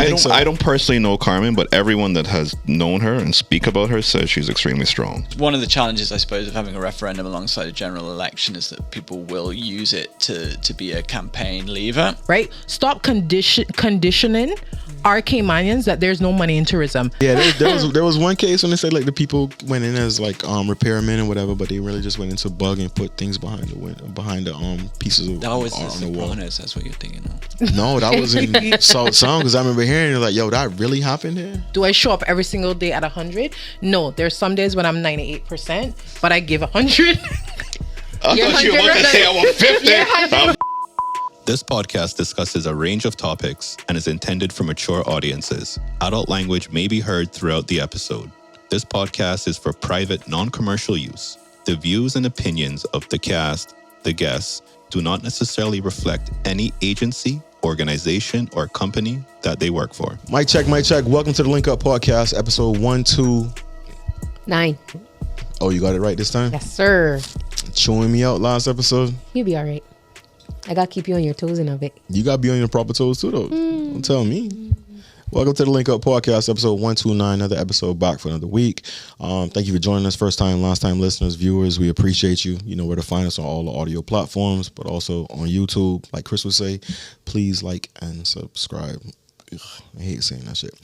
I don't personally know Carmen, but everyone that has known her and speak about her says she's extremely strong. One of the challenges, I suppose, of having a referendum alongside a general election is that people will use it to be a campaign lever. Right? Stop conditioning our Caymanians that there's no money in tourism. Yeah, there was one case when they said like the people went in as like repairmen and whatever, but they really just went into bug and put things behind the pieces of That was art the on the wall. Sopranos, that's what you're thinking of. No, that was in Salt Sound, because I remember hearing it like, yo, that really happened here? Do I show up every single day at 100? No, there's some days when I'm 98%, but I give 100. I thought you were about to say I want 50. This podcast discusses a range of topics and is intended for mature audiences. Adult language may be heard throughout the episode. This podcast is for private, non-commercial use. The views and opinions of the cast, the guests, do not necessarily reflect any agency, organization, or company that they work for. Mic check. Welcome to the Linkup podcast, episode 129. Oh, you got it right this time? Yes, sir. Chewing me out last episode. You'll be all right. I got to keep you on your toes and of it. You got to be on your proper toes too, though. Don't tell me. Welcome to the Linkup podcast, episode 129. Another episode back for another week. Thank you for joining us. First time, last time listeners, viewers. We appreciate you. You know where to find us on all the audio platforms, but also on YouTube. Like Chris would say, please like and subscribe. Ugh, I hate saying that shit.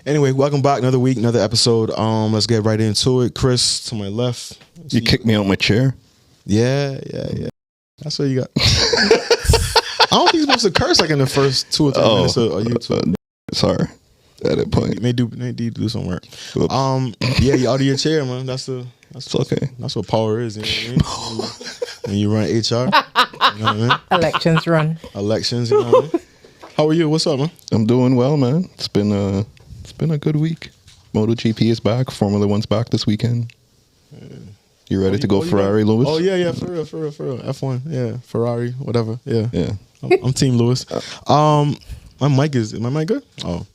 Anyway, welcome back. Another week, another episode. Let's get right into it. Chris, to my left. You kicked me out my chair. Yeah. That's what you got. I don't think you're supposed to curse like in the first 2 or 3 minutes of YouTube. Sorry. At that point. May need to do some work. Oops. Yeah, you're out of your chair, man. It's okay. That's what power is. You know what I mean? When you run HR. You know what I mean? Elections, you know what I mean? How are you? What's up, man? I'm doing well, man. It's been a good week. MotoGP is back. Formula One's back this weekend. You ready to go Ferrari, Lewis? Oh yeah, for real. F1, yeah, Ferrari, whatever, yeah. I'm Team Lewis. My mic good? Oh,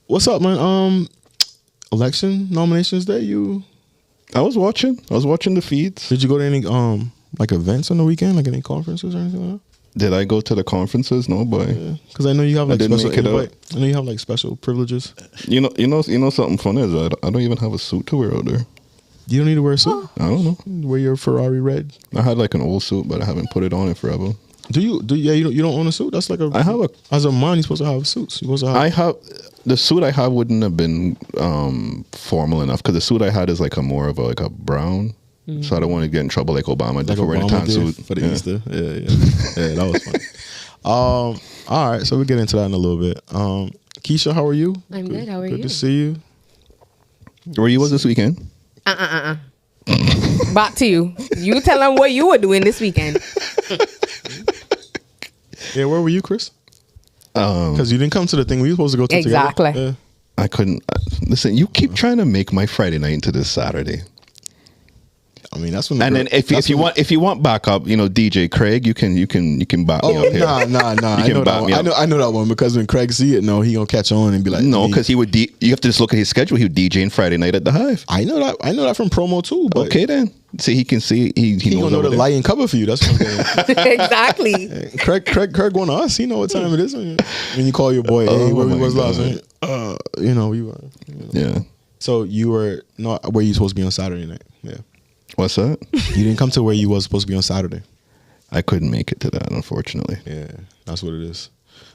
what's up, man? Election nominations day. I was watching the feeds. Did you go to any like events on the weekend, like any conferences or anything like that? Did I go to the conferences? No, boy. Because I know you have like special invite. I know you have like special privileges. You know something funny is I don't even have a suit to wear out there. You don't need to wear a suit? I don't know. Wear your Ferrari red. I had like an old suit, but I haven't put it on in forever. Do you don't own a suit? That's like as a man, you're supposed to have suits. The suit I have wouldn't have been formal enough because the suit I had is like more of a brown. So I don't want to get in trouble like Obama did for wearing a tan suit for the Easter. Yeah, that was funny. All right, so we'll get into that in a little bit. Keisha, how are you? I'm good. How are you? Good to see you. Where you was this weekend? Back to you. You tell them what you were doing this weekend. Yeah, where were you, Chris? Because you didn't come to the thing we were supposed to go to exactly. Together. Yeah. I couldn't. Listen, you keep trying to make my Friday night into this Saturday. I mean, that's when. And then if you want backup, DJ Craig, you can back me up here. Nah. I know that one because when Craig see it, he gonna catch on and be like, no, because he would. You have to just look at his schedule. He would DJing Friday night at the Hive. I know that from promo too. But okay, then. See, he can see. He knows gonna know the light and cover for you. That's what I'm saying. Exactly. Craig one of us. He know what time it is when you call your boy. Hey, where we was last night? We were. Yeah. So you were not where you supposed to be on Saturday night. Yeah. What's that? You didn't come to where you was supposed to be on Saturday. I couldn't make it to that, unfortunately. Yeah, that's what it is.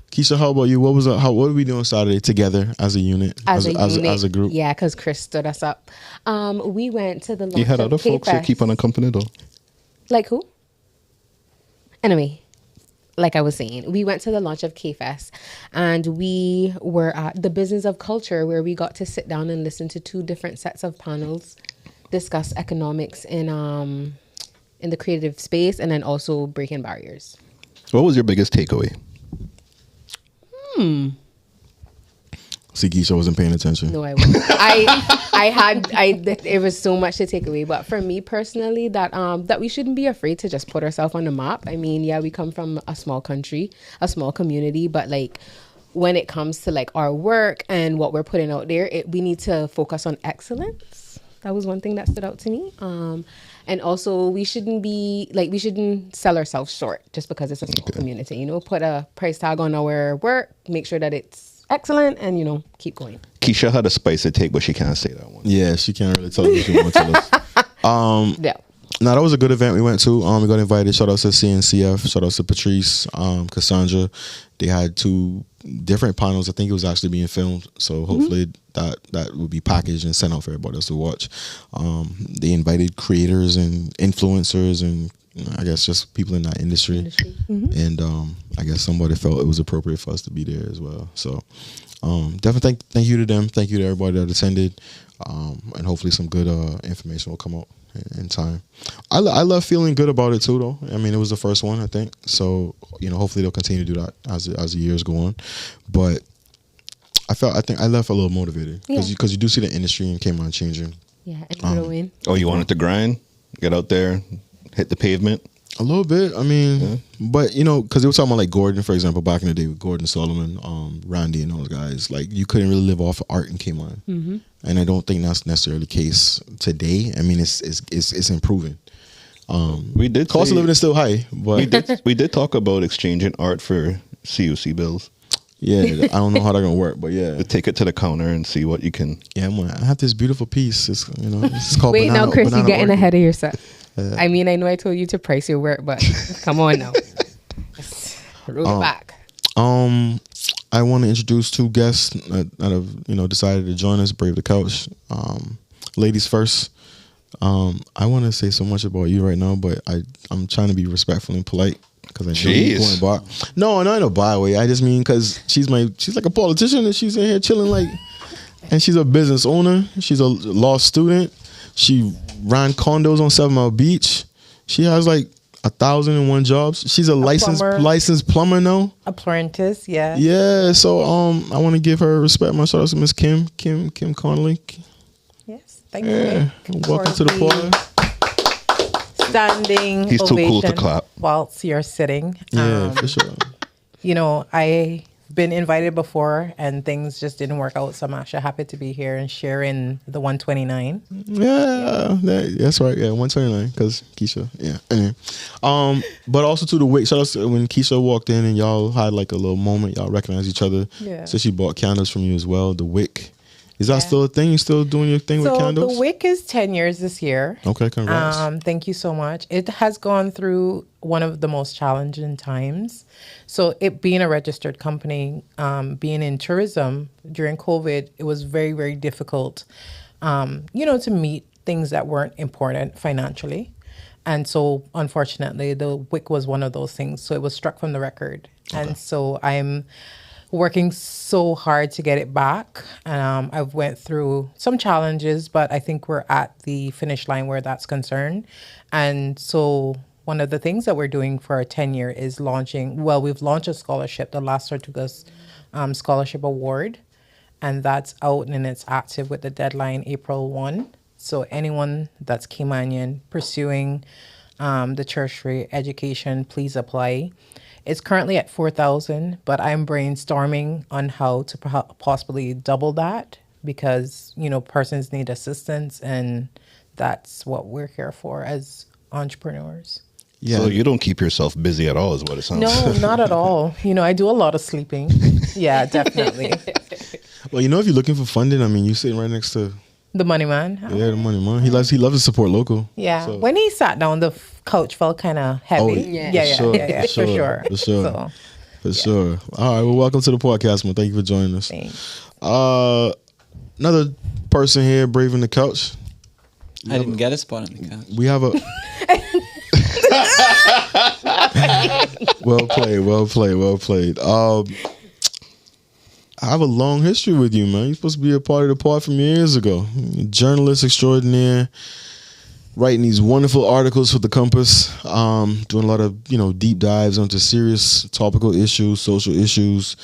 Keisha, how about you? What did we do on Saturday together as a unit, as a group? Yeah, because Chris stood us up. We went to the launch You had other folks that keep unaccompanied though. Like who? Anyway, like I was saying, we went to the launch of K-Fest and we were at the Business of Culture where we got to sit down and listen to 2 different sets of panels, discuss economics in the creative space and then also breaking barriers. What was your biggest takeaway? See, Keisha wasn't paying attention. No, I wasn't. It was so much to take away. But for me personally, that we shouldn't be afraid to just put ourselves on the map. I mean, yeah, we come from a small country, a small community, but like when it comes to like our work and what we're putting out there, we need to focus on excellence. That was one thing that stood out to me. And also we shouldn't sell ourselves short just because it's a small community, put a price tag on our work, make sure that it's excellent, and keep going. Keisha had a spicy take, but she can't say that one. Yeah, she can't really tell us what she wants to tell us. Yeah. Now, that was a good event we went to. We got invited. Shout out to CNCF. Shout out to Patrice, Cassandra. They had 2 different panels. I think it was actually being filmed. So hopefully that will be packaged and sent out for everybody else to watch. They invited creators and influencers and I guess just people in that industry. And I guess somebody felt it was appropriate for us to be there as well. So definitely thank you to them. Thank you to everybody that attended. And hopefully some good information will come out in time. I love feeling good about it too, though. I mean, it was the first one, I think. So hopefully they'll continue to do that as the years go on. But I think I left a little motivated because you do see the industry in Cayman changing. Yeah, and growing. Oh, you wanted to grind, get out there, hit the pavement. A little bit. I mean, but because they were talking about like Gordon, for example, back in the day with Gordon Solomon, Randy, and those guys. Like you couldn't really live off of art in Cayman, and I don't think that's necessarily the case today. I mean, it's improving. We did cost of living is still high, but we did talk about exchanging art for CUC bills. Yeah, I don't know how that's gonna work, but yeah, take it to the counter and see what you can. Yeah, I have this beautiful piece. It's called. Wait, banana, now, Chris, you're getting ahead of yourself. Yeah. I mean, I know I told you to price your work, but come on now. Roll it back. I want to introduce 2 guests that have decided to join us. Brave the couch. Ladies first. I want to say so much about you right now, but I'm trying to be respectful and polite because I know you're going by. No, not in a bad way. I just mean because she's like a politician and she's in here chilling like, and she's a business owner. She's a law student. She ran condos on 7 Mile Beach. She has like 1,001 jobs. She's a licensed plumber now. Apprentice, yeah. Yeah, so I want to give her respect. My shout out to Miss Kim Conolly. Yes, thank you. Welcome to the pod. Standing He's too cool to ovation clap. whilst you're sitting. Yeah, for sure. I've been invited before and things just didn't work out, so I'm actually happy to be here and sharing the 129. Yeah, that's right. Yeah, 129 because Keisha. Yeah. Anyway, but also to the Wick. Shout out to when Keisha walked in and y'all had like a little moment. Y'all recognized each other. Yeah. So she bought candles from you as well. The Wick. Is that still a thing? You still doing your thing with candles? So the Wick is 10 years this year. Okay, congrats. Thank you so much. It has gone through one of the most challenging times. So it being a registered company, being in tourism during COVID, it was very, very difficult, to meet things that weren't important financially. And so unfortunately, the Wick was one of those things. So it was struck from the record. Okay. And so I'm working so hard to get it back. I've went through some challenges, but I think we're at the finish line where that's concerned. And so one of the things that we're doing for our 10-year is we've launched a scholarship, the Last Tortugas Scholarship Award, and that's out and it's active with the deadline April 1. So anyone that's Caymanian pursuing the tertiary education, please apply. It's currently at 4,000, but I'm brainstorming on how to possibly double that because, persons need assistance and that's what we're here for as entrepreneurs. Yeah. So you don't keep yourself busy at all is what it sounds like. No, not at all. I do a lot of sleeping. Yeah, definitely. Well, if you're looking for funding, I mean, you're sitting right next to the money man. Yeah, the money man. He loves to support local. Yeah. So. When he sat down, the couch felt kind of heavy. Oh, yeah, for sure. So, for sure. All right. Well, welcome to the podcast, man. Thank you for joining us. Thanks. Another person here, braving the couch. I didn't get a spot on the couch. We have a. Well played. I have a long history with you, man. You're supposed to be a part of the pod from years ago. Journalist extraordinaire, writing these wonderful articles for the Compass, doing a lot of deep dives onto serious topical issues, social issues.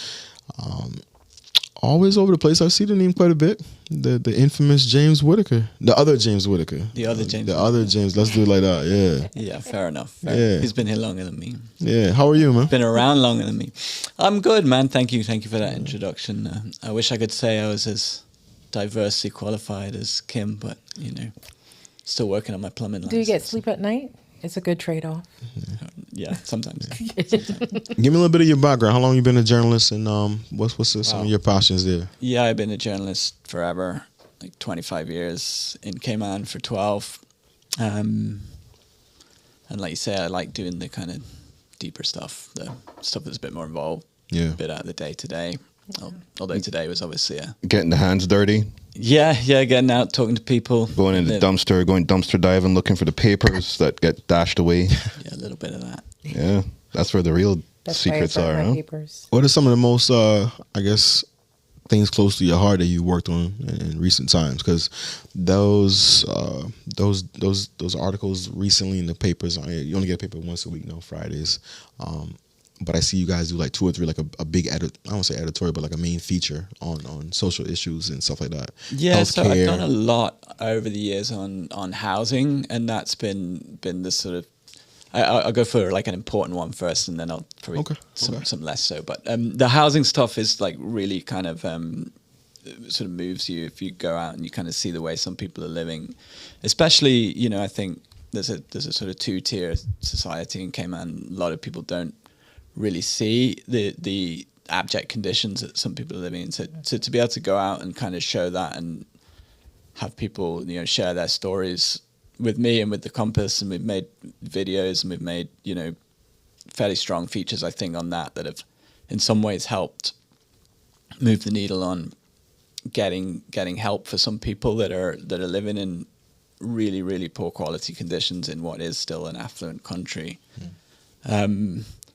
Always over the place. I see the name quite a bit. The infamous James Whittaker. The other James Whittaker. The other James. Let's do it like that. Yeah. Yeah, fair enough. Yeah. He's been here longer than me. Yeah. How are you, man? Been around longer than me. I'm good, man. Thank you for that introduction. I wish I could say I was as diversely qualified as Kim, but still working on my plumbing license. Do you get sleep at night? It's a good trade-off. Yeah, sometimes. Give me a little bit of your background. How long you been a journalist, and what's some of your passions there? Yeah, I've been a journalist forever, like 25 years, in Cayman for 12. And like you say, I like doing the kind of deeper stuff, the stuff that's a bit more involved, a bit out of the day-to-day. Although today was obviously Getting the hands dirty. Yeah, getting out, talking to people. Going in the dumpster, going dumpster diving, looking for the papers that get dashed away. Yeah, a little bit of that. Yeah, that's where the real secrets are, huh? Papers. What are some of the most, I guess, things close to your heart that you worked on in recent times? Because those articles recently in the papers, you only get a paper once a week, no Fridays. But I see you guys do like 2 or 3, like a big I won't say editorial, but like a main feature on social issues and stuff like that. Yeah, Healthcare. so I've done a lot over the years on housing, and that's been the sort of. I'll go for like an important one first, and then I'll probably some less so. But the housing stuff is like really kind of sort of moves you if you go out and you kind of see the way some people are living, especially I think there's a sort of 2-tier society in Cayman. A lot of people don't really see the abject conditions that some people are living in. So to be able to go out and kind of show that and have people share their stories with me and with the Compass, and we've made videos and we've made fairly strong features, I think, on that have in some ways helped move the needle on getting help for some people that are living in really, really poor quality conditions in what is still an affluent country.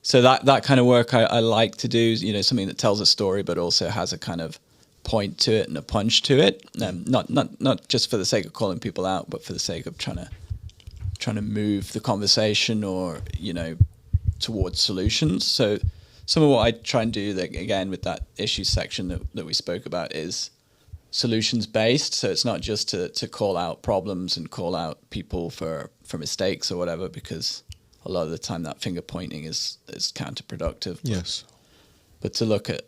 So that kind of work I like to do, something that tells a story but also has a kind of point to it and a punch to it. Not just for the sake of calling people out, but for the sake of trying to move the conversation or towards solutions. So some of what I try and do, that again with that issues section that we spoke about, is solutions based. So it's not just to call out problems and call out people for mistakes or whatever, because a lot of the time that finger pointing is counterproductive. Yes. But to look at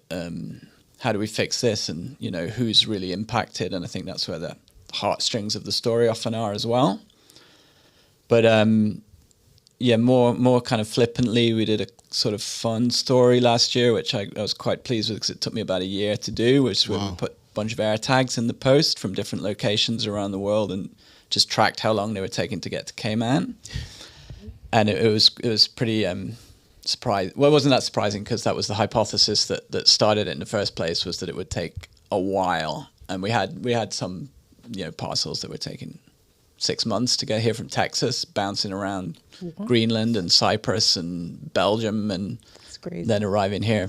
how do we fix this, and who's really impacted, and I think that's where the heartstrings of the story often are as well. But more kind of flippantly, we did a sort of fun story last year, which I was quite pleased with because it took me about a year to do, which we put a bunch of air tags in the post from different locations around the world and just tracked how long they were taking to get to Cayman. And it was pretty surprising. Well, it wasn't that surprising because that was the hypothesis that started it in the first place, was that it would take a while. And we had some parcels that were taking 6 months to get here from Texas, bouncing around Greenland and Cyprus and Belgium, and then arriving here,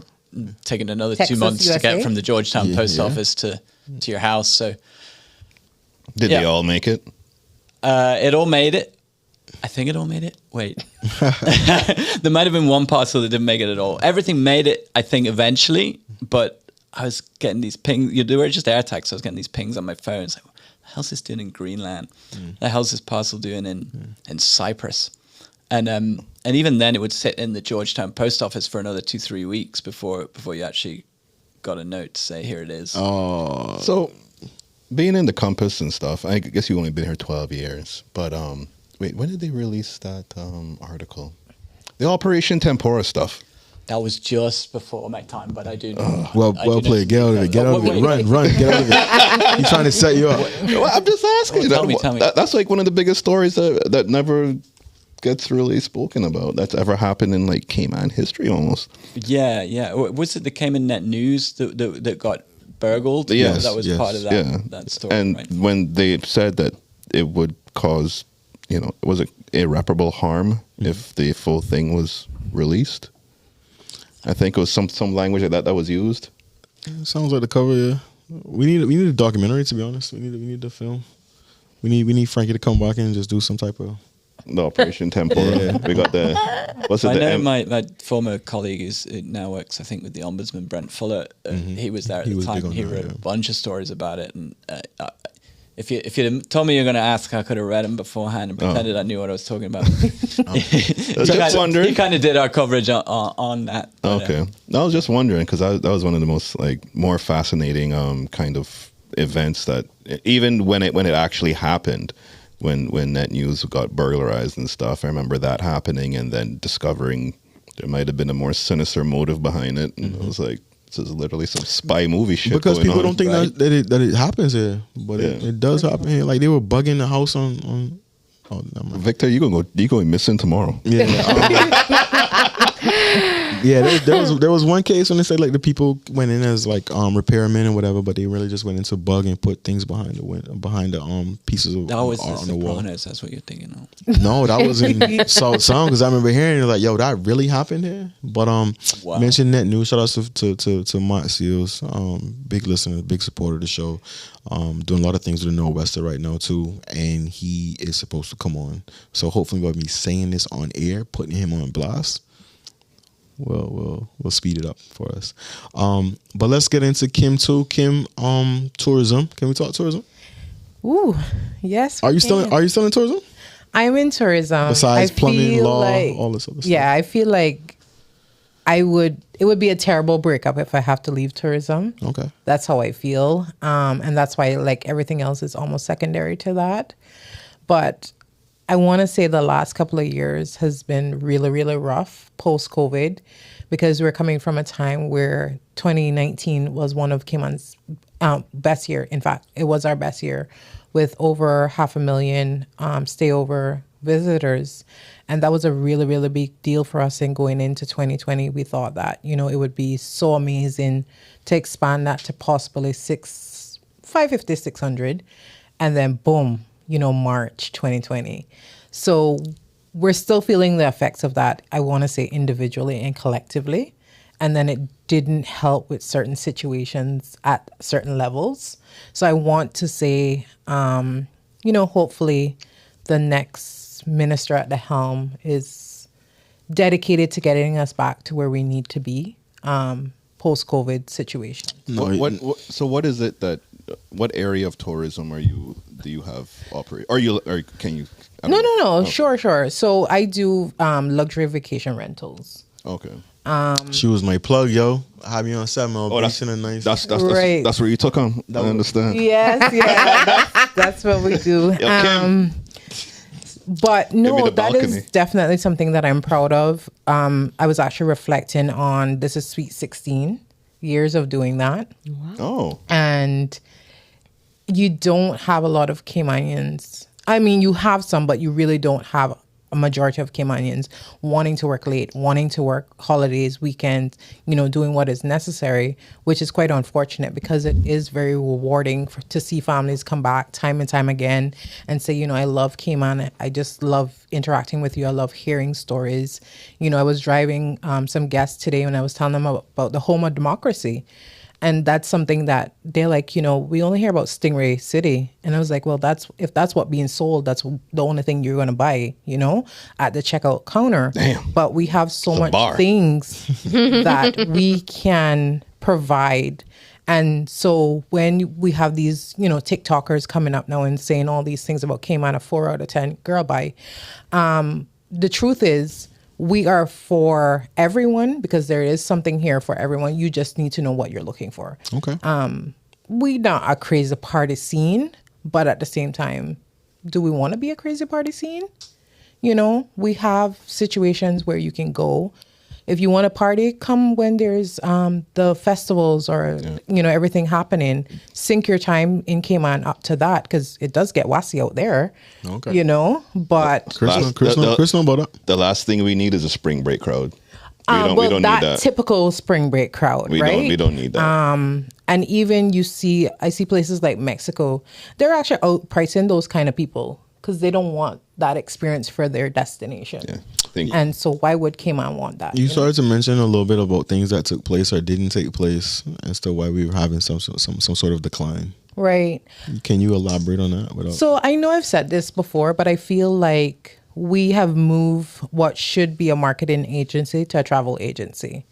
taking another Texas, 2 months USA? To get from the Georgetown post office to your house. So did they all make it? It all made it. I think it all made it. Wait. There might have been one parcel that didn't make it at all. Everything made it, I think, eventually, but I was getting these pings. They were just air tags. So I was getting these pings on my phone. It's like, what the hell's this doing in Greenland? What the hell's this parcel doing in Cyprus? And even then, it would sit in the Georgetown post office for another 2-3 weeks before you actually got a note to say, here it is. Oh. So being in the Compass and stuff, I guess you've only been here 12 years, but wait, when did they release that article? The Operation Tempora stuff. That was just before my time, but I do know. Well played. Get out of it. Get out of it. Run. Get out of it. He's trying to set you up. Well, I'm just asking. Tell me. That's like one of the biggest stories that never gets really spoken about. That's ever happened in like Cayman history almost. Yeah. Was it the Cayman Net News that got burgled? Yes. That was part of that story. And right? when they said that it would cause, was it irreparable harm if the full thing was released? I think it was some language like that was used. Sounds like the cover. Yeah, we need a documentary. To be honest, we need the film. We need Frankie to come back in and just do some type of the Operation Tempora. We got the. What's it? I know my former colleague who now works, I think, with the Ombudsman, Brent Fuller. He was there at the time. He wrote a bunch of stories about it, and if you'd told me you're going to ask, I could have read them beforehand and pretended I knew what I was talking about. Just wondering. He kind of did our coverage on that. But, okay, I was just wondering because that was one of the most more fascinating kind of events that even when it actually happened, when Net News got burglarized and stuff. I remember that happening, and then discovering there might have been a more sinister motive behind it. And I was like, this is literally some spy movie shit. Because people don't think right? that it happens here, but it does happen here. Like they were bugging the house on oh, no, Victor, you going missing tomorrow. Yeah. Yeah, there was one case when they said like the people went in as like repairmen and whatever, but they really just went into bug and put things behind the pieces of That was art the on the wall. Sopranos. That's what you're thinking of. No, that was in Salt Sound because I remember hearing it like, yo, that really happened here. But Wow. mention Net News. Shout out to Mott Seals, big listener, big supporter of the show. Doing a lot of things with the Northwester right now too, and he is supposed to come on. So hopefully, by me saying this on air, putting him on blast, we'll speed it up for us. But let's get into Kim too. Kim, tourism. Can we talk tourism? Ooh, yes. Are you still in tourism? I'm in tourism. Besides I plumbing, feel law, like, all this other stuff. Yeah, I feel like it would be a terrible breakup if I have to leave tourism. Okay. That's how I feel. And that's why like everything else is almost secondary to that. But I want to say the last couple of years has been really, really rough post-COVID because we're coming from a time where 2019 was one of Cayman's best year. In fact, it was our best year with over 500,000 stayover visitors. And that was a really, really big deal for us in going into 2020. We thought that, it would be so amazing to expand that to possibly 550, 600. And then boom, March 2020. So we're still feeling the effects of that, I want to say individually and collectively. And then it didn't help with certain situations at certain levels. So I want to say, hopefully the next minister at the helm is dedicated to getting us back to where we need to be post-COVID situation. What is it that? What area of tourism do you have operate? Or can you? No. Okay. Sure. So I do luxury vacation rentals. Okay. She was my plug, yo. Have me on 7 that's nice. that's Right. that's where you took them. I understand. Yes, that's what we do. Kim. But no, the that balcony. is definitely something that I'm proud of. I was actually reflecting on, this is sweet 16 years of doing that. Wow. Oh. And you don't have a lot of Caymanians. I mean, you have some, but you really don't have a majority of Caymanians wanting to work late, wanting to work holidays, weekends, doing what is necessary, which is quite unfortunate because it is very rewarding to see families come back time and time again and say, I love Cayman. I just love interacting with you. I love hearing stories. I was driving some guests today when I was telling them about the home of democracy. And that's something that they're like, we only hear about Stingray City. And I was like, well, if that's what being sold, that's the only thing you're going to buy, at the checkout counter. Damn. But we have so much bar. things that we can provide. And so when we have these, TikTokers coming up now and saying all these things about Cayman, a 4 out of 10 girl buy, the truth is, we are for everyone because there is something here for everyone. You just need to know what you're looking for. Okay. We not a crazy party scene, but at the same time, do we want to be a crazy party scene? We have situations where you can go. If you want to party, come when there's the festivals or, everything happening. Sink your time in Cayman up to that because it does get wassy out there, Okay. but... Chris know about that. The last thing we need is a spring break crowd. We don't need that that. typical spring break crowd, right? We don't need that. And even I see places like Mexico, they're actually outpricing those kind of people because they don't want that experience for their destination. Yeah. And so why would Cayman want that? You started to mention a little bit about things that took place or didn't take place as to why we were having some sort of decline. Right. Can you elaborate on that? So I know I've said this before, but I feel like we have moved what should be a marketing agency to a travel agency.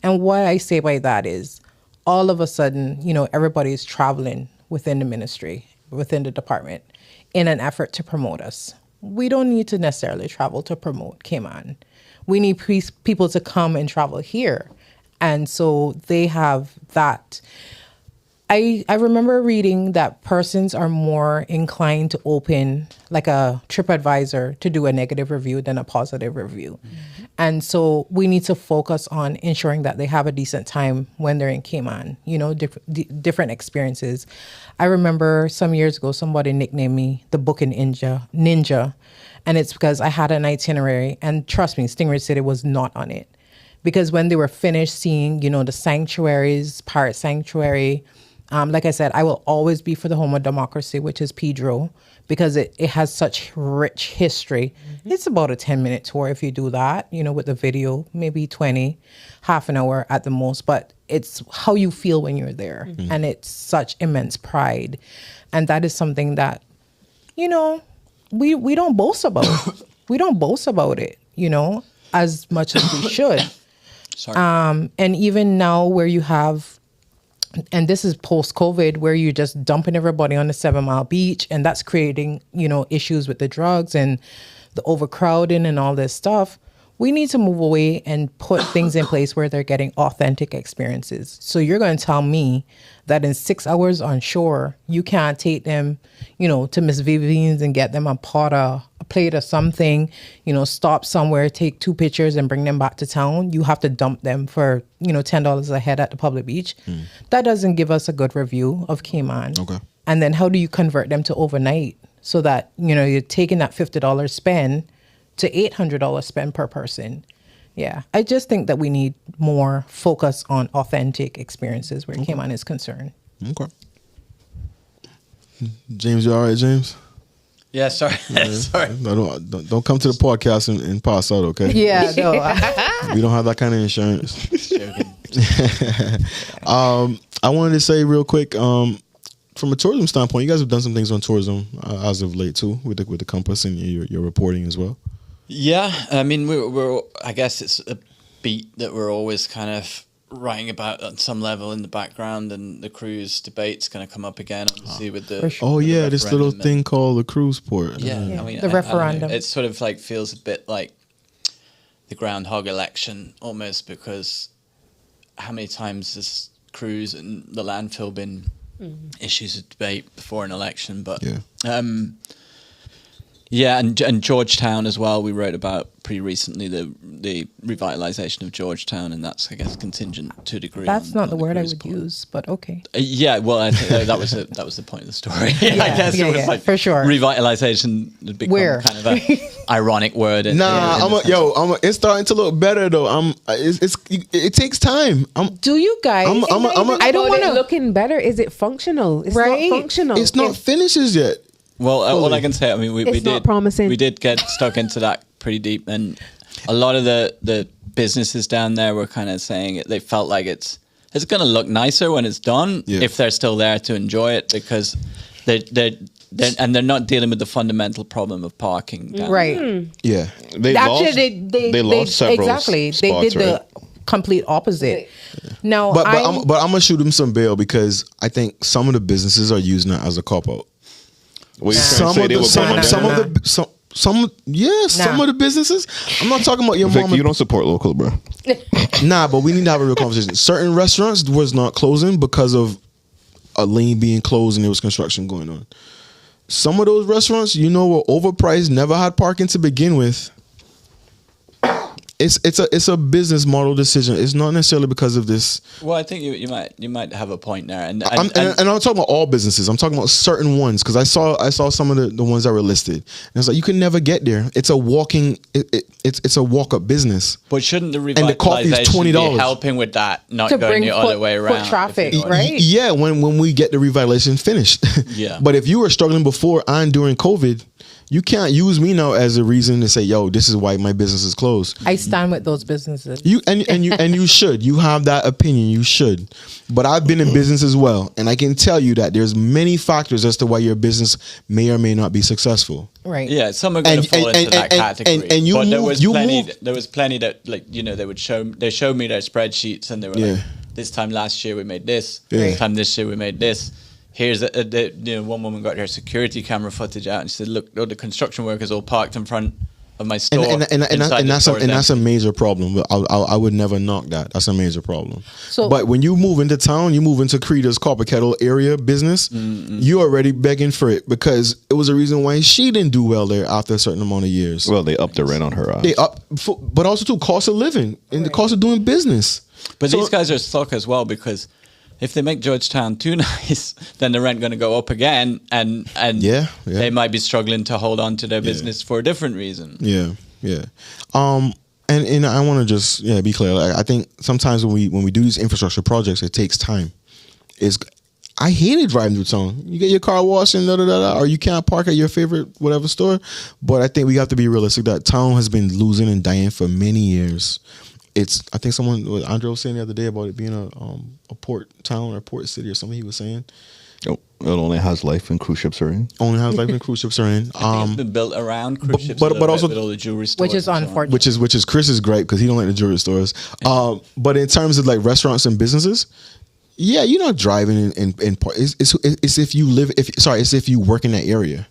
And what I say by that is all of a sudden, everybody's traveling within the ministry, within the department in an effort to promote us. We don't need to necessarily travel to promote Cayman. We need people to come and travel here. And so they have that I remember reading that persons are more inclined to open like a TripAdvisor to do a negative review than a positive review. Mm-hmm. And so we need to focus on ensuring that they have a decent time when they're in Cayman, you know, different experiences. I remember some years ago, somebody nicknamed me the Booking Ninja. And it's because I had an itinerary, and trust me, Stingray City was not on it. Because when they were finished seeing, you know, the sanctuaries, Pirate Sanctuary, like I said, I will always be for the home of democracy, which is Pedro, because it has such rich history. Mm-hmm. It's about a 10-minute tour if you do that, you know, with the video, maybe 20, half an hour at the most. But it's how you feel when you're there. Mm-hmm. And it's such immense pride. And that is something that, you know, we don't boast about. We don't boast about it, you know, as much as we should. Sorry. And even now where you have, and this is post-COVID, where you're just dumping everybody on the 7 Mile beach, and that's creating, you know, issues with the drugs and the overcrowding and all this stuff. We need to move away and put things in place where they're getting authentic experiences. So you're going to tell me that in 6 hours on shore, you can't take them, you know, to Miss Vivian's and get them a plate or something, you know, stop somewhere, take 2 pictures and bring them back to town. You have to dump them for, you know, $10 a head at the public beach. That doesn't give us a good review of Cayman. Okay. And then how do you convert them to overnight so that, you know, you're taking that $50 spend to $800 spend per person? Yeah. I just think that we need more focus on authentic experiences where Cayman is concerned. Okay. James, you all right, James? Yeah, sorry. Sorry. No, don't come to the podcast and pass out, okay? Yeah, no. We don't have that kind of insurance. I wanted to say real quick, from a tourism standpoint, you guys have done some things on tourism as of late too, with the Compass and your reporting as well. Yeah, I mean, we're I guess it's a beat that we're always kind of writing about on some level in the background, and the cruise debate's going to come up again, obviously, with the this little thing called the cruise port. Yeah, I mean, the referendum. It sort of like feels a bit like the groundhog election almost, because how many times has cruise and the landfill been issues of debate before an election? But and Georgetown as well. We wrote about pretty recently the revitalization of Georgetown, and that's, I guess, contingent to a degree. That's not the word I would use, but okay. Well, I think that was the point of the story. I guess it was like for sure. Revitalization had become kind of a ironic word. It's starting to look better though. It takes time. Do you guys? I don't want it looking better. Is it functional? It's not functional. It's not finishes yet. Well, all I can say, I mean, we did promising. We did get stuck into that pretty deep, and a lot of the businesses down there were kind of saying they felt like it's going to look nicer when it's done if they're still there to enjoy it, because they're not dealing with the fundamental problem of parking. Right. Yeah. They lost several spots, they did the complete opposite. Now, but I'm gonna shoot them some bail, because I think some of the businesses are using it as a cop out. Some of the businesses. I'm not talking about your mom. You don't support local, bro. Nah, but we need to have a real conversation. Certain restaurants was not closing because of a lane being closed and there was construction going on. Some of those restaurants, you know, were overpriced, never had parking to begin with. It's a business model decision. It's not necessarily because of this. Well, I think you might have a point there, and I'm talking about all businesses. I'm talking about certain ones, because I saw some of the ones that were listed, and it's like you can never get there. It's a walking. It's a walk up business. But shouldn't the revitalization be helping with that, not to going the other way around? Foot traffic, right? Yeah, when we get the revitalization finished. Yeah. But if you were struggling before and during COVID, you can't use me now as a reason to say, "Yo, this is why my business is closed." I stand with those businesses. You should. You have that opinion. You should. But I've been in business as well, and I can tell you that there's many factors as to why your business may or may not be be Right. Yeah, some are going to fall into that category. But there was plenty that, like, you know, they showed me their spreadsheets, and they were like, this time last year we made this. This time this year we made this. Here's one woman got her security camera footage out, and she said, look, the construction workers all parked in front my store. And that's a major problem. I would never knock that. That's a major problem. So, but when you move into town, you move into Creda's Copper Kettle area business, you're already begging for it because it was a reason why she didn't do well there after a certain amount of years. Well, they upped the rent on her. But also too cost of living and the cost of doing business. But these guys are stuck as well because if they make Georgetown too nice, then the rent going to go up again, and they might be struggling to hold on to their business for a different reason. Yeah. And I want to just be clear. Like, I think sometimes when we do these infrastructure projects, it takes time. I hated driving through town. You get your car washed and or you can't park at your favorite whatever store. But I think we have to be realistic that town has been losing and dying for many years. I think Andre was saying the other day about it being a port town or port city or something he was saying. It only has life when cruise ships are in. Only has life when cruise ships are in. It's been built around cruise ships, but also with all the jewelry stores, which is unfortunate. Which is Chris's gripe because he don't like the jewelry stores. But in terms of like restaurants and businesses, you're not driving in port. It's if you live. It's if you work in that area.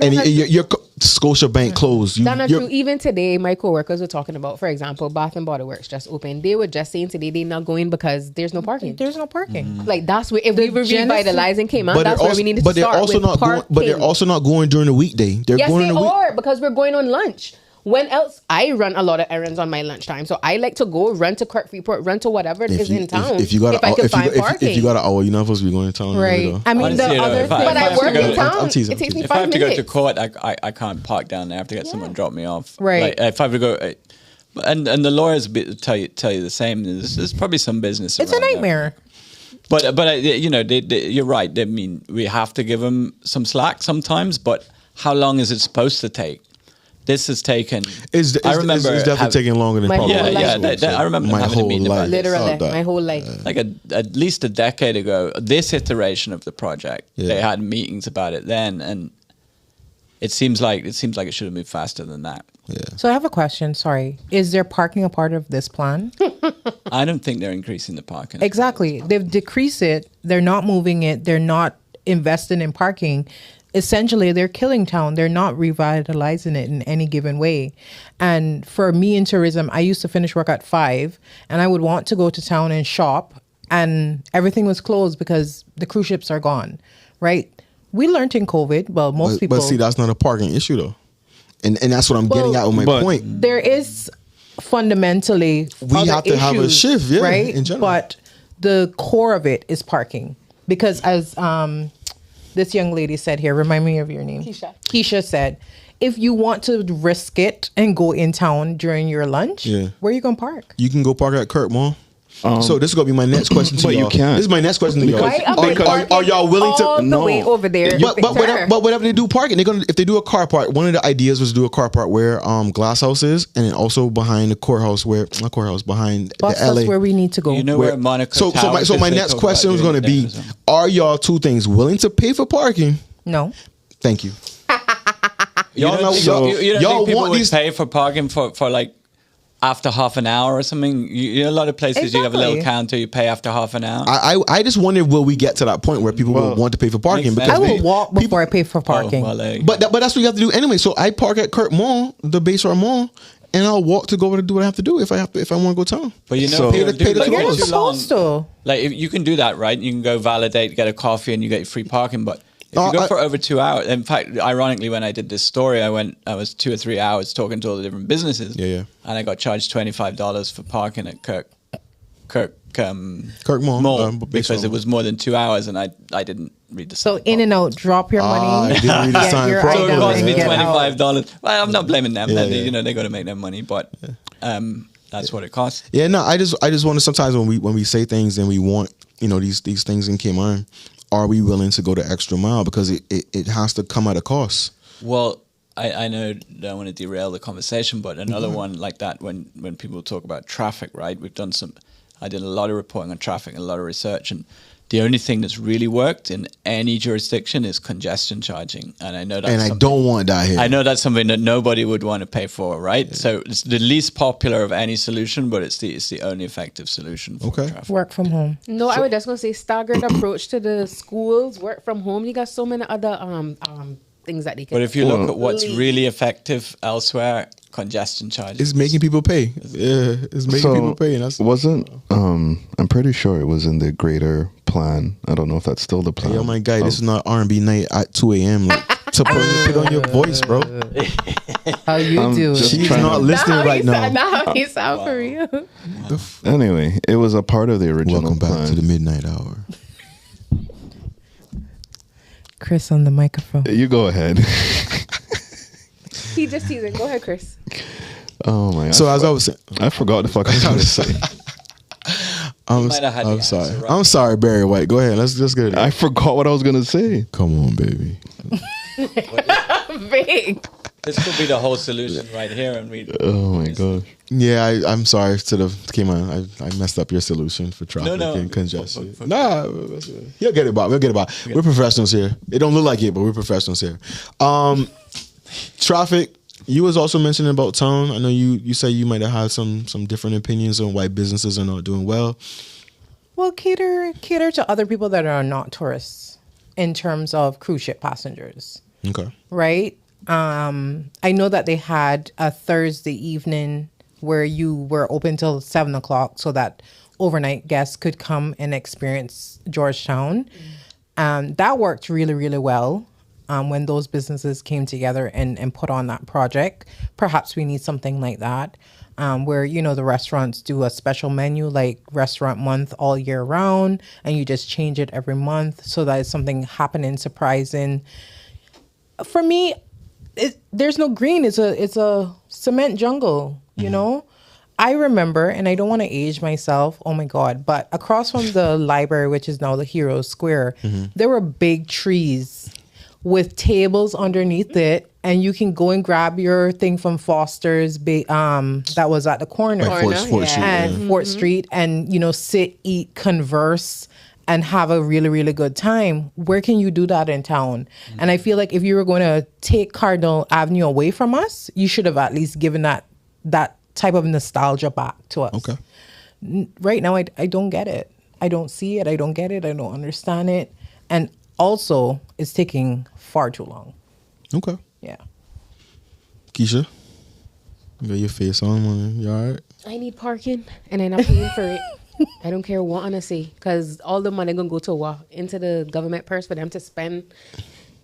And your Scotiabank closed. That's not true. Even today, my coworkers were talking about, for example, Bath and Body Works just opened. They were just saying today they're not going because there's no parking. There's no parking. Like that's where if we were revitalizing Cayman, that's where we needed to start with parking. But they're also not going during the weekday. Yes, they are because we're going on lunch. When else? I run a lot of errands on my lunchtime, so I like to go run to Kirk Freeport, run to whatever is in town. If you got an hour, you're not supposed to be going to town. Right. I mean, the other thing, but I work in town. It takes me 5 minutes. If I have to go to court, I can't park down there. I have to get someone to drop me off. Right. Like, if I have to go, and the lawyers tell you the same. There's probably some business. It's a nightmare. But you're right. I mean, we have to give them some slack sometimes. But how long is it supposed to take? This has taken. It's definitely taking longer than probably. I remember having a meeting about literally my whole life. Like at least a decade ago, this iteration of the project, they had meetings about it then, and it seems like it should have moved faster than that. Yeah. So I have a question. Sorry, is there parking a part of this plan? I don't think they're increasing the parking. Exactly, they've decreased it. They're not moving it. They're not investing in parking. Essentially, they're killing town. They're not revitalizing it in any given way. And for me in tourism, I used to finish work at 5 and I would want to go to town and shop and everything was closed because the cruise ships are gone, right? We learned in COVID, well, most people... But see, that's not a parking issue though. And that's what I'm getting at with my point. There is fundamentally we have to have a shift, right? In general. But the core of it is parking. Because as... this young lady said here, remind me of your name. Keisha said, if you want to risk it and go in town during your lunch, where are you going to park? You can go park at Kirk Mall. So this is going to be my next question to y'all. But you can't. This is my next question to y'all. Are y'all willing to... No. Way over there. But whatever they do parking, if they do a car park, one of the ideas was to do a car park where Glass House is, and then also behind the courthouse behind Bus, the LA. that's where we need to go. You know where Monaco Tower is. So my next question was going to be, are y'all two things willing to pay for parking? No. Thank you. You don't think people would pay for parking for like after half an hour or something? You know, a lot of places you have a little counter, you pay after half an hour. I just wonder, will we get to that point where people will want to pay for parking? Because I will walk before I pay for parking. But that's what you have to do anyway. So I park at Kirk Mall, the Bayshore Mall, and I'll walk to go over to do what I have to do if I want to go town. But you know, so pay the you're not supposed to. Like if you can do that, right? You can go validate, get a coffee, and you get free parking. But if you go for over 2 hours, in fact, ironically, when I did this story, I was 2 or 3 hours talking to all the different businesses. And I got charged $25 for parking at Kirk Mall because it was more than 2 hours, and I didn't read the sign. So in and out, drop your money. I didn't read the sign. So it cost me $25. Well, I'm not blaming them. You know, they got to make their money, but that's what it costs. Yeah, no, I just want to, sometimes when we say things and we want, you know, these things in Cayman, are we willing to go the extra mile? Because it has to come at a cost. Well, I know, don't want to derail the conversation, but another one like that, when people talk about traffic, right? I did a lot of reporting on traffic and a lot of research, and the only thing that's really worked in any jurisdiction is congestion charging. And I know that's I don't want that here. I know that's something that nobody would want to pay for, right? Yeah. So it's the least popular of any solution, but it's the only effective solution for traffic. Work from home. No, I was just going to say staggered approach to the schools, work from home. You got so many other things that they can. But if you look at what's really effective elsewhere, congestion charges. It's making people pay. Yeah, it's making people pay. And that's wasn't. I'm pretty sure it was in the greater plan. I don't know if that's still the plan. Hey, oh my God, this is not R&B night at 2 a.m. Like, to put on your voice, bro. How you doing? She's not listening right now. Now he sound for real. Anyway, it was a part of the original Welcome back plan. to the midnight hour. Chris on the microphone. You go ahead. He just teasing. Go ahead, Chris. Oh my God. So as I was saying, I forgot the fuck I was going to say. I'm sorry. I'm sorry, Barry White. Go ahead. Let's just get it. I forgot what I was going to say. Come on, baby. Big. This could be the whole solution right here, and we. Oh my gosh. Yeah, I'm sorry to the Cayman. I messed up your solution for traffic and congestion. Nah, you'll get it, Bob. We'll get it, Bob. We're professionals here. It don't look like it, but we're professionals here. Traffic. You was also mentioning about town. I know you say you might have had some different opinions on why businesses are not doing well. Well, cater to other people that are not tourists in terms of cruise ship passengers. Okay. Right? I know that they had a Thursday evening where you were open till 7:00 so that overnight guests could come and experience Georgetown. That worked really, really well. When those businesses came together and put on that project. Perhaps we need something like that, where, the restaurants do a special menu like restaurant month all year round, and you just change it every month so that it's something happening, surprising. For me, there's no green. It's a cement jungle, you know? I remember, and I don't want to age myself, oh my God, but across from the library, which is now the Heroes Square, there were big trees with tables underneath it, and you can go and grab your thing from Foster's, that was at the corner, Fort Street, and sit, eat, converse, and have a really, really good time. Where can you do that in town? And I feel like if you were going to take Cardinal Avenue away from us, you should have at least given that type of nostalgia back to us. Okay. Right now, I don't get it. I don't see it. I don't get it. I don't understand it. And also, it's taking far too long. Okay. Yeah. Keisha, you got your face on, man. You all right? I need parking, and I'm not paying for it. I don't care what I say, because all the money gonna go to what? Into the government purse for them to spend.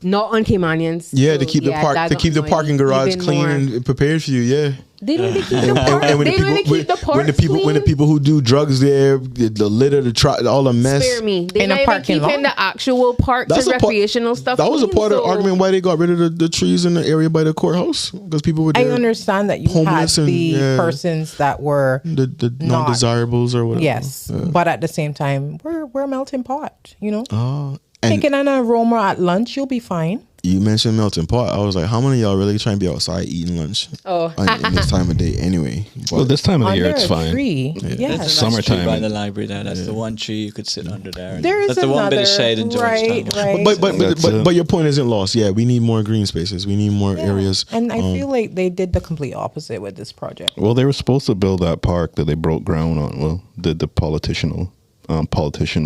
Not on Caymanians. Yeah, to keep the parking garage clean and prepared for you. Yeah. They don't even keep the park. They don't even keep the parks clean. When the people who do drugs there, the litter, all the mess. Spare me. They not even keeping the actual parks and recreational stuff. That was a part of the argument why they got rid of the trees in the area by the courthouse, because people were there. I understand that you had the persons that were the non-desirables or whatever. Yes, but at the same time, we're a melting pot. Oh. Taking an aroma at lunch, you'll be fine. You mentioned melting pot. I was like, how many of y'all really trying to be outside eating lunch? In this time of day anyway? Well, this time of the year it's fine. Tree. Yeah. There's a summertime nice tree by the library there. That's the one tree you could sit under there. That's the one bit of shade in Georgetown. Right. But your point isn't lost. Yeah, we need more green spaces. We need more areas. And I feel like they did the complete opposite with this project. Well, they were supposed to build that park that they broke ground on. Well, did the politician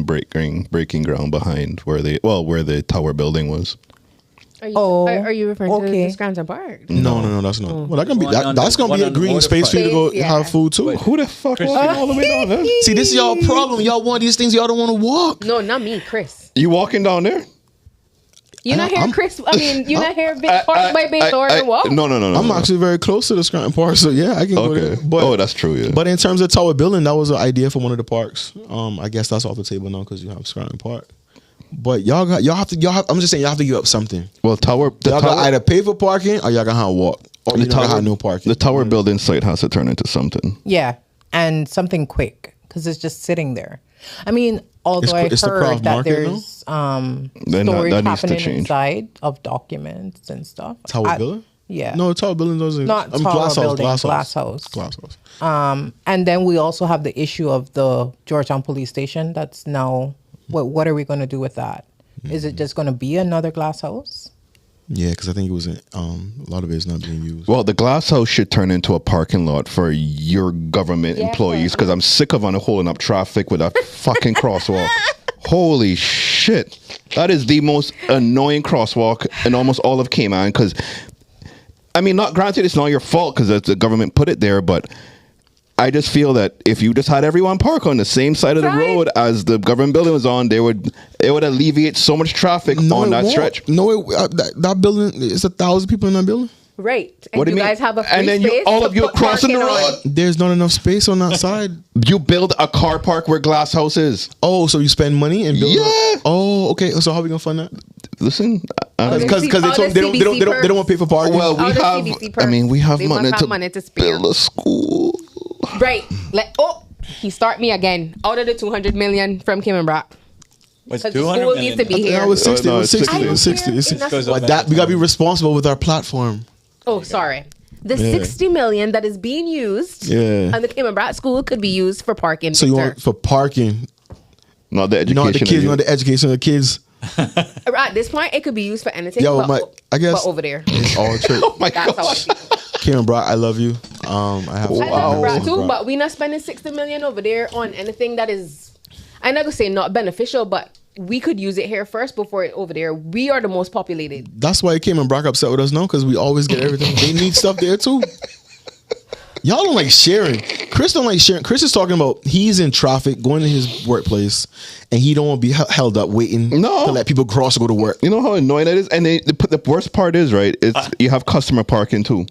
breaking ground behind where the tower building was. Are you referring to the Scranton Park? No, that's not. Well, that's gonna be a green space for you to go have food too. Wait, who the fuck walking all the way down there? See, this is y'all problem. Y'all want these things. Y'all don't want to walk. No, not me, Chris. You walking down there? You're not here, Chris. I mean, you're not here. Big Park by Bay Door and walk. No. I'm actually very close to the Scranton Park, so yeah, I can go there. But, that's true. Yeah. But in terms of tower building, that was an idea for one of the parks. I guess that's off the table now because you have Scranton Park. But y'all have to. I'm just saying, y'all have to give up something. Well, y'all gotta either pay for parking or y'all gonna have to walk, or you gonna have no parking. The tower building site has to turn into something. Yeah, and something quick because it's just sitting there. I mean, although I heard that there's storage happening inside of documents and stuff. Tower building? Yeah. No, tower building doesn't. Not tower building, glass house. And then we also have the issue of the Georgetown police station. That's now. What are we going to do with that? Is it just going to be another glass house? Yeah, because I think it was a lot of it is not being used. Well, the glass house should turn into a parking lot for your government employees, because I'm sick of holding up traffic with a fucking crosswalk. Holy shit. shit. That is the most annoying crosswalk in almost all of Cayman. Because, I mean, not granted, it's not your fault because the government put it there, but I just feel that if you just had everyone park on the same side of the road as the government building was on, it would alleviate so much traffic on that stretch. No, that building, it's 1,000 people in that building. Right. And what do you mean? guys have a free and then space all to of you put crossing the parking road. on. There's not enough space on that side. You build a car park where Glass House is. Oh, so you spend money and build Yeah. Oh, okay. So how are we going to fund that? Listen, Because they don't want to pay for parking. well, we have They money must have money to spare. build a school. Right. He start me again. Out of the 200 million from Cayman Brock. What's Because the 200 school million? needs to be here. It was 60. No, It was it's 60. It was 60. It's 60. Goes But up we got to be responsible with our platform. Oh, sorry. The 60 million that is being used on the Cayman Brock school could be used for parking. So you want for parking, Not the education. not the kids, not the education of the kids. At this point, it could be used for anything. Yo, I guess but over there. it's all true. Oh my That's how I gosh. feel. Karen Brock, I love you. I have. I love Brock too, but we not spending 60 million over there on anything that is, I'm not gonna say not beneficial, but we could use it here first before it over there. We are the most populated. That's why Karen Brock upset with us now, because we always get everything. They need stuff there too. Y'all don't like sharing. Chris don't like sharing. Chris is talking about he's in traffic going to his workplace and he don't want to be held up waiting to let people cross or go to work. You know how annoying that is? And the worst part is, right, it's you have customer parking too.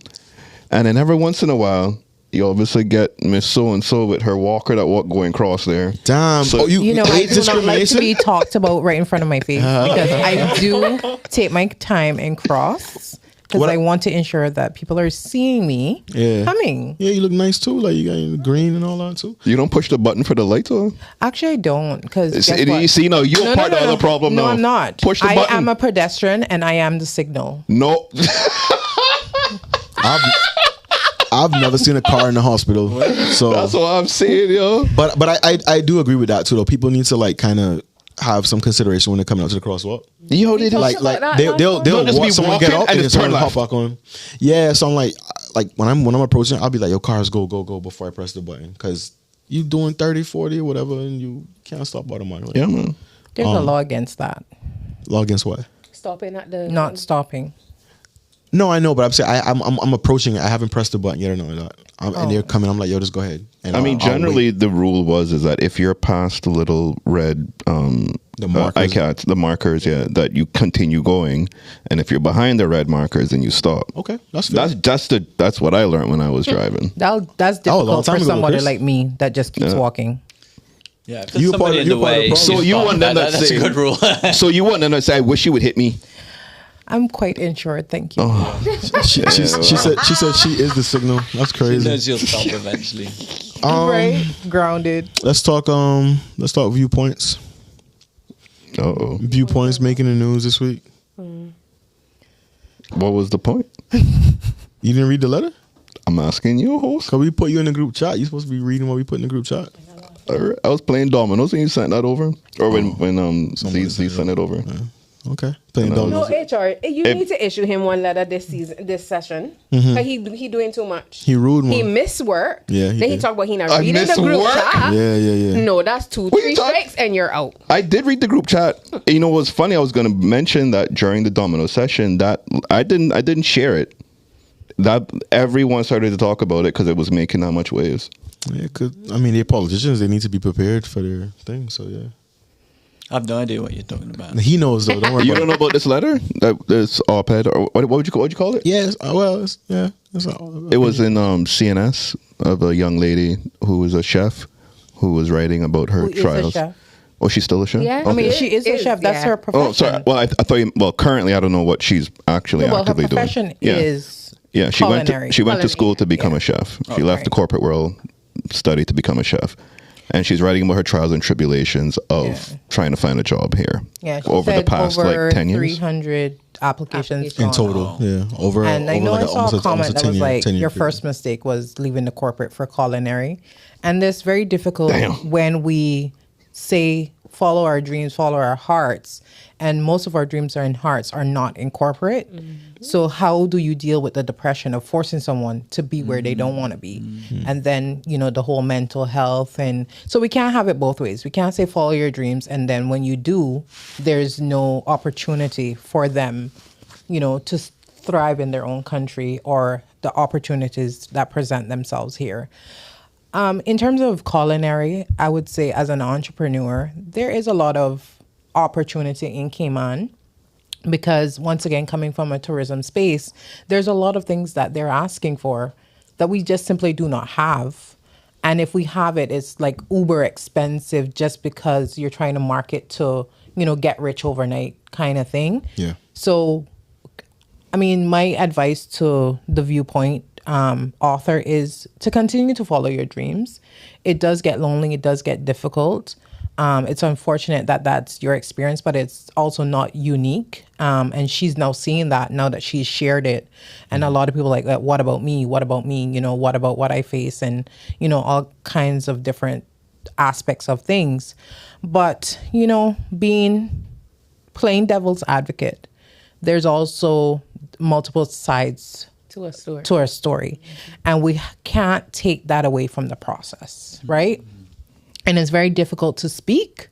And then every once in a while, you obviously get Miss So-and-so with her walker that going across there. Damn. So, You know, I hate do not like to discrimination? be talked about right in front of my face because I do take my time and cross because I want to ensure that people are seeing me coming. Yeah, you look nice too. Like you got your green and all that too. You don't push the button for the lights on? Actually, I don't because You see, no, you're part of the other problem No, now. I'm not. Push the button. I am a pedestrian and I am the signal. No. I've never seen a car in the hospital. So That's what I'm saying, yo. But I do agree with that too though. People need to like kind of have some consideration when they're coming out to the crosswalk. Yo, they Like- just They'll just watch be someone get walking up and and just just turn turn hop left. back on. Yeah, so I'm like when I'm approaching, I'll be like, yo, cars go before I press the button because you doing 30, 40 or whatever, and you can't stop automatically. Yeah, man. There's a law against that. Law against what? Stopping at the Not stopping. No, I know, but I'm saying I'm approaching it. I haven't pressed the button yet or no, not. And they're coming. I'm like, yo, just go ahead. And I mean, I'll generally, wait. the rule is that if you're past the little red The markers. ICATs, the markers, that you continue going, and if you're behind the red markers, then you stop. Okay, that's fair. That's what I learned when I was driving. That's Oh, a long difficult time for ago, somebody Chris. like me that just keeps walking. Yeah, if You there's part somebody of- in you the part of the way. problem. So you want them to that's a say- good rule. So you want them to say, "I wish you would hit me." I'm quite insured, thank you. she said she is the signal. That's She crazy. knows you'll stop eventually. Right? Grounded. Let's talk viewpoints. Uh-oh. Viewpoints making the news this week. What was the point? You didn't read the letter? I'm asking you, host. Cause we put you in the group chat. You supposed to be reading what we put in the group chat. I was playing dominoes and you sent that over, or when Z sent it over. Okay, playing No. No, dominoes. HR, you need to issue him one letter this session. Cause he doing too much. He rude He one. missed work. Yeah, he then he did. talked about he not I reading the missed group work? chat. Yeah. No, that's 2, What 3 you talk- strikes and you're out. I did read the group chat. You know what's funny? I was going to mention that during the domino session that I didn't share it. That everyone started to talk about it because it was making that much waves. Yeah, I mean, they're politicians. They need to be prepared for their thing. So yeah, I have no idea what you're talking about. he knows though. Don't worry You about don't it. know about this letter? This op-ed, or what would you call it? Yes. It was in CNS of a young lady who was a chef who was writing about her Who is a trials. chef? Oh, she's still a chef? Yeah, I mean, Okay. she is a chef. That's Yeah. her profession. Oh, sorry. Well, I thought you. Well, currently, I don't know what she's actually Well, her actively doing. profession is Yeah, she went culinary. to school to become Yeah. a chef. She Oh, left right. the corporate world, studied to become a chef, and she's writing about her trials and tribulations of trying to find a job here. Yeah, she over the said past over like 10 years. 300 applications in gone total. out. Yeah, over. And I over know like I saw a comment that was like, 10-year your period. first mistake was leaving the corporate for culinary. And it's very difficult Damn. when we say follow our dreams, follow our hearts, and most of our dreams and hearts are not in corporate. So how do you deal with the depression of forcing someone to be where they don't want to be? And then, you know, the whole mental health. And so we can't have it both ways. We can't say follow your dreams, and then when you do, there's no opportunity for them, you know, to thrive in their own country or the opportunities that present themselves here. In terms of culinary, I would say as an entrepreneur, there is a lot of opportunity in Cayman because, once again, coming from a tourism space, there's a lot of things that they're asking for that we just simply do not have. And if we have it, it's like uber expensive just because you're trying to market to, you know, get rich overnight kind of thing. Yeah. So, I mean, my advice to the Viewpoint author is to continue to follow your dreams. It does get lonely. It does get difficult. It's unfortunate that that's your experience, but it's also not unique. And she's now seeing that now that she's shared it. And a lot of people like that. What about me? What about me? You know, what about what I face? And, you know, all kinds of different aspects of things. But, you know, being plain devil's advocate, there's also multiple sides To a story. to our story. And we can't take that away from the process, right? And it's very difficult to speak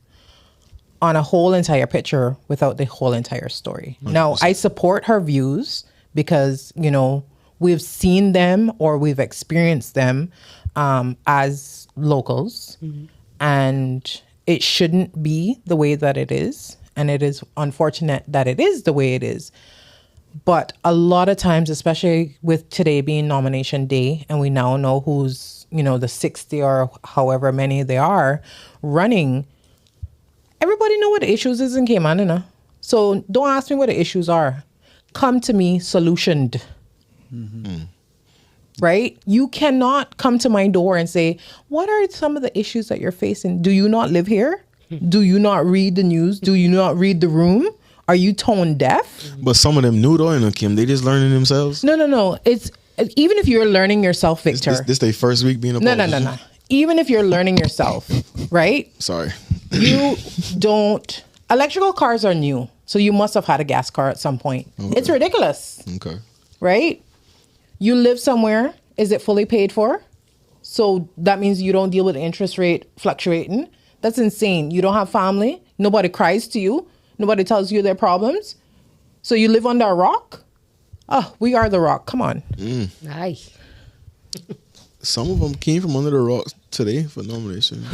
on a whole entire picture without the whole entire story. 100%. Now, I support her views because, you know, we've seen them or we've experienced them as locals. And it shouldn't be the way that it is. And it is unfortunate that it is the way it is. But a lot of times, especially with today being nomination day, and we now know who's, you know, the 60 or however many they are running, everybody know what the issues is in Cayman, you know? So don't ask me what the issues are. Come to me solutioned. Right? You cannot come to my door and say, what are some of the issues that you're facing? Do you not live here? Do you not read the news? Do you not read the room? Are you tone deaf? But some of them new though, and Kim, they just learning themselves. No. It's even if you're learning yourself, Victor. This their first week being a politician? No. Even if you're learning yourself, right? Sorry. You don't. Electrical cars are new, so you must have had a gas car at some point. Okay. It's ridiculous. Okay. Right? You live somewhere. Is it fully paid for? So that means you don't deal with the interest rate fluctuating. That's insane. You don't have family. Nobody cries to you. Nobody tells you their problems. So you live under a rock? Oh, we are the rock. Come on. Aye. Some of them came from under the rocks today for nomination.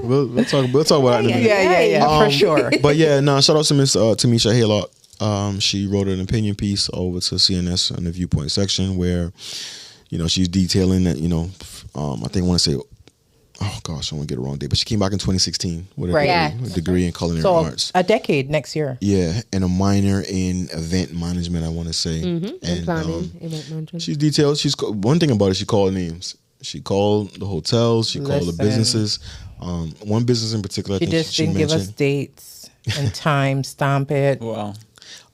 we'll talk about that in a minute. Yeah, for sure. But yeah, no, shout out to Miss Tamisha Haylock. She wrote an opinion piece over to CNS in the Viewpoint section where, you know, she's detailing that, you know, I think I want to say, oh gosh, I want to get it wrong date, but she came back in 2016 with a degree in culinary arts. A decade next year. Yeah, and a minor in event management, I want to say. And planning, event management. She's detailed. One thing about it, she called names. She called the hotels. She called the businesses. One business in particular, She just didn't give us dates and time, stamp it. Wow.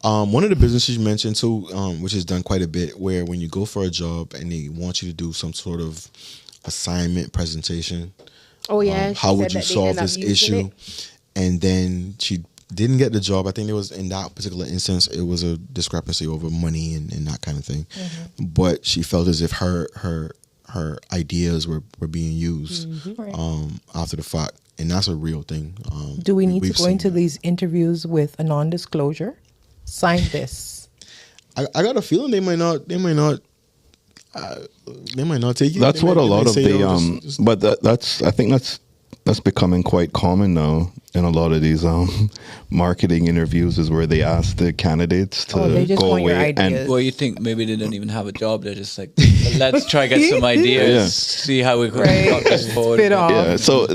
One of the businesses you mentioned too, which is done quite a bit, where when you go for a job and they want you to do some sort of assignment presentation. Oh yeah. How would you solve this issue? And then she didn't get the job. I think it was in that particular instance, it was a discrepancy over money and that kind of thing. But she felt as if her ideas were being used after the fact, and that's a real thing. Do we need to go into these interviews with a non-disclosure? Sign this. I got a feeling they might not take it. That's what a lot of the but that's I think that's becoming quite common now in a lot of these marketing interviews, is where they ask the candidates to go away and well, you think maybe they don't even have a job, they're just like, let's try get some ideas, see how we can got this forward. Yeah, so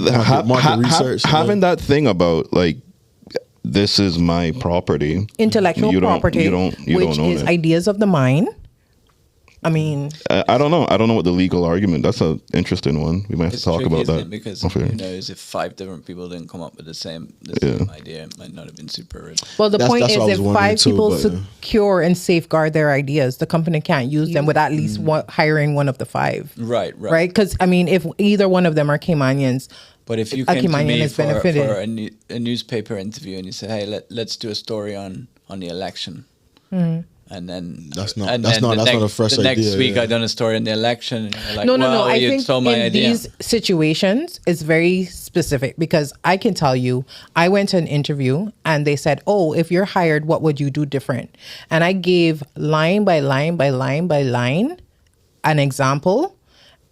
market research, having that thing about like, this is my property, intellectual property, which is ideas of the mind. I mean, I don't know. I don't know what the legal argument. That's an interesting one. We might have to talk about that. Because who knows, if 5 different people didn't come up with the same idea, it might not have been super original. Well, the point is, if 5 people secure and safeguard their ideas, the company can't use them with at least hiring one of the 5. Right. Because I mean, if either one of them are Caymanians, But if you came to Caymanian me has for benefited. a newspaper interview and you say, "Hey, let's do a story on the election," and then That's not a fresh the idea. next week yeah. I done a story on the election. And you're like, No. well, I you think stole my in idea. these situations, it's very specific because I can tell you, I went to an interview and they said, "Oh, if you're hired, what would you do different?" And I gave line by line by line by line an example.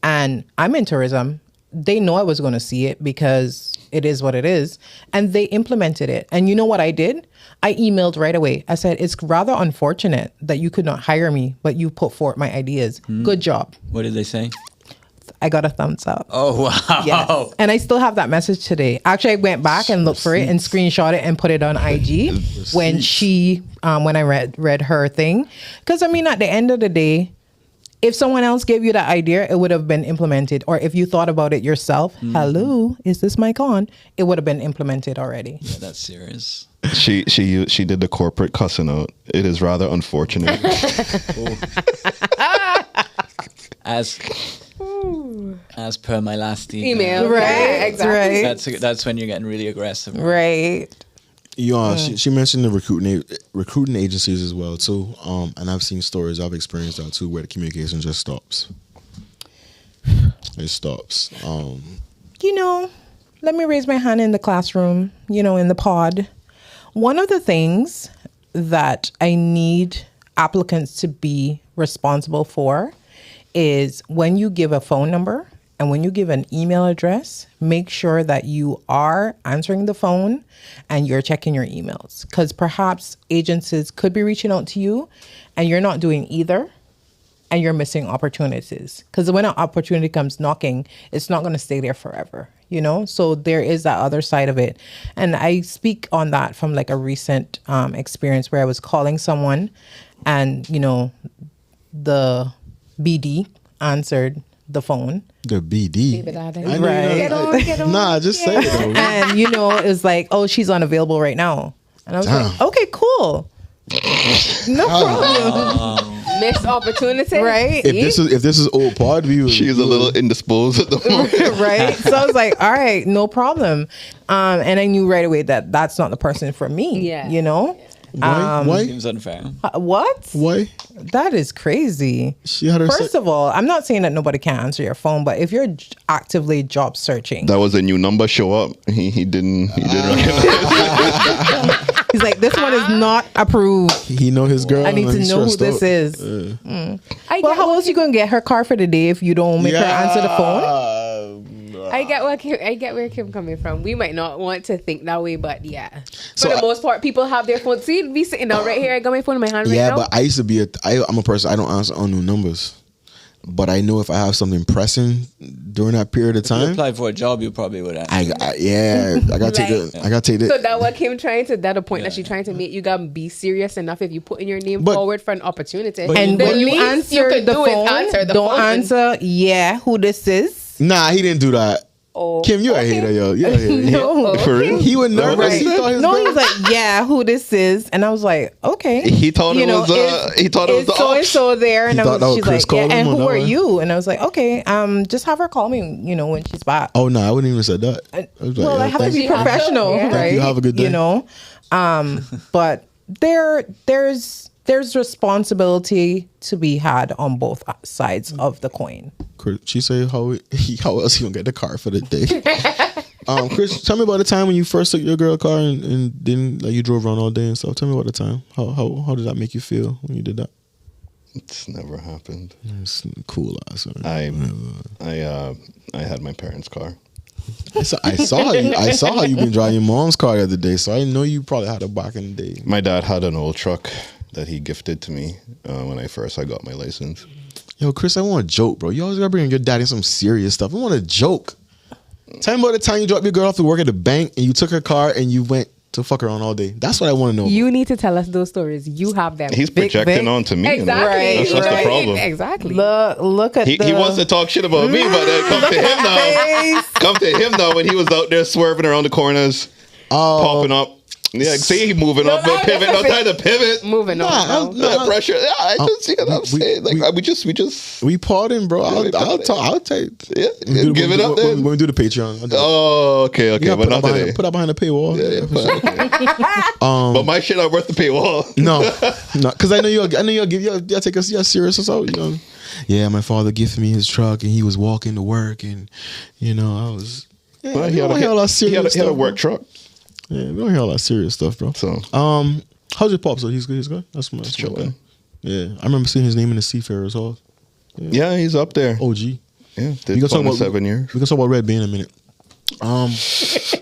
And I'm in tourism. They know I was going to see it because it is what it is. And they implemented it. And you know what I did? I emailed right away. I said, it's rather unfortunate that you could not hire me, but you put forth my ideas. Good job. What did they say? I got a thumbs up. Oh wow! Yes. And I still have that message today. Actually, I went back and looked for it and screenshot it and put it on IG when when I read her thing. Because I mean, at the end of the day, if someone else gave you that idea, it would have been implemented. Or if you thought about it yourself, hello, is this mic on? It would have been implemented already. Yeah, that's serious. She did the corporate cussing out. It is rather unfortunate. As per my last email. Right, exactly. Right. That's when you're getting really aggressive. Right. She mentioned the recruiting agencies as well too. And I've seen stories, I've experienced that too, where the communication just stops. It stops. Let me raise my hand in the classroom, in the pod. One of the things that I need applicants to be responsible for is when you give a phone number and when you give an email address, make sure that you are answering the phone and you're checking your emails. Because perhaps agencies could be reaching out to you and you're not doing either and you're missing opportunities. Because when an opportunity comes knocking, it's not going to stay there forever, So there is that other side of it. And I speak on that from like a recent experience where I was calling someone and, the BD answered the phone. The BD. Right. Get on. Nah, just say it though. And, it's like, oh, she's unavailable right now. And I was like, okay, cool. No problem. Missed opportunity. Right. If this is old pod view, She's a little indisposed at the moment. Right. So I was like, all right, no problem. And I knew right away that that's not the person for me. Yeah. Why? Seems unfair. What? Why? That is crazy. She had her First of all, I'm not saying that nobody can't answer your phone, but if you're actively job searching, That was a new number show up. He didn't recognize. he's like, this one is not approved. He know his girl. I need and to he's know who stressed this out. is. Well, How else you gonna get her car for the day if you don't make her answer the phone? I get where Kim coming from. We might not want to think that way, but yeah. So For the most part, people have their phones. See, be sitting down right here. I got my phone in my hand right Yeah, now. but I used to be I'm a person, I don't answer unknown numbers. But I know if I have something pressing during that period of If you time, applied for a job, you probably would answer. I gotta take it. So that what Kim trying to that a point that she's trying to make, you gotta be serious enough if you put in your name But- forward for an opportunity. And The when you least answer could the do is phone, answer the don't phone. answer, who this is. Nah, he didn't do that. Oh, Kim, you're a hater, yo. You're a hater. No. For real? He was nervous. Right. He thought his No, girl- he was like, who this is? And I was like, okay. He thought it was the so and ops. so there, and He thought that was she's Chris like, calling and him or who no? are you? And I was like, okay, just have her call me, when she's back. Oh no, I wouldn't even said that. I was like, Well, yeah, I have to thanks. be professional, Yeah. right? Thank you. Have a good day. But there's responsibility to be had on both sides of the coin. Chris, she say how else he gonna get the car for the day? Chris, tell me about the time when you first took your girl car and then like you drove around all day and stuff. Tell me about the time. How did that make you feel when you did that? It's never happened. It's cool ass. I had my parents' car. I saw how you been driving your mom's car the other day, so I know you probably had a back in the day. My dad had an old truck that he gifted to me when I got my license. Yo, Chris, I want a joke, bro. You always gotta bring your daddy some serious stuff. I want a joke. Tell me about the time you dropped your girl off to work at the bank and you took her car and you went to fuck her on all day. That's what I want to know. You need to tell us those stories. You have them. He's projecting onto me. Exactly. Right. That's the Right. problem. Exactly. Look at He wants to talk shit about me, but then come to him now when he was out there swerving around the corners, popping up. Yeah, see, he moving up the pivot. No time to pivot. Moving on. No pressure. Yeah, I just, you know what I'm saying? Like, we pardon, bro. I'll take. Yeah, give it up then. When we do the Patreon. Oh, okay, but not today. Put that behind the paywall. But my shit not worth the paywall. No, because I know you'll take us serious or so. You know, yeah. My father gifted me his truck, and he was walking to work, and you know, I was. Yeah, well, he had a work truck. Yeah, we don't hear all that serious stuff, bro. So, how's your pop? So he's good. He's good. That's my chilling. Yeah, I remember seeing his name in the Seafarers Hall. Yeah, he's up there. OG. Yeah, did fun in 7 years. We can talk about Red Bean in a minute. Because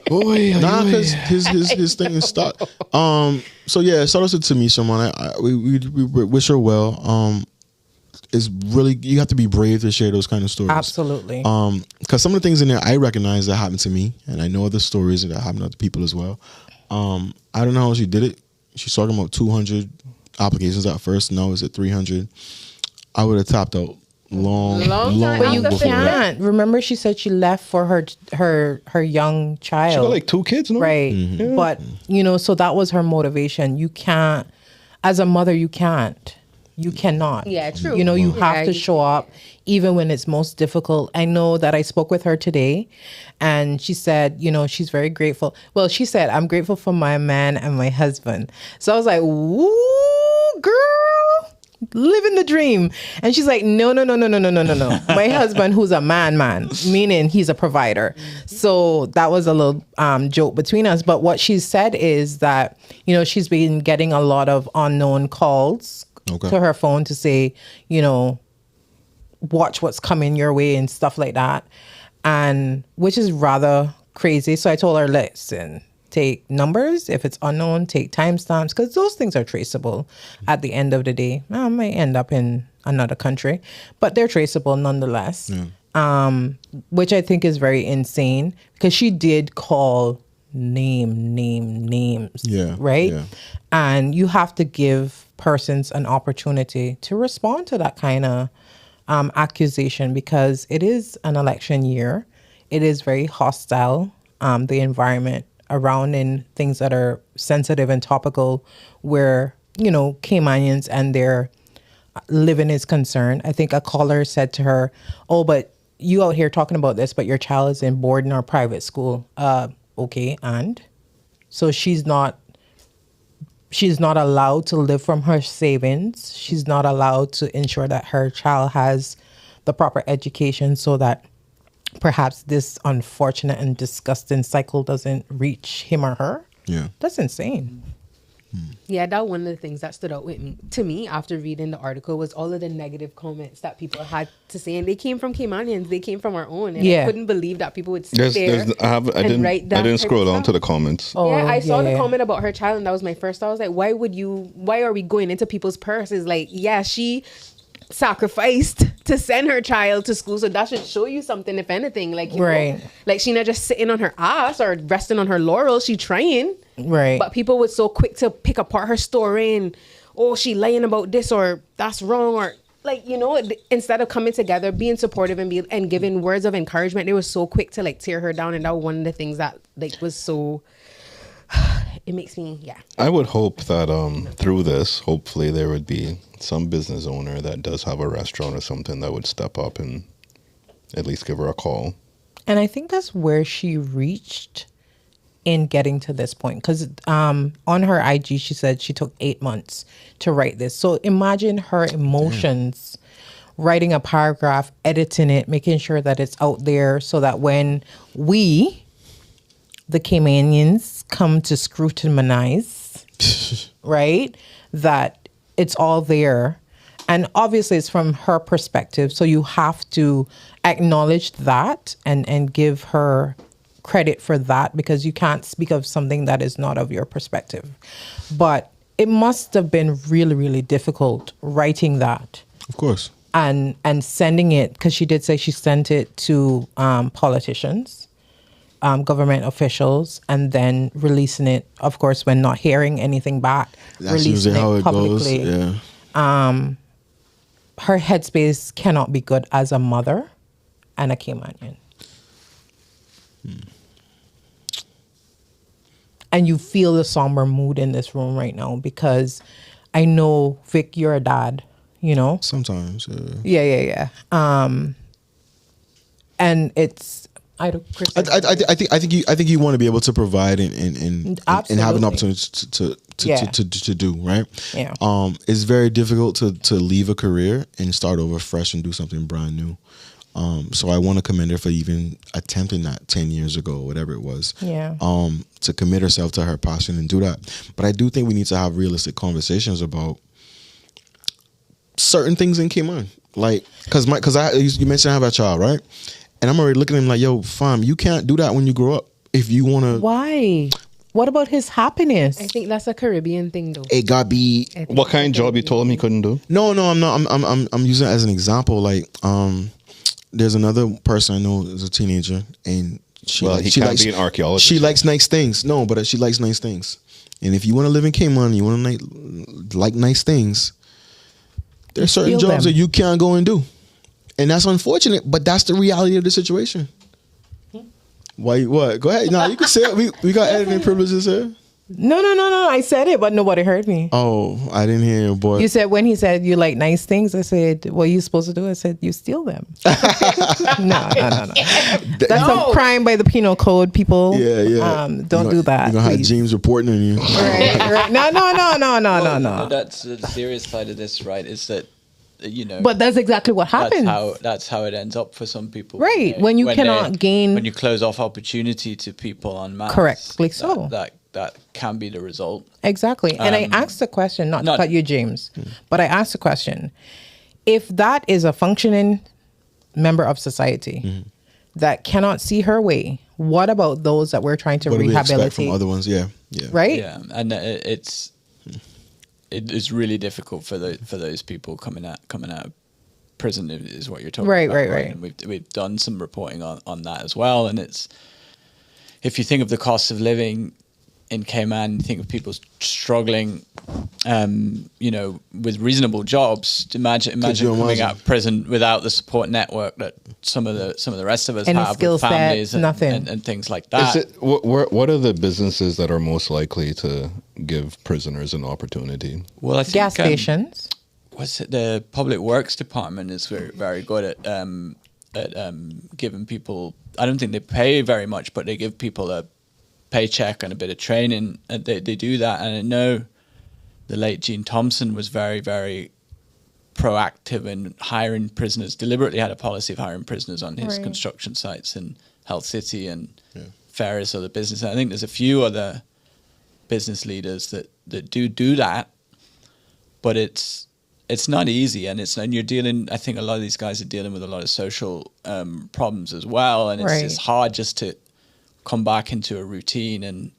his thing is stopped. So yeah, shout out to me, someone. We wish her well. It's really, you have to be brave to share those kind of stories. Absolutely. Because some of the things in there I recognize that happened to me, and I know other stories that happened to other people as well. I don't know how she did it. She's talking about 200 applications at first. Now it's at 300. I would have tapped out long But you before can't. Remember, she said she left for her young child. She got like 2 kids, no? Right. Mm-hmm. Yeah. But, you know, so that was her motivation. You can't, as a mother, you can't. You cannot. Yeah, true. You know, you have to show up even when it's most difficult. I know that I spoke with her today and she said, you know, she's very grateful. Well, she said, I'm grateful for my man and my husband. So I was like, woo, girl, living the dream. And she's like, no. My husband, who's a man, meaning he's a provider. So that was a little joke between us. But what she said is that, you know, she's been getting a lot of unknown calls to her phone to say, you know, watch what's coming your way and stuff like that. And which is rather crazy. So I told her, listen, take numbers. If it's unknown, take timestamps, because those things are traceable at the end of the day. I might end up in another country, but they're traceable nonetheless. Which I think is very insane, because she did call names. Yeah. Right? Yeah. And you have to give persons an opportunity to respond to that kind of accusation, because it is an election year. It is very hostile, the environment around in things that are sensitive and topical, where, you know, Caymanians and their living is concerned. I think a caller said to her, oh, but you out here talking about this, but your child is in boarding or private school. Okay, and? So she's not allowed to live from her savings. She's not allowed to ensure that her child has the proper education, so that perhaps this unfortunate and disgusting cycle doesn't reach him or her. Yeah. That's insane. Yeah, that one of the things that stood out to me after reading the article was all of the negative comments that people had to say, and they came from Caymanians, they came from our own, and I couldn't believe that people would sit there and write that. I didn't scroll down to the comments. I saw the comment about her child, and that was my first thought. I was like, why are we going into people's purses? Like, yeah, she sacrificed to send her child to school, so that should show you something, if anything. Like, you know, like she not just sitting on her ass or resting on her laurels, she trying. Right. But people were so quick to pick apart her story and, oh, she lying about this, or that's wrong, or like, you know, instead of coming together, being supportive and giving words of encouragement, they were so quick to like tear her down. And that was one of the things that like was so, it makes me, I would hope that through this, hopefully there would be some business owner that does have a restaurant or something that would step up and at least give her a call. And I think that's where she reached in getting to this point, because on her IG she said she took 8 months to write this. So imagine her emotions. Writing a paragraph, editing it, making sure that it's out there, so that when we, the Caymanians, come to scrutinize, right, that it's all there. And obviously it's from her perspective, so you have to acknowledge that and give her credit for that, because you can't speak of something that is not of your perspective. But it must have been really, really difficult writing that. Of course. And sending it, because she did say she sent it to politicians, government officials, and then releasing it, of course, when not hearing anything back, that's releasing how it publicly. Goes. Yeah. Her headspace cannot be good as a mother and a Caymanian. and you feel the somber mood in this room right now because I know, Vic, you're a dad, you know? Sometimes, Yeah. And it's I think you want to be able to provide and have an opportunity to do right. Yeah. It's very difficult to leave a career and start over fresh and do something brand new. So I want to commend her for even attempting that 10 years ago, whatever it was. Yeah. To commit herself to her passion and do that. But I do think we need to have realistic conversations about certain things in Cayman. Like, because you mentioned I have a child, right? And I'm already looking at him like, yo, fam, you can't do that when you grow up. If you want to. Why? What about his happiness? I think that's a Caribbean thing, though. It got be. What kind of job you told him he couldn't do? No, I'm not. I'm using it as an example. Like, there's another person I know is a teenager, and she likes be an archaeologist. She likes nice things. No, but she likes nice things. And if you want to live in Cayman, you want to like nice things. There's certain jobs that you can't go and do. And that's unfortunate, but that's the reality of the situation. Why? What? Go ahead. No, you can say it. We got editing privileges here. No. I said it, but nobody heard me. Oh, I didn't hear you, boy. You said when he said you like nice things, I said, what are you supposed to do? I said, you steal them. No. That's a crime by the penal code, people. Yeah. Don't do that. You're going to have James reporting on you. Right. No. That's the serious side of this, right? Is that, you know, but that's exactly what happens. That's how it ends up for some people, right? When you cannot gain, when you close off opportunity to people en masse, correctly so. That can be the result. Exactly. And I asked the question, not to cut you, James, but I asked the question: if that is a functioning member of society that cannot see her way, what about those that we're trying to rehabilitate? We expect from other ones, yeah, right, yeah, and it's really difficult for those people coming out of prison is what you're talking about. Right. And we've done some reporting on that as well. And it's, if you think of the cost of living in Cayman, you think of people struggling, with reasonable jobs. Imagine coming out of prison without the support network that some of the rest of us have, with families and things like that. What are the businesses that are most likely to give prisoners an opportunity? Well, I think gas stations. What's it? The Public Works Department is very, very good at giving people. I don't think they pay very much, but they give people a paycheck and a bit of training. And they do that. And I know the late Gene Thompson was very, very proactive in hiring prisoners. Deliberately had a policy of hiring prisoners on his construction sites in Health City and various other businesses. I think there's a few other business leaders that do that, but it's not easy, and you're dealing. I think a lot of these guys are dealing with a lot of social problems as well, and it's hard just to come back into a routine and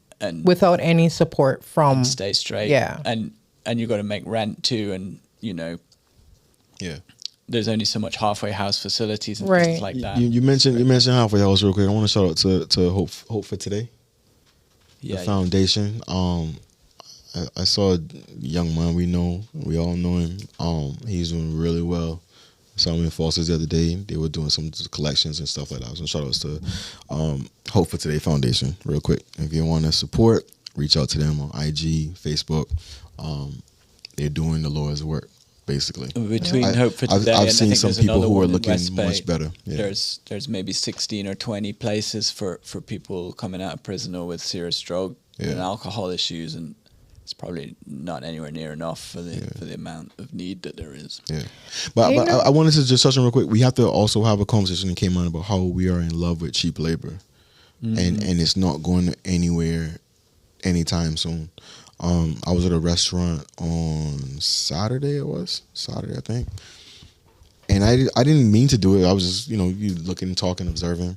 without any support from stay straight. And you've got to make rent too, and there's only so much halfway house facilities and things like that. You mentioned halfway house real quick. I want to shout out to Hope for Today. The foundation. I saw a young man we all know him. He's doing really well. Saw him in Foster's the other day. They were doing some collections and stuff like that. So shout outs to Hope for Today Foundation real quick. If you want to support, reach out to them on IG, Facebook. They're doing the Lord's work, basically. Between Hope for Today, I've seen some people who are looking much better. Yeah. There's maybe 16 or 20 places for people coming out of prison or with serious drug and alcohol issues, and it's probably not anywhere near enough for the amount of need that there is. Yeah, but I wanted to just touch on real quick. We have to also have a conversation that came on about how we are in love with cheap labor, and it's not going anywhere anytime soon. I was at a restaurant on Saturday. I think, and I didn't mean to do it. I was just you looking, talking, observing,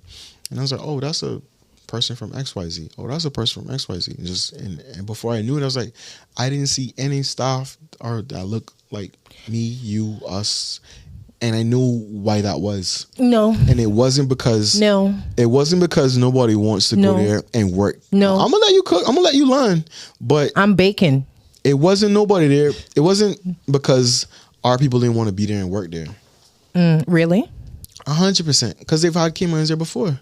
and I was like, oh, that's a person from XYZ. Oh, that's a person from XYZ. And before I knew it, I was like, I didn't see any staff that look like me, you, us, and I knew why that was. No, and it wasn't because nobody wants to go there and work. No, I'm gonna let you cook. I'm gonna let you learn, but I'm baking. It wasn't nobody there. It wasn't because our people didn't want to be there and work there. Really? 100%, because they've had Caymans there before.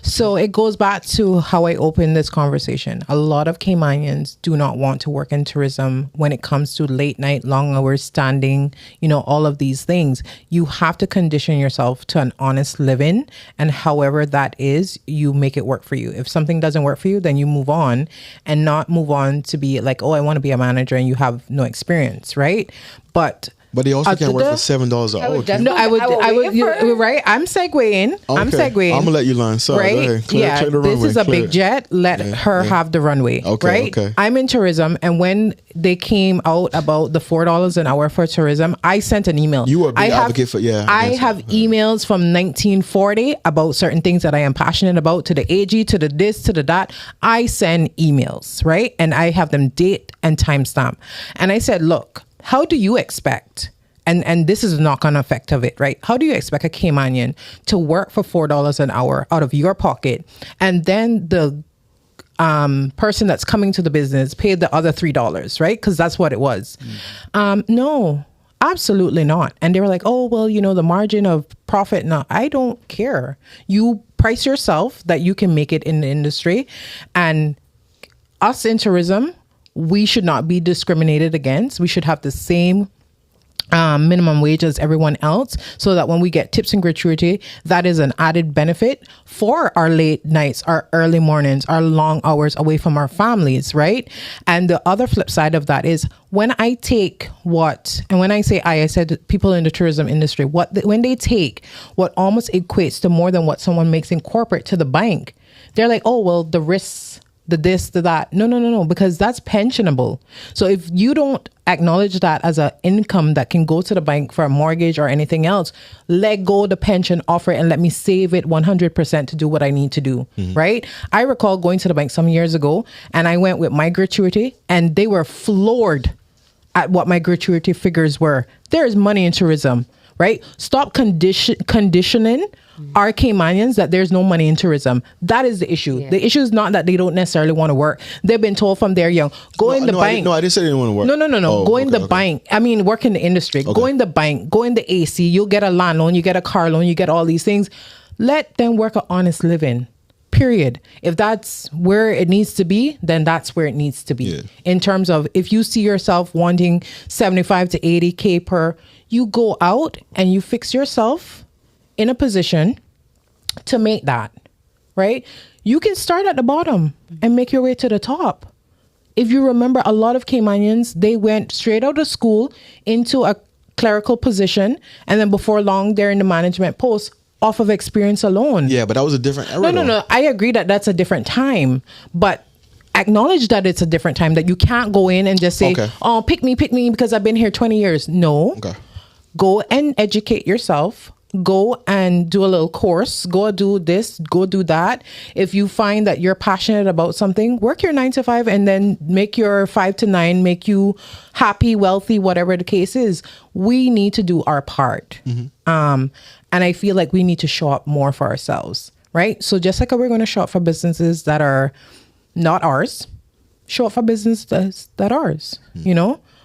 So it goes back to how I opened this conversation. A lot of Caymanians do not want to work in tourism when it comes to late night, long hours, standing, all of these things. You have to condition yourself to an honest living, and however that is, you make it work for you. If something doesn't work for you, then you move on, and not move on to be like, oh, I want to be a manager and you have no experience, right? But they also can't work for $7 an hour. No, I would. Right, I'm segueing. Okay. I'm segueing. I'm gonna let you line. Sorry, right? Go ahead. Clear the this runway. is a big jet. Let her have the runway. Okay, right. okay. I'm in tourism, and when they came out about the $4 an hour for tourism, I sent an email. You were a big advocate for I have emails from 1940 about certain things that I am passionate about, to the AG, to the this, to the that. I send emails, right, and I have them date and timestamp. And I said, look, how do you expect? And this is a knock-on effect of it, right? How do you expect a Caymanian to work for $4 an hour out of your pocket, and then the person that's coming to the business paid the other $3, right? Because that's what it was. No, absolutely not. And they were like, oh, well, the margin of profit. No, I don't care. You price yourself that you can make it in the industry. And us in tourism, we should not be discriminated against. We should have the same minimum wage as everyone else, so that when we get tips and gratuity, that is an added benefit for our late nights, our early mornings, our long hours away from our families, right? And the other flip side of that is, when I take and when I say I said people in the tourism industry, when they take what almost equates to more than what someone makes in corporate to the bank, they're like, oh, well, the risks, the this, the that. No, because that's pensionable. So if you don't acknowledge that as an income that can go to the bank for a mortgage or anything else, let go the pension offer and let me save it 100% to do what I need to do, right? I recall going to the bank some years ago, and I went with my gratuity, and they were floored at what my gratuity figures were. There is money in tourism, right? Stop conditioning our Caymanians that there's no money in tourism. That is the issue. Yeah. The issue is not that they don't necessarily want to work. They've been told from they're young, bank. I didn't say they didn't want to work. No. Go in the bank. I mean, work in the industry. Okay. Go in the bank. Go in the AC. You'll get a land loan. You get a car loan. You get all these things. Let them work an honest living. Period. If that's where it needs to be, then that's where it needs to be. Yeah. In terms of, if you see yourself wanting 75 to 80K per, you go out and you fix yourself in a position to make that, right? You can start at the bottom and make your way to the top. If you remember, a lot of Caymanians, they went straight out of school into a clerical position, and then before long, they're in the management post off of experience alone. Yeah, but that was a different era. No. I agree that that's a different time, but acknowledge that it's a different time, that you can't go in and just say, oh, pick me because I've been here 20 years. No. Okay. Go and educate yourself. Go and do a little course. Go do this. Go do that. If you find that you're passionate about something, work your 9 to 5 and then make your 5 to 9 make you happy, wealthy, whatever the case is. We need to do our part. And I feel like we need to show up more for ourselves, right? So just like we're going to show up for businesses that are not ours, show up for businesses that are ours.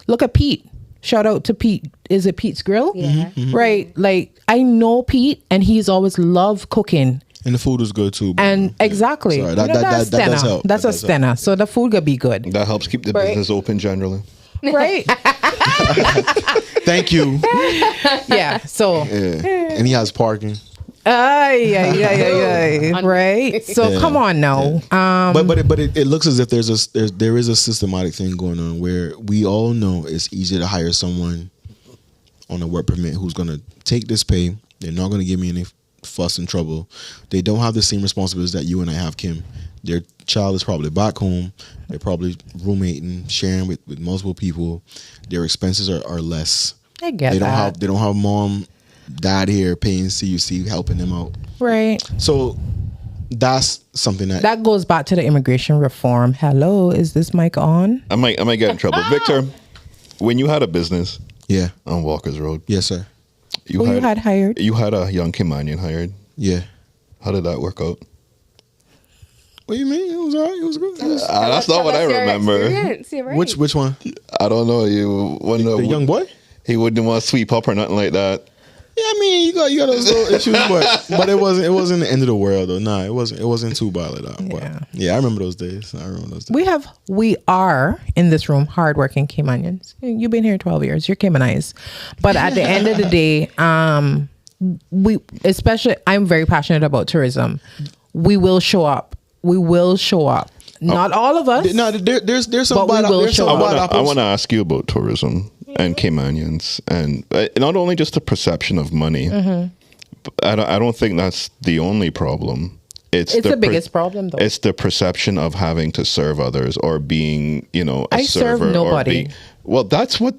Look at Pete. Shout out to Pete. Is it Pete's Grill? Yeah. Right. Like, I know Pete, and he's always loved cooking. And the food is good too. And exactly. Sorry, that does help. That's a stenna. So the food could be good. That helps keep the business open generally. Right. Thank you. Yeah. So. Yeah. And he has parking. Right. So come on now. But it looks as if there is a systematic thing going on where we all know it's easier to hire someone on a work permit who's going to take this pay. They're not going to give me any fuss and trouble. They don't have the same responsibilities that you and I have, Kim. Their child is probably back home. They're probably roommating, sharing with multiple people. Their expenses are less. I get that. They don't have mom, dad here paying CUC, helping them out. Right. So that's something that goes back to the immigration reform. Hello, is this mic on? I might get in trouble. Victor, when you had a business on Walker's Road. Yes, sir. You had hired? You had a young Caymanian hired. Yeah. How did that work out? What do you mean? It was all right. It was good. That's not what I remember. Right. Which one? I don't know. You the young boy? He wouldn't want to sweep up or nothing like that. Yeah, I mean, you got those little issues, but it wasn't the end of the world though. Nah, it wasn't too bad like that. But yeah, I remember those days. We are in this room hardworking Caymanians. You've been here 12 years. You're Caymanized, but at the end of the day, I'm very passionate about tourism. We will show up. Not all of us. No, there's some but bad, we will there's some show bad up. I apples. want to ask you about tourism and Caymanians, and not only just the perception of money. But I don't think that's the only problem. It's the biggest problem, though. It's the perception of having to serve others or being, a I server. serve nobody. Well, that's what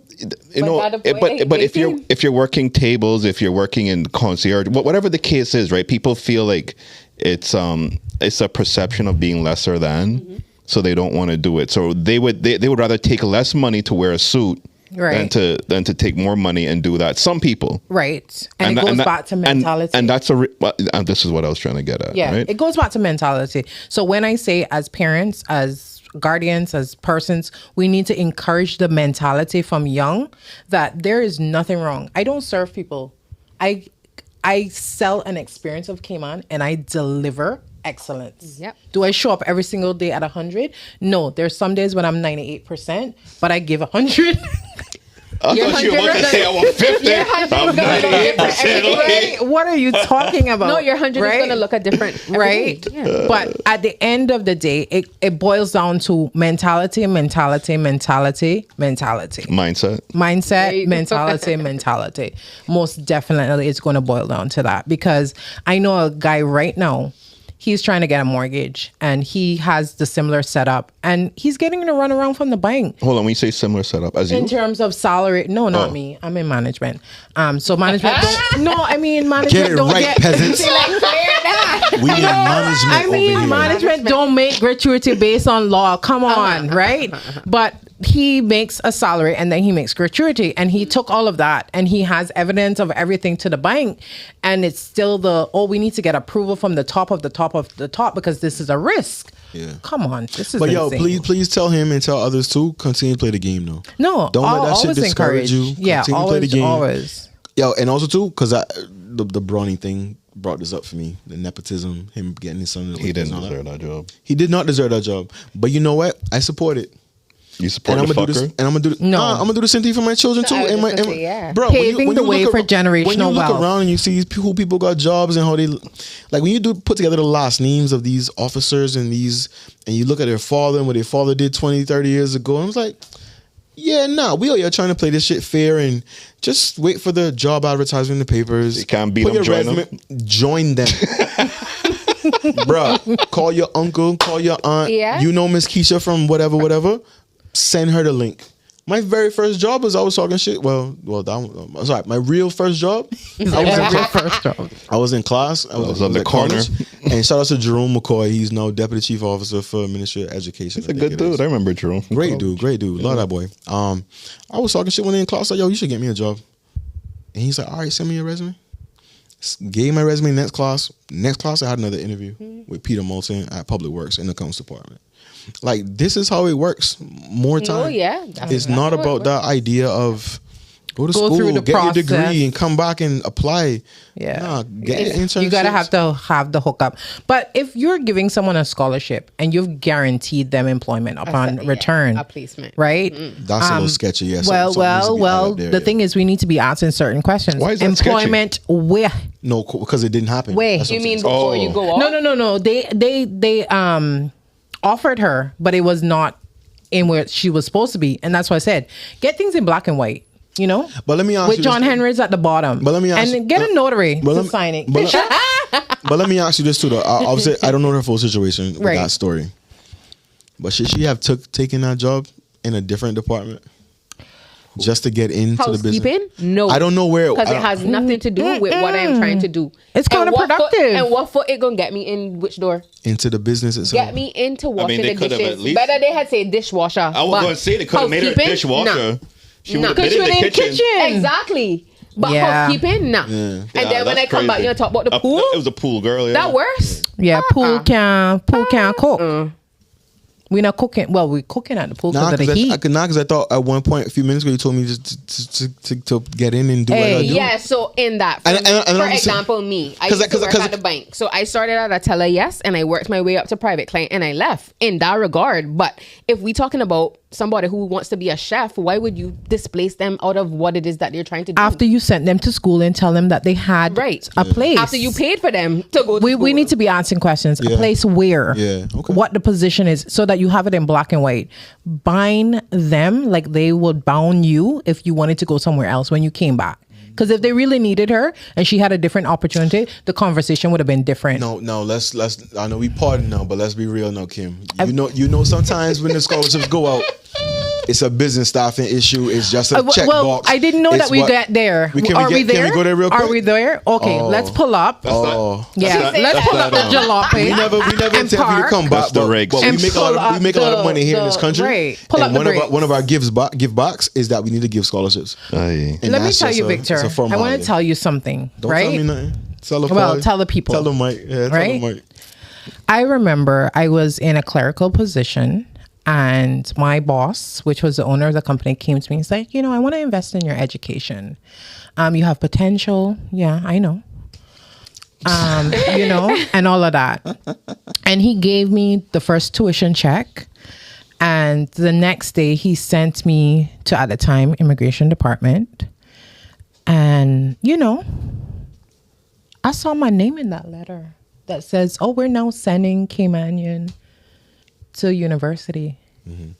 But if you're working tables, if you're working in concierge, whatever the case is, right? People feel like it's a perception of being lesser than, so they don't want to do it. So they would rather take less money to wear a suit. Right. Than to take more money and do that. Some people. Right. And it goes back to mentality. And that's and this is what I was trying to get at. Yeah. Right? It goes back to mentality. So when I say as parents, as guardians, as persons, we need to encourage the mentality from young that there is nothing wrong. I don't serve people. I sell an experience of Cayman and I deliver excellence. Yep. Do I show up every single day at 100? No, there's some days when I'm 98%, but I give 100. I thought you were about to say I was 50. I'm 98%. Okay. What are you talking about? No, your 100 is going to look a different, right? Yeah. But at the end of the day, it boils down to mentality. Mindset, mentality. Most definitely, it's going to boil down to that because I know a guy right now. He's trying to get a mortgage and he has the similar setup and he's getting to run around from the bank. Hold on, when you say similar setup, as in you? terms of salary, no, not me. I'm in management. So management management Get it don't right, get peasants. We need management. Management don't make gratuity based on law. Come on, right? But he makes a salary and then he makes gratuity and he took all of that and he has evidence of everything to the bank and it's still we need to get approval from the top of the top of the top because this is a risk. Yeah. Come on. This is But insane. please tell him and tell others too, continue to play the game though. No, don't let that shit discourage you. Yeah, Continue to play the game. Always. Yo, and also too, because the Brawny thing brought this up for me. The nepotism, him getting his son. He didn't deserve that job. He did not deserve that job. But you know what? I support it. You support the fucker? I'm gonna do this. No, I'm gonna do the same thing for my children too. Bro, paving the way for generational when you look wealth. around and you see who people got jobs and how they, like when you put together the last names of these officers and you look at their father and what their father did 20, 30 years ago, I was like, yeah, we out here trying to play this shit fair and just wait for the job advertisement in the papers. You can't beat them, join them. Bruh, call your uncle, call your aunt. Yeah. You know Miss Keisha from whatever. Send her the link. My very first job was I was talking shit. Well, sorry, my real first job. I was in class. I was on the corner. College, and shout out to Jerome McCoy. He's now Deputy Chief Officer for Ministry of Education. He's a good dude. I remember Jerome. Great dude. Love that boy. I was talking shit one day in class. Like, yo, you should get me a job. And he's like, all right, send me your resume. Gave my resume next class. Next class, I had another interview with Peter Moulton at Public Works in the accounts department. Like, this is how it works more time. Oh, yeah. It's not about that idea of go through school, the get process. your degree, and come back and apply. Yeah. Nah, get your internships. You gotta have the hookup. But if you're giving someone a scholarship and you've guaranteed them employment upon return, a placement, right? That's a little sketchy. Yes. Well. The thing is, we need to be asking certain questions. Why is that employment sketchy? Where? No, because it didn't happen. Where? That's what You I'm mean saying. before you go off? No. They offered her, but it was not in where she was supposed to be, and that's why I said get things in black and white. You know, But let me ask with you John this. Henry's at the bottom. But let me ask and get a notary to sign it. But let me ask you this too, though. Obviously, I don't know her full situation with Right. that story. But should she have taken that job in a different department just to get into the business? Housekeeping? No. I don't know where. Because it has nothing to do with what I am trying to do. It's And what counterproductive. foot- And what foot it gonna get me in which door? into the business itself. Get me into washing they the could have dishes. at least- Better they had said dishwasher. I was but going to say they could have made her a housekeeping? dishwasher. Nah. She would have Nah. been in the kitchen. Exactly. But Yeah. housekeeping, nah. Yeah. And then when that's I come back, crazy. you talk about the pool. It was a pool girl. Yeah. That worse. Yeah, pool can cook. We're not cooking. Well, we're cooking at the pool because of the heat. Because I thought at one point a few minutes ago you told me just to get in and do what I do. Yeah, so in that, for example, me, I used to work at the bank. So I started at a teller, yes, and I worked my way up to private client, and I left in that regard. But if we're talking about somebody who wants to be a chef, why would you displace them out of what it is that they're trying to do? After you sent them to school and tell them that they had a place. After you paid for them to go to school. We need to be asking questions. A place where? Yeah. Okay. What the position is, so that you have it in black and white. Bind them like they would bound you if you wanted to go somewhere else when you came back. Because if they really needed her and she had a different opportunity, the conversation would have been different. No, let's. I know we pardon now, but let's be real now, Kim. You know, sometimes when the scholarships go out, it's a business staffing issue. It's just a checkbox. Well, I didn't know that we got there. Are we there? Can we go there real quick? Are we there? Okay, let's pull up. Let's pull up the jalopy. We never intend for you to come back. The regs. But we make a lot of money here in this country. Right. Pull up one of our give backs is that we need to give scholarships. Let me tell you, Victor. I want to tell you something. Don't right? tell me nothing. Tell the people. Tell them, Mike. Yeah, tell them, Mike. I remember I was in a clerical position. And my boss, which was the owner of the company, came to me and said, I want to invest in your education. You have potential. Yeah, I know. And all of that. And he gave me the first tuition check. And the next day he sent me to, at the time, immigration department. And, I saw my name in that letter that says, we're now sending Cayman to university. Mm-hmm.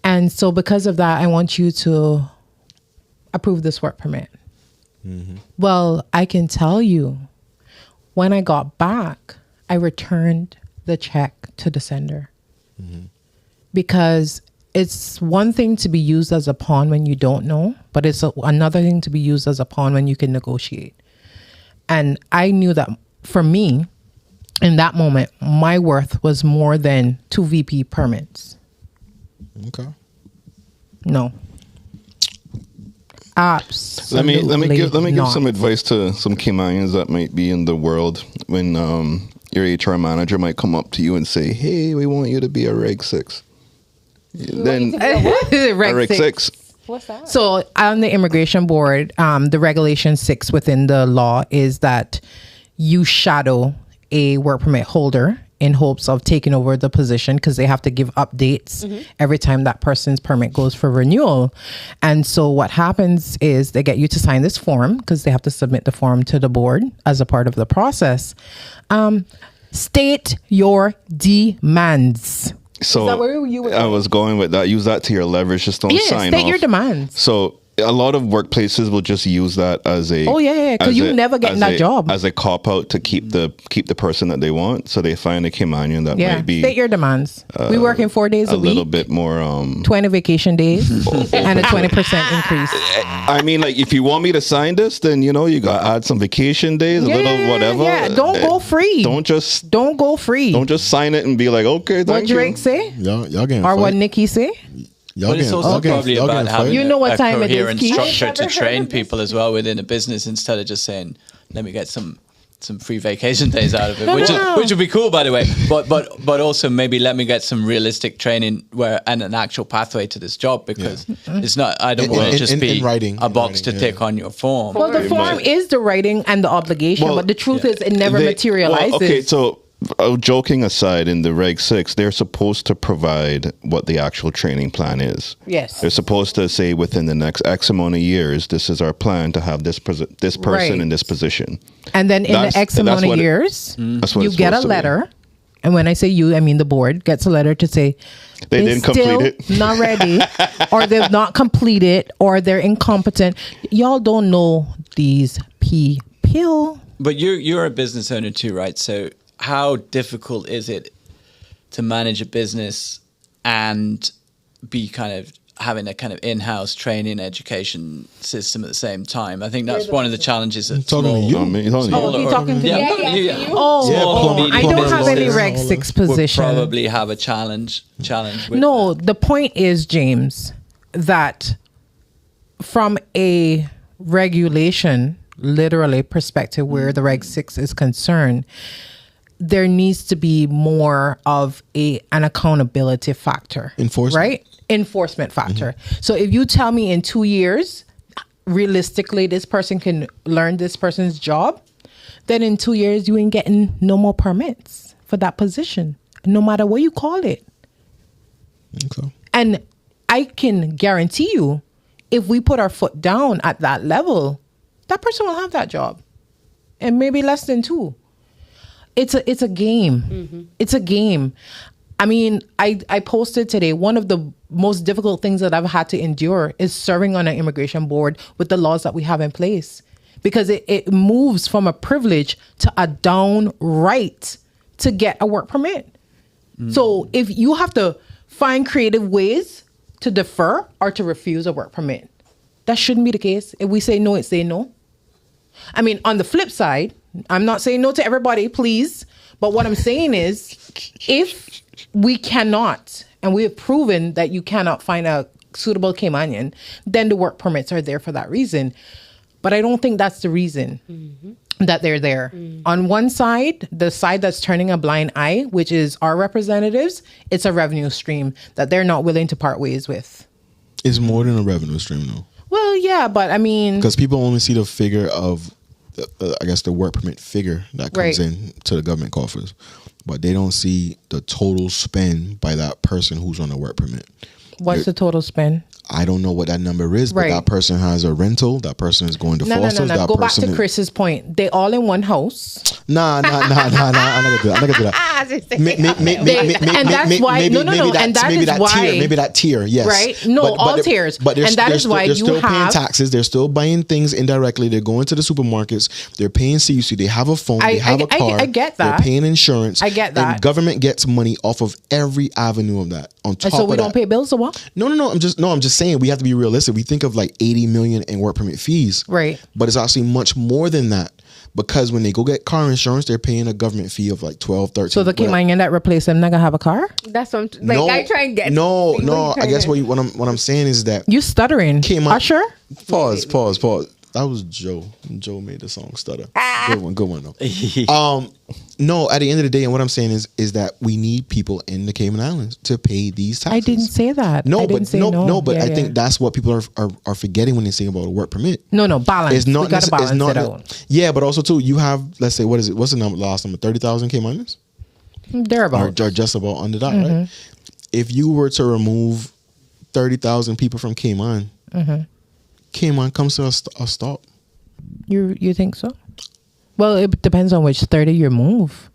And so because of that, I want you to approve this work permit. Mm-hmm. Well, I can tell you, when I got back, I returned the check to the sender. Mm-hmm. Because it's one thing to be used as a pawn when you don't know, but it's another thing to be used as a pawn when you can negotiate. And I knew that for me, in that moment, my worth was more than 2 VP permits. Okay. No. Absolutely. Let me give some advice to some Caymanians that might be in the world when your HR manager might come up to you and say, "Hey, we want you to be a Reg 6." Then Reg 6. What's that? So on the immigration board, the regulation 6 within the law is that you shadow a work permit holder in hopes of taking over the position, because they have to give updates every time that person's permit goes for renewal. And so what happens is they get you to sign this form, because they have to submit the form to the board as a part of the process. State your demands. So is that where you were I was going with that. Use that to your leverage. Just don't sign off. State your demands. So a lot of workplaces will just use that as a because you never get that job as a cop out to keep the person that they want. So they find a Caymanian that might be state your demands. We work in 4 days a week, little bit more 20 vacation days and a 20% increase. I mean, like, if you want me to sign this, then you got to add some vacation days, a little whatever. Yeah, don't go free. Don't go free. Don't just sign it and be like, okay, thank you. What Drake say? Y'all getting or fight. what Nikki say? But it's also probably about having what time a it is, coherent structure to train people as well within a business, instead of just saying, let me get some free vacation days out of it, which would be cool, by the way. But also maybe let me get some realistic training and an actual pathway to this job, because it's not. I don't want to just be a box to tick on your form. Well, the form is the writing and the obligation, but the truth is it never materializes. Well, okay, so. Joking aside, in the Reg 6, they're supposed to provide what the actual training plan is. Yes. They're supposed to say within the next X amount of years, this is our plan to have this person in this position. And then in the X amount of years, you get a letter. And when I say you, I mean the board gets a letter to say they didn't complete it, not ready, or they've not completed, or they're incompetent. Y'all don't know these people. But you're a business owner too, right? So how difficult is it to manage a business and be kind of having a kind of in-house training education system at the same time? I think that's one of the challenges. That talking to you. Talking to you. I don't have any Reg 6 position. Would probably have a challenge with that. The point is, James, that from a regulation, literally perspective, where the Reg 6 is concerned, there needs to be more of an accountability factor. Enforcement. Right? Enforcement factor. So if you tell me in 2 years, realistically, this person can learn this person's job, then in 2 years, you ain't getting no more permits for that position, no matter what you call it. Okay. And I can guarantee you, if we put our foot down at that level, that person will have that job. And maybe less than 2. It's a game. It's a game. I mean, I posted today, one of the most difficult things that I've had to endure is serving on an immigration board with the laws that we have in place. Because it moves from a privilege to a down right to get a work permit. So if you have to find creative ways to defer or to refuse a work permit, that shouldn't be the case. If we say no, it's say no. I mean, on the flip side, I'm not saying no to everybody, please. But what I'm saying is, if we cannot, and we have proven that you cannot find a suitable Caymanian, then the work permits are there for that reason. But I don't think that's the reason that they're there. On one side, the side that's turning a blind eye, which is our representatives, it's a revenue stream that they're not willing to part ways with. It's more than a revenue stream, though. Well, yeah, but I mean... Because people only see the figure of, I guess, the work permit figure that comes in to the government coffers. But they don't see the total spend by that person who's on a work permit. What's the total spend? I don't know what that number is, but that person has a rental. That person is going to Fosters. No. Go back to Chris's point. They all in one house. Nah. I'm not gonna do that. And that's why. And that is why. Maybe that tier. Yes. Right. No, all tiers. But and that is why they're still paying taxes. They're still buying things indirectly. They're going to the supermarkets. They're paying CUC. They have a phone. They have a car. I get that. They're paying insurance. I get that. And government gets money off of every avenue of that. On top of that. And so we don't pay bills or what? No. I'm just saying we have to be realistic. We think of like 80 million in work permit fees, right? But it's actually much more than that, because when they go get car insurance, they're paying a government fee of like 12, 13. So the Caymanian that replace them not gonna have a car? That's what I'm I try and get. No. I guess what I'm saying is that you stuttering. Usher? Pause. That was Joe. Joe made the song Stutter. Good one though. No, at the end of the day, and what I'm saying is that we need people in the Cayman Islands to pay these taxes. I didn't say that. No, but I think that's what people are forgetting when they say about a work permit. No, balance. It's not. We gotta balance it out. Yeah, but also too, you have, let's say, what is it? What's the number? Last number? 30,000 Caymanians. Thereabouts. Or just about under that, right? If you were to remove 30,000 people from Cayman, Cayman comes to a stop. You think so? Well, it depends on which 30 you move.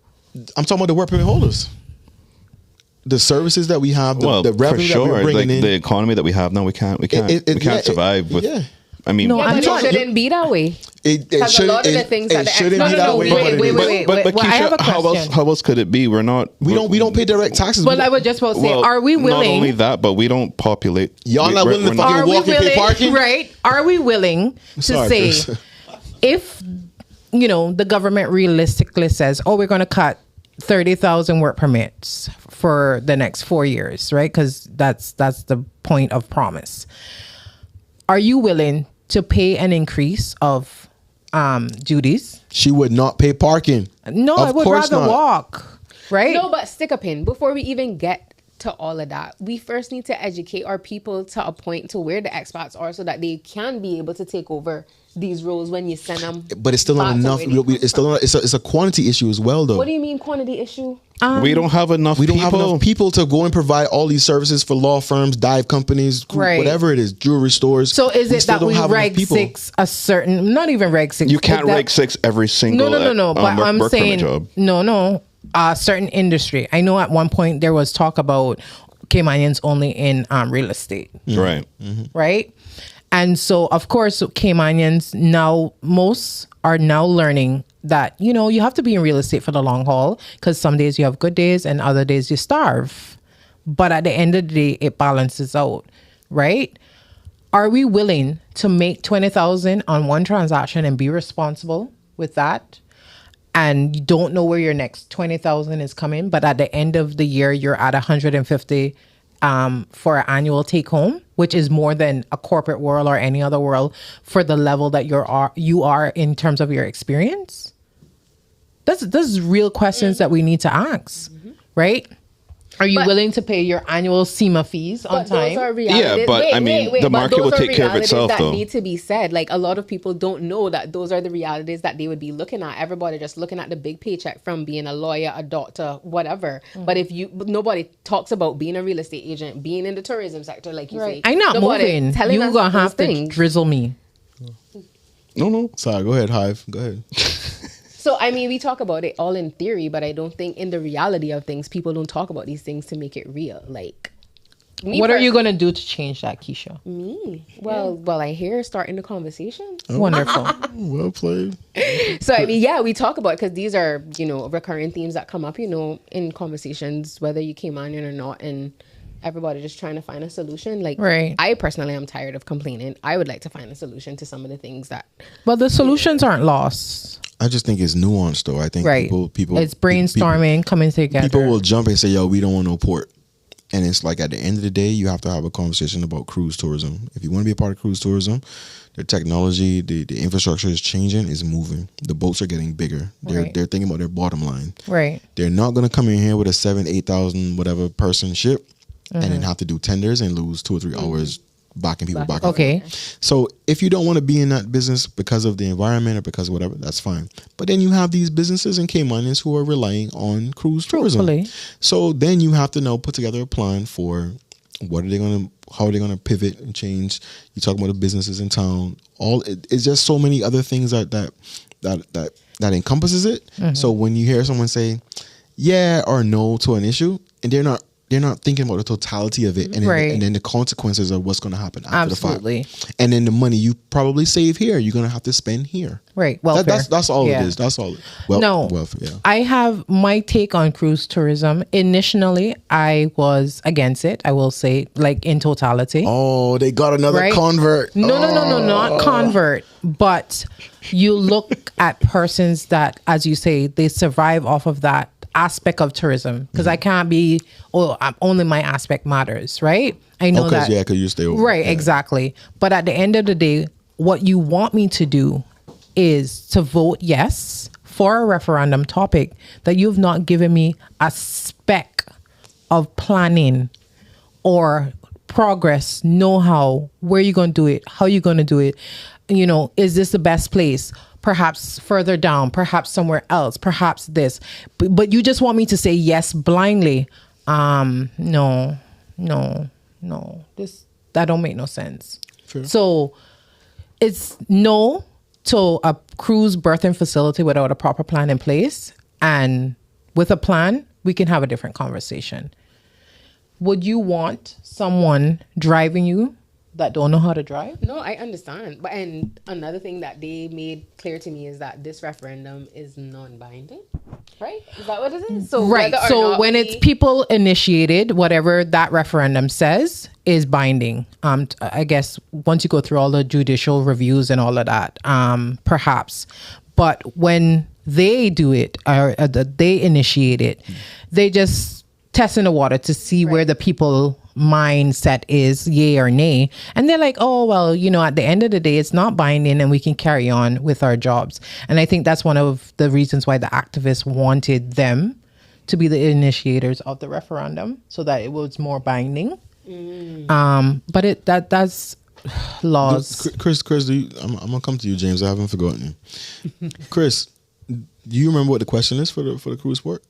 I'm talking about the work permit holders. The services that we have, the revenue that we're bringing in. The economy that we have now, we can't survive with. Yeah. I mean, no, but it shouldn't be that way. It shouldn't. A lot of the things that shouldn't be that way. Wait. But Keisha, I have a question. How else could it be? We don't pay direct taxes. Well, I would just say, are we willing? Not only that, but we don't populate. Y'all not willing to fucking walk and pay parking, right? Are we willing to say, if the government realistically says, "Oh, we're going to cut 30,000 work permits for the next 4 years," right? Because that's the point of promise. Are you willing to pay an increase of duties? She would not pay parking. No, I would rather walk, right? No, but stick a pin. Before we even get to all of that, we first need to educate our people to a point to where the expats are so that they can be able to take over these roles when you send them. But it's still not enough. It's a quantity issue as well, though. What do you mean quantity issue? We don't have enough. We don't have enough people to go and provide all these services for law firms, dive companies, whatever it is, jewelry stores. So is it that we reg 6 a certain? Not even reg 6. You can't reg 6 every single. No. But I'm saying job. No. Certain industry. I know at one point there was talk about Caymanians only in real estate. Right. Right. And so, of course, Caymanians now, most are now learning that, you have to be in real estate for the long haul, because some days you have good days and other days you starve. But at the end of the day, it balances out, right? Are we willing to make 20,000 on one transaction and be responsible with that? And you don't know where your next 20,000 is coming, but at the end of the year, you're at 150 for an annual take home, which is more than a corporate world or any other world for the level that you are in terms of your experience. This is real questions that we need to ask, right? Are you willing to pay your annual SEMA fees on time? Those are realities. Yeah, but the market will take care of itself, that though. Need to be said. Like, a lot of people don't know that those are the realities that they would be looking at. Everybody just looking at the big paycheck from being a lawyer, a doctor, whatever. But nobody talks about being a real estate agent, being in the tourism sector, like you say. I'm not moving. You're gonna have to drizzle me. No. Sorry, go ahead, Hive. Go ahead. So, I mean, we talk about it all in theory, but I don't think in the reality of things, people don't talk about these things to make it real. Like, what are you going to do to change that, Keisha? Me? Well, I hear starting the conversation. Oh. Wonderful. Well played. So, I mean, yeah, we talk about it because these are, recurring themes that come up, in conversations, whether you came on in or not, and everybody just trying to find a solution. Like, right. I personally am tired of complaining. I would like to find a solution to some of the things that... Well, the solutions aren't lost. I just think it's nuanced, though. I think people it's brainstorming, coming together. People will jump and say, yo, we don't want no port. And it's like, at the end of the day, you have to have a conversation about cruise tourism. If you want to be a part of cruise tourism, the technology, the infrastructure is changing, is moving. The boats are getting bigger. They're thinking about their bottom line. Right. They're not going to come in here with a 7,000-8,000 whatever person ship and then have to do tenders and lose 2 or 3 hours backing people back. Okay. So if you don't want to be in that business because of the environment or because of whatever, that's fine. But then you have these businesses and Caymanians who are relying on cruise tourism. So then you have to now put together a plan for how are they going to pivot and change. You talk about the businesses in town. It's just so many other things that encompasses it. So when you hear someone say yeah or no to an issue, and they're not thinking about the totality of it, and then the consequences of what's going to happen after the fact. And then the money you probably save here, you're going to have to spend here. Right. Welfare. That's all it is. That's all. Welfare. Yeah. I have my take on cruise tourism. Initially, I was against it. I will say, like, in totality. Oh, they got another convert. No, not convert. But you look at persons that, as you say, they survive off of that aspect of tourism, because I can't be only my aspect matters, right? I know that. Because you stay over. Right, exactly. But at the end of the day, what you want me to do is to vote yes for a referendum topic that you've not given me a speck of planning or progress, know-how, where you're going to do it, how you're going to do it. Is this the best place? Perhaps further down, perhaps somewhere else, perhaps this. But you just want me to say yes blindly. No. That don't make no sense. Sure. So it's no to a cruise berthing facility without a proper plan in place. And with a plan, we can have a different conversation. Would you want someone driving you that don't know how to drive? No, I understand. But and another thing that they made clear to me is that this referendum is non-binding. Right? Is that what it is? So right. So when it's people initiated, whatever that referendum says is binding. I guess once you go through all the judicial reviews and all of that, perhaps. But when they do it, or they initiate it, they just test in the water to see where the people mindset is, yay or nay. And they're like, oh, well, at the end of the day, it's not binding and we can carry on with our jobs. And I think that's one of the reasons why the activists wanted them to be the initiators of the referendum, so that it was more binding. But that's laws. Chris, I'm going to come to you, James. I haven't forgotten you. Chris, do you remember what the question is for the cruise port?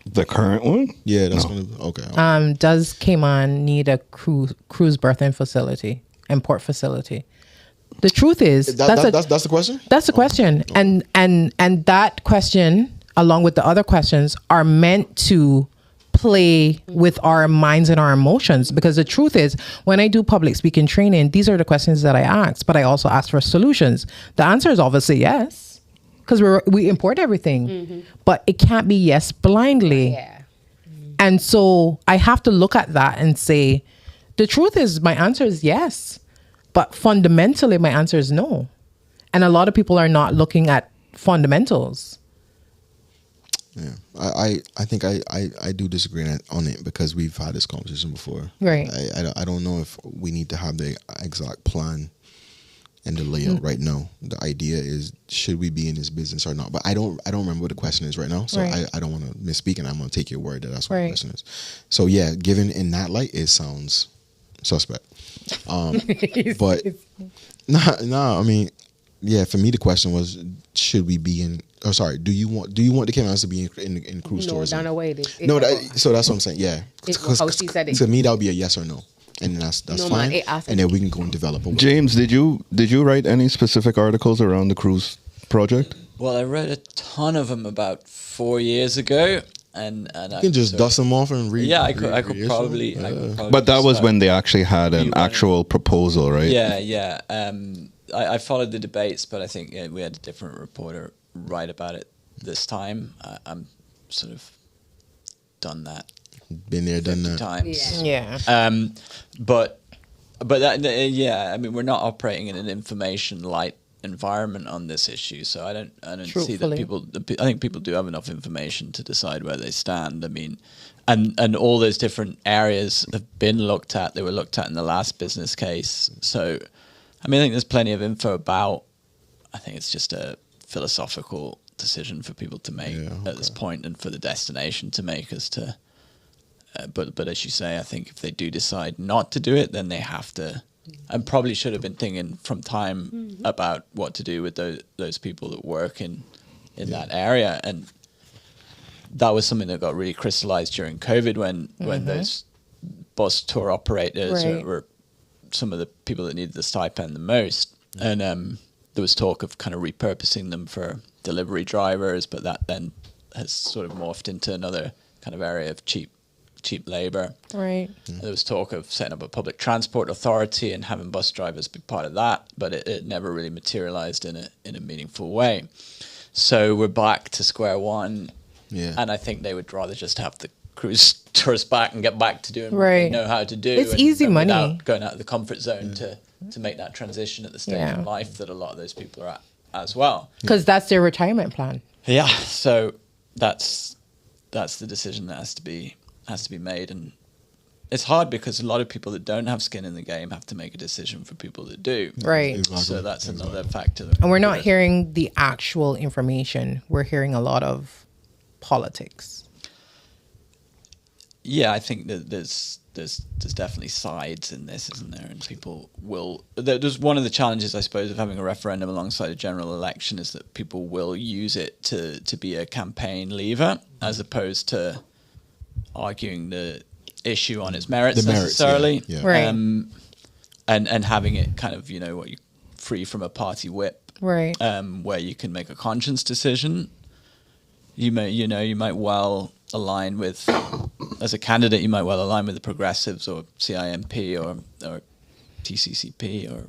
The current one? Yeah, that's okay. Does Cayman need a cruise berthing facility and port facility? The truth is that's the question. That's the question, and that question, along with the other questions, are meant to play with our minds and our emotions. Because the truth is, when I do public speaking training, these are the questions that I ask, but I also ask for solutions. The answer is obviously yes. Because we import everything, but it can't be yes blindly. Yeah. And so I have to look at that and say, the truth is my answer is yes, but fundamentally my answer is no. And a lot of people are not looking at fundamentals. Yeah, I think I do disagree on it, because we've had this conversation before. Right. I don't know if we need to have the exact plan and the layout right now. The idea is, should we be in this business or not? But I don't remember what the question is right now, so I don't want to misspeak, and I'm going to take your word that that's what the question is. So yeah, given in that light, it sounds suspect. But no, I mean, yeah, for me the question was, should we be in? Oh, sorry. Do you want the Caymans to be in cruise tourism? No, down the way. So that's what I'm saying. Yeah, how she said it. To me, that would be a yes or no. And that's No, fine. man, And then we can go and develop. James, did you write any specific articles around the cruise project? Well, I read a ton of them about 4 years ago, and you can just dust them off and read. Yeah, I could probably. But that was when they actually had an actual proposal, right? Yeah. I followed the debates, but I think we had a different reporter write about it this time. I'm sort of done that. Been there, done that. Times. Yeah. But that, I mean, we're not operating in an information light environment on this issue, so I don't see that people. I think people do have enough information to decide where they stand. I mean, and all those different areas have been looked at. They were looked at in the last business case. So, I mean, I think there's plenty of info about. I think it's just a philosophical decision for people to make at this point, and for the destination to make as to. But as you say, I think if they do decide not to do it, then they have to, and probably should have been thinking from time about what to do with those people that work in that area. And that was something that got really crystallized during COVID when those bus tour operators were some of the people that needed the stipend the most. And there was talk of kind of repurposing them for delivery drivers, but that then has sort of morphed into another kind of area of cheap labor. Right. There was talk of setting up a public transport authority and having bus drivers be part of that, but it never really materialized in a meaningful way. So we're back to square one. Yeah. And I think they would rather just have the cruise tourists back and get back to doing what they know how to do. It's easy money. Without going out of the comfort zone to make that transition at the stage of life that a lot of those people are at as well. Because that's their retirement plan. Yeah. So that's the decision that has to be made, and it's hard because a lot of people that don't have skin in the game have to make a decision for people that do. Right. Exactly. So that's another factor. And we're not hearing the actual information. We're hearing a lot of politics. Yeah, I think that there's definitely sides in this, isn't there? And people will. There's one of the challenges, I suppose, of having a referendum alongside a general election is that people will use it to be a campaign lever as opposed to arguing the issue on its merits necessarily. Right. And having it kind of, free from a party whip. Right. Where you can make a conscience decision. You might well align with, as a candidate, you might well align with the Progressives or CIMP or TCCP or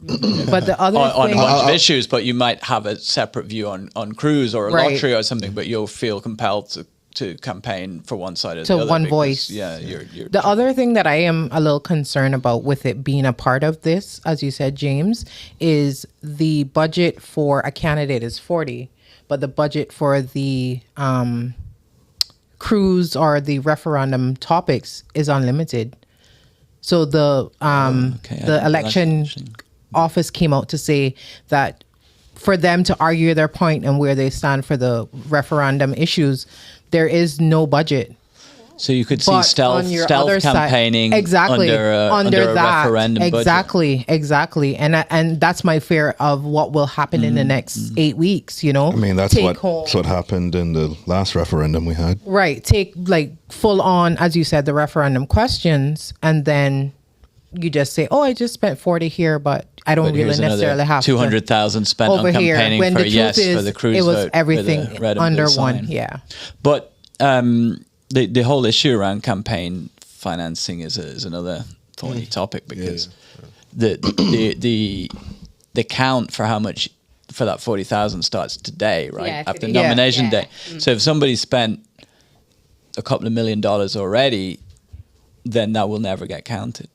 but the other on thing, a bunch of issues, but you might have a separate view on cruise or a lottery or something, but you'll feel compelled to campaign for one side or the other. To one voice. Yeah. You're the other thing that I am a little concerned about with it being a part of this, as you said, James, is the budget for a candidate is 40, but the budget for the cruise or the referendum topics is unlimited. So the election office came out to say that for them to argue their point and where they stand for the referendum issues, there is no budget. So you could see stealth campaigning under a referendum budget. Exactly. And that's my fear of what will happen in the next 8 weeks, I mean, that's what happened in the last referendum we had. Right. Take like full on, as you said, the referendum questions, and then you just say, I just spent 40 here, but I don't really necessarily have 200,000 spent on campaigning when for the yes truth is, for the cruise it was vote. everything under one. Yeah. But the whole issue around campaign financing is another thorny topic because the count for how much for that 40,000 starts today, right? After nomination day. So if somebody spent a couple of $1 million already, then that will never get counted.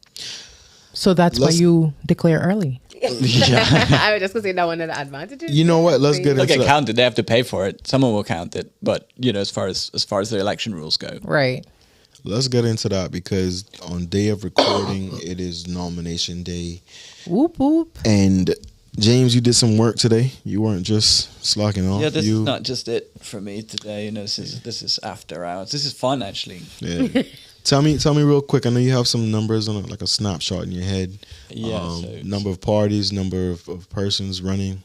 So that's why you declare early. I was just going to say that one of the advantages. You know what? Let's get into They'll get counted. They have to pay for it. Someone will count it. But, as far as the election rules go. Right. Let's get into that because on day of recording, it is nomination day. Whoop, whoop. And James, you did some work today. You weren't just slacking off. Yeah, this is not just it for me today. You know, this is after hours. This is fun, actually. Yeah. Tell me real quick. I know you have some numbers on like a snapshot in your head. Yeah. Number of parties, number of persons running.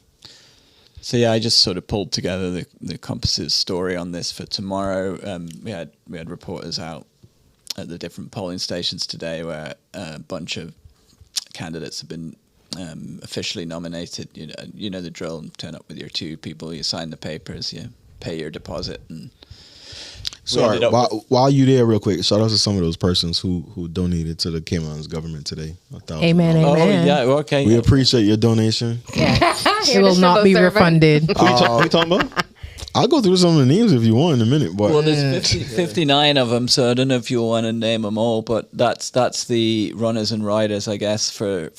So yeah, I just sort of pulled together the Compass's story on this for tomorrow. We had reporters out at the different polling stations today, where a bunch of candidates have been officially nominated. You know the drill. Turn up with your 2 people. You sign the papers. You pay your deposit. And sorry, while you there, real quick, shout out to some of those persons who donated to the Cayman's government today. Amen. Oh Amen. yeah, okay. We appreciate your donation. Yeah. It will not be refunded. What we talking about? I'll go through some of the names if you want in a minute. But Well, there's 59 of them, so I don't know if you want to name them all, but that's the runners and riders, I guess, for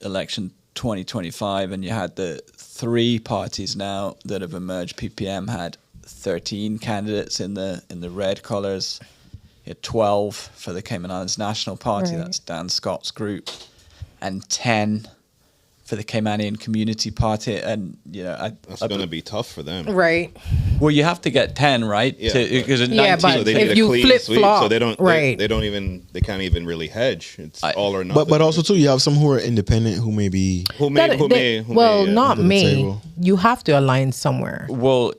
election 2025. And you had the 3 parties now that have emerged. PPM had 13 candidates in the red colours. You had 12 for the Cayman Islands National Party. Right. That's Dan Scott's group, and 10 for the Caymanian Community Party. And that's going to be tough for them, right? Well, you have to get 10, right? Yeah, but so they need if a you clean flip sweep, flop, so they don't. right? They can't even really hedge. It's all or nothing. But also too, you have some who are independent who may be not me. You have to align somewhere. Well,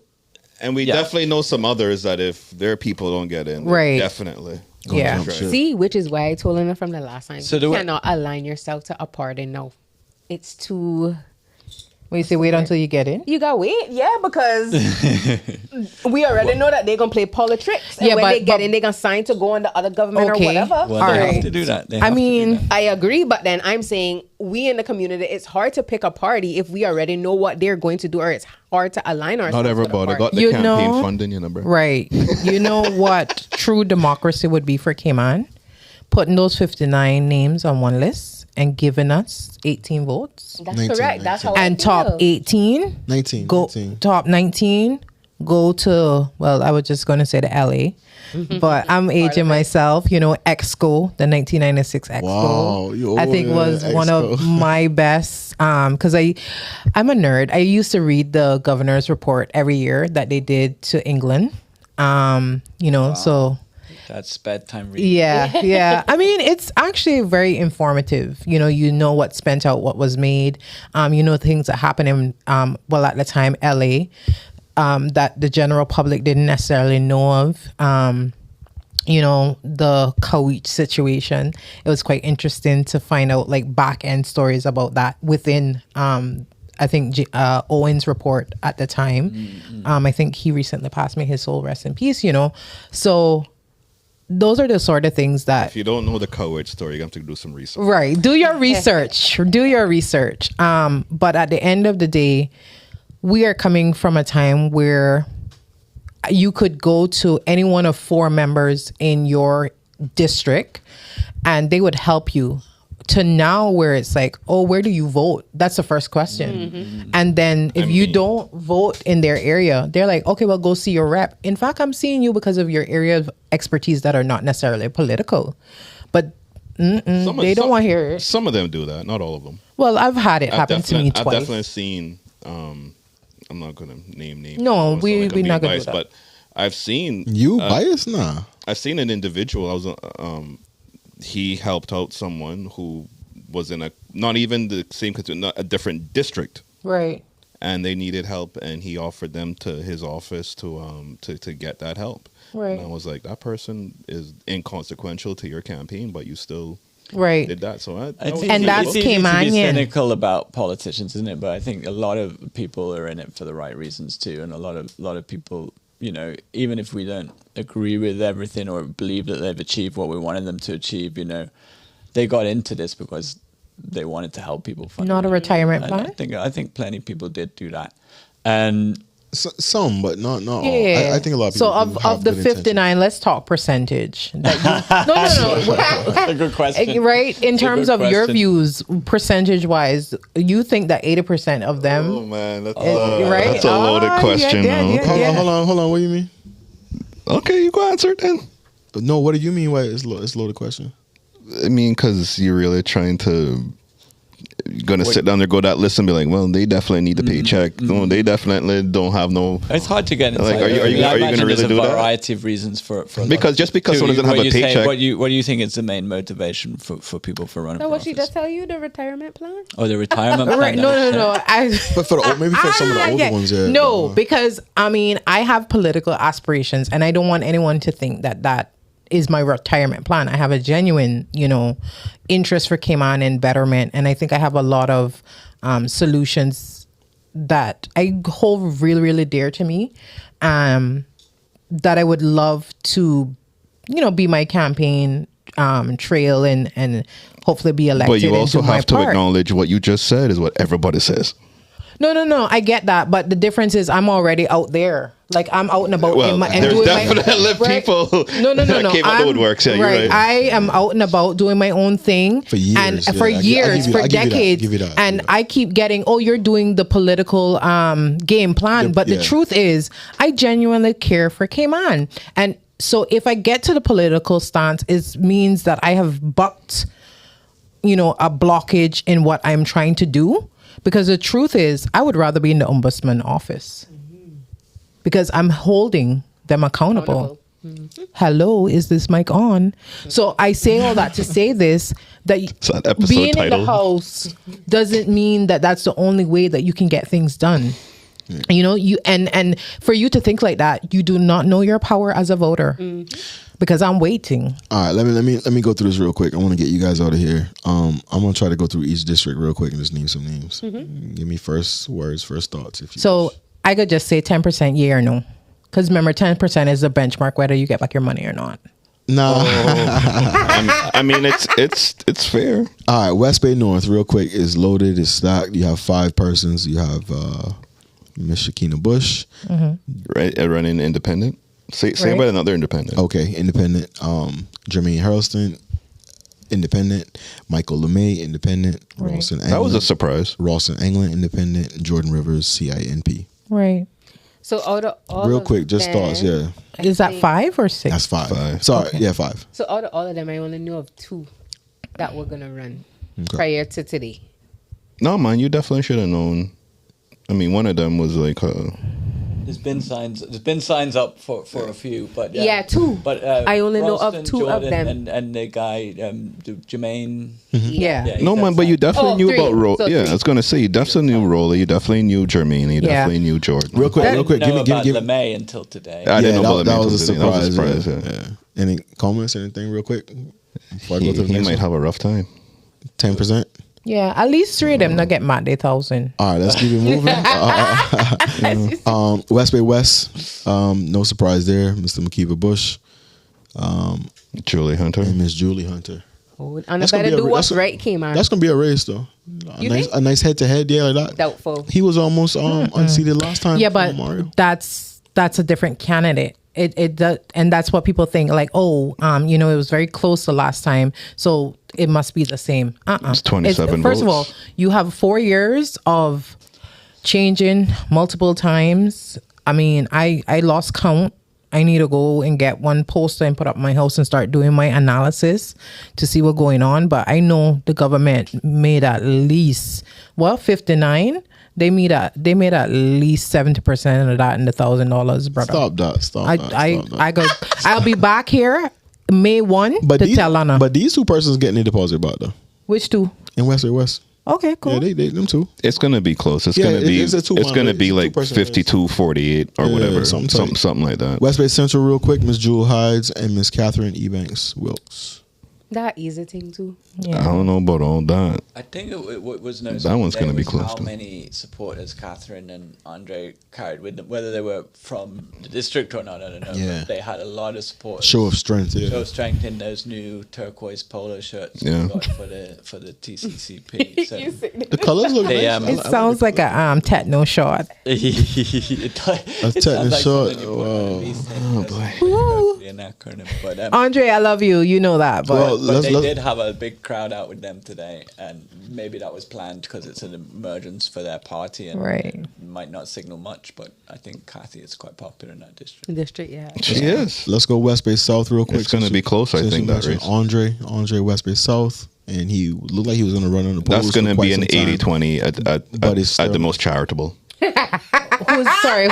and we definitely know some others that if their people don't get in, right? Definitely. Yeah. See, which is why I told him from the last time. So you cannot align yourself to a party. No, it's too. When you say wait until you get in, you gotta wait, because we already know that they're gonna play politics. And when they get in, they're gonna sign to go on the other government or whatever. Well, they have to do that. I agree, but then I'm saying we in the community, it's hard to pick a party if we already know what they're going to do, or it's hard to align ourselves. Not everybody got the campaign funding, bro. Right. You know what true democracy would be for Cayman? Putting those 59 names on one list and giving us 18 votes. That's 19, correct. 19. That's how. And top 18, 19, go 19. Top 19, go to. Well, I was just going to say the LA, but I'm aging myself. Exco, the 1996 Exco. Wow, I think was one of my best. Because I'm a nerd. I used to read the governor's report every year that they did to England. Wow. So. That's bedtime reading. Yeah. I mean, it's actually very informative. You know what spent out, what was made. Things that happened in, at the time, LA, that the general public didn't necessarily know of. The Kawich situation. It was quite interesting to find out back end stories about that within, I think Owen's report at the time. Mm-hmm. I think he recently passed me, his soul rest in peace, So those are the sort of things that... If you don't know the Kawich story, you have to do some research. Right. Do your research. But at the end of the day, we are coming from a time where you could go to any one of 4 members in your district and they would help you, to now where it's where do you vote? That's the first question. Mm-hmm. And then if you don't vote in their area, they're like, okay, well, go see your rep. In fact, I'm seeing you because of your area of expertise that are not necessarily political. But they don't want to hear it. Some of them do that, not all of them. Well, I've had it happen to me twice. I've definitely seen, I'm not going to name names. No, we're not going to do that. But I've seen... You biased? Nah. I've seen an individual, he helped out someone who was in not even the same country, not a different district. Right. And they needed help, and he offered them to his office to get that help. Right. And I was like, that person is inconsequential to your campaign, but you still did that. So that's Caymanian. Caymanian. Cynical about politicians, isn't it? But I think a lot of people are in it for the right reasons too, and a lot of people, even if we don't agree with everything or believe that they've achieved what we wanted them to achieve, they got into this because they wanted to help people. Not a retirement plan. I think plenty of people did do that, and some, but not all. Yeah. I think a lot of people. So of the 59, let's talk percentage. No. That's a good question, right? In terms of your views, percentage wise, you think that 80% of them? Oh man, that's right. That's a loaded question. Hold on. What do you mean? Okay, you go answer it then. No, what do you mean? Why it's a loaded question? I mean, because you're really trying to gonna sit down there, go that list, and be like, well, they definitely need the paycheck. No, they definitely don't have no. It's hard to get inside. Like, are you gonna really do a that? variety of reasons for Because just because someone doesn't have a paycheck, what do you think is the main motivation for people for running? So for what office? she just tell you, the retirement plan? Oh, the retirement plan. Right? No. But for the, maybe for some of the older ones, yeah. No, because I mean, I have political aspirations, and I don't want anyone to think that is my retirement plan. I have a genuine, interest for Cayman and betterment, and I think I have a lot of solutions that I hold really, really dear to me, that I would love to, be my campaign trail and hopefully be elected. but you also and do my have to part. acknowledge what you just said is what everybody says. No. I get that, but the difference is I'm already out there. Like I'm out and about. Well, there's doing definitely people No. that came out the woodworks. Yeah, right. you're right. I am out and about doing my own thing For years, and yeah. for I give years, you for that. I give you that. decades, Give you that. and Yeah. I keep getting, oh, you're doing the political game plan, but yeah. the truth is, I genuinely care for Cayman, and so if I get to the political stance, it means that I have bucked, a blockage in what I'm trying to do. Because the truth is, I would rather be in the ombudsman office because I'm holding them accountable. Hello, is this mic on? So I say all that to say this, that episode being in title. the house doesn't mean that that's the only way that you can get things done. You and for you to think like that, you do not know your power as a voter. Because I'm waiting. All right, let me go through this real quick. I want to get you guys out of here. I'm gonna try to go through each district real quick and just name some names. Give me first words, first thoughts. If you So I could just say 10% yeah or no. Because remember, 10% is the benchmark whether you get back your money or not. nah. I mean, it's fair. All right, West Bay North, real quick, is loaded, is stacked. You have 5 persons. You have Miss Shakina Bush. Right, running independent. Say Right. about another independent. Okay, independent. Jermaine Harrelson, independent. Michael LeMay, independent. Right. Ralston That was a Anglin, surprise. Ralston Anglin, independent. Jordan Rivers, CINP. Right. So out of all Real of quick, just them, thoughts. Yeah, Is that 5 or 6? that's 5. Five. Sorry, Okay. yeah, 5. So out of all of them, I only know of 2 that were gonna run Okay. prior to today. No, man, you definitely should have known. I mean, one of them was like, There's been signs up for a few, but Yeah, 2. But I only know of Ralston, 2 of Jordan, them. and the guy Jermaine. Yeah. Yeah, no, he man, does but you that. definitely Oh, knew 3. about Rolly. So Yeah, 3. I was gonna say you definitely knew Rolly. You definitely knew Jermaine. You definitely knew Jordan. Real quick, I real quick. didn't know Give about me. LeMay until today. I didn't know about that him was a until today. surprise. That was a surprise. Yeah. Any comments? Anything real quick before I go He, to the he next might one? have a rough time. 10%. Yeah. At least 3 of them not get mad 1,000. All right, let's keep it moving. West Bay West, no surprise there. Mr. Makiba Bush, Julie Hunter. and Miss Julie Hunter. And That's I gonna better be do a- what's that's a- right, came on. That's gonna be a race though. You think? A nice head to head, yeah, like that. Doubtful. He was almost unseated last time. Yeah, for but Mario. that's a different candidate. It does, and that's what people think. Like, oh, it was very close the last time, so it must be the same. It's 27 First of all, votes. you have 4 years of changing multiple times. I mean, I lost count. I need to go and get one poster and put up my house and start doing my analysis to see what's going on. But I know the government made at least 59. They made at least 70% of that in the $1,000, brother. Stop that. I'll be back here May 1 to tell Anna. But these 2 persons getting their deposit back though. Which 2? In West Bay West. Okay, cool. Yeah, they them 2. It's gonna be close. It's Yeah, gonna be. it's a two It's mile gonna race. be It's a like 2-person race. 52-48 or Yeah, whatever. something tight. Something like that. West Bay Central, real quick. Miss Jewel Hides and Miss Catherine Ebanks Wilkes. That easy thing too. I don't know about all that. I think it was no. That one's gonna be close, How though. many supporters Catherine and Andre carried with them, whether they were from the district or not, I don't know. Yeah. But they had a lot of support. Show of strength, yeah. Show of strength in those new turquoise polo shirts Yeah. we got for the TCCP. So The colors look They, nice. It sounds like a techno shot. It tetanus shot. Oh boy. An acronym, but Andre, I love you. You know that. But Well, but they let's- did have a big crowd out with them today, and maybe that was planned because it's an emergence for their party, and Right. it might not signal much. But I think Kathy is quite popular in that district. District, yeah. She is. Let's go West Bay South real quick. It's gonna Since be close, I since think, you that mentioned race. Andre West Bay South and he looked like he was going to run on the polls. That's going to be an 80-20 at the most charitable.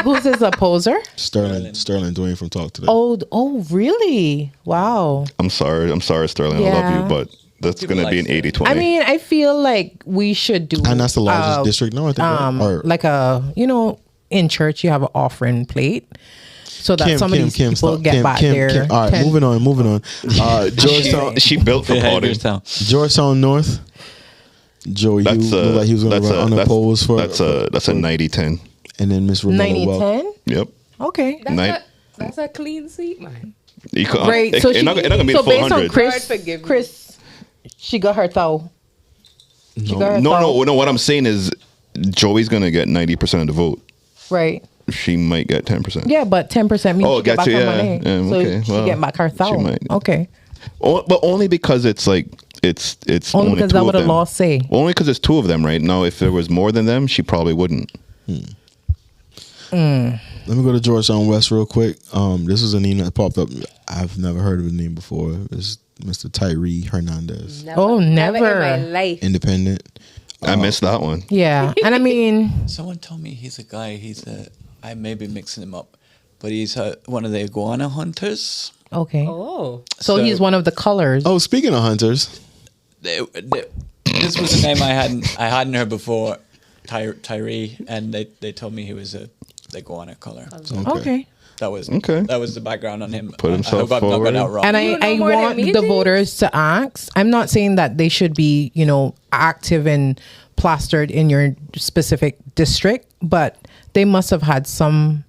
Who's his opposer? Sterling Dwayne from Talk Today. Oh, really? Wow. I'm sorry, Sterling. I love you, but that's going to be an 80-20. I mean, I feel like we should do, and that's the largest district. No, I think right? like in church you have an offering plate. So that some of these people get back there. All right, moving on. Georgetown. She built for party. Georgetown North. Joey Hugh looked like he was going to run unopposed for. That's a 90-10. And then Miss Ramona 90-10? Yep. Okay. That's a clean seat, man. Right. So it's not going to be the full based 100. on Chris, she got her thou. No. What I'm saying is, Joey's going to get 90% of the vote. Right. She might get 10%. Yeah, but 10% means she get back her money. Okay. So she get back her thou. She might. Okay. But only because it's like it's only two because that's of what the them. law say. Only because it's two of them, right? Now, if there was more than them, she probably wouldn't. Let me go to Georgetown West real quick. This is a name that popped up. I've never heard of the name before. It's Mr. Tyree Hernandez. Never in my life. Independent. I missed that one. Yeah. And I mean, someone told me he's a guy. I may be mixing him up, but he's one of the iguana hunters. okay. Oh. So he's one of the colors. Oh, speaking of hunters, This was a name I hadn't heard before, Tyree, and they told me he was a iguana color. So Okay. that was Okay. That was the background on him. Put himself I hope I'm not forward. going out wrong. And You know I more than want me, the James? voters to ask. I'm not saying that they should be, active and plastered in your specific district, but they must have had some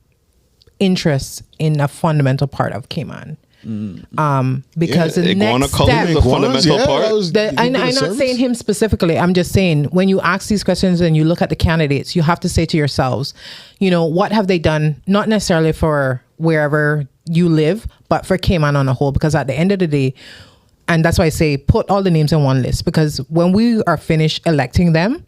interest in a fundamental part of Cayman. Because the iguana next color step, is a fundamental part. I'm not saying him specifically. I'm just saying when you ask these questions and you look at the candidates, you have to say to yourselves, what have they done? Not necessarily for wherever you live, but for Cayman on a whole. Because at the end of the day, and that's why I say put all the names in one list. Because when we are finished electing them,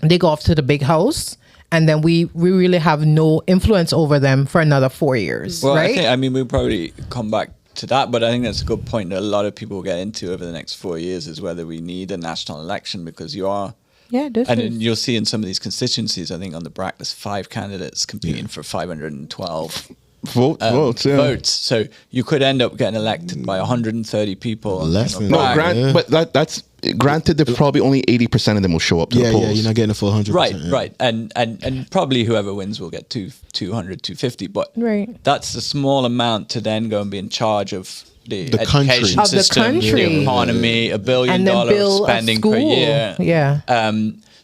they go off to the big house. And then we really have no influence over them for another 4 years, Well, right? we'll probably come back to that, but I think that's a good point that a lot of people will get into over the next 4 years is whether we need a national election because and then you'll see in some of these constituencies, I think on the BRAC, there's 5 candidates competing for 512 votes. Yeah. votes. So you could end up getting elected by 130 people. Less on than the No, BRAC. but that's granted. That probably only 80% of them will show up to the polls. Yeah, you're not getting a full 100%. Right. And probably whoever wins will get 200, 250. But Right. that's a small amount to then go and be in charge of the country. education Of the system, country. the economy, $1 billion And then build a spending per school. year. Yeah.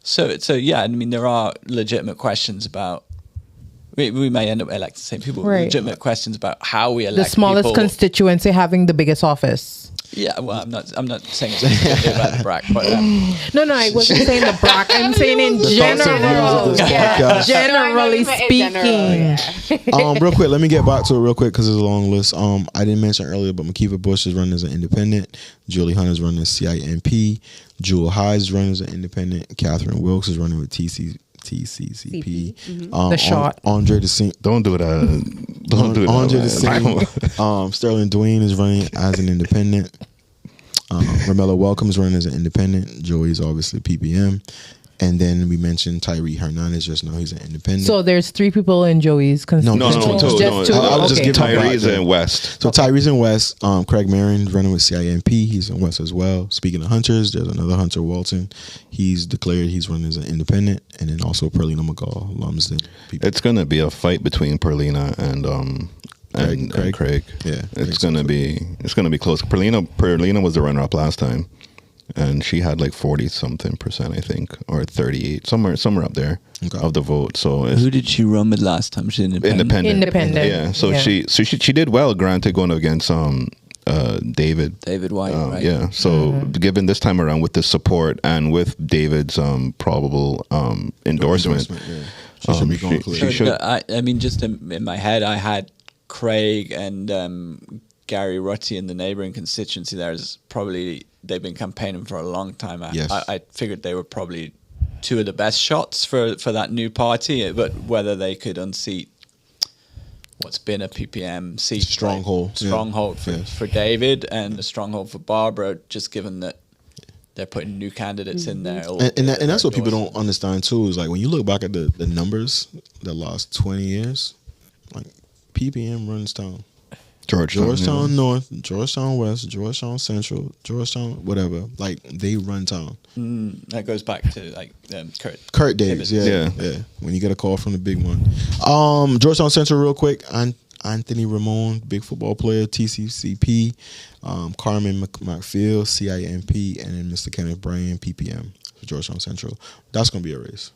So yeah, I mean, there are legitimate questions about. We may end up electing the same people. Right. Legitimate questions about how we elect The smallest people. constituency having the biggest office. Yeah, well, I'm not saying it's specifically about the BRAC, but No, I wasn't saying the BRAC. I'm saying in The thoughts and views of general. this podcast. Generally speaking. Real quick, let me get back to it real quick because it's a long list. I didn't mention earlier, but Makiva Bush is running as an independent. Julie Hunt is running as CIMP. Jewel Hyde is running as an independent. Catherine Wilkes is running with TCCP. The shot. Andre DeSing. Don't do that. Don't do that. Andre man. DeSing. Sterling Dwayne is running as an independent. Ramella Welcome is running as an independent. Joey's obviously PPM. And then we mentioned Tyree Hernandez just now. He's an independent. So there's 3 people in Joey's constituency. No, Just two. I was just Okay. giving Tyree's in West. So Tyree's in West. Craig Marion running with CIMP. He's in West as well. Speaking of hunters, there's another Hunter Walton. He's declared he's running as an independent. And then also Perlina McGaw, Lumsden. It's gonna be a fight between Perlina and Craig. Yeah, it's gonna be close. Perlina was the runner-up last time, and she had like 40-something%, I think, or 38, somewhere up there of the vote. So who did she run with last time? She independent. Yeah. So Yeah. she did well. Granted, going against David White. Right? Yeah. So given this time around with the support and with David's probable endorsement, She should be going clear. she should. I mean, just in my head, I had Craig and Gary Rutty in the neighbouring constituency. They've been campaigning for a long time. Yes. I figured they were probably 2 of the best shots for that new party, but whether they could unseat what's been a PPM seat, Stronghold for David and a stronghold for Barbara, just given that they're putting new candidates in there. And that's what people don't understand too. Is like when you look back at the numbers the last 20 years, like PPM runs town. Georgetown North, Georgetown West, Georgetown Central, Georgetown whatever. Like they run town. That goes back to like Kurt Davis. Yeah. When you get a call from the big one. Georgetown Central, real quick. Anthony Ramon, big football player, TCCP. Carmen McPhail, CIMP, and then Mr. Kenneth Bryan, PPM for Georgetown Central. That's going to be a race.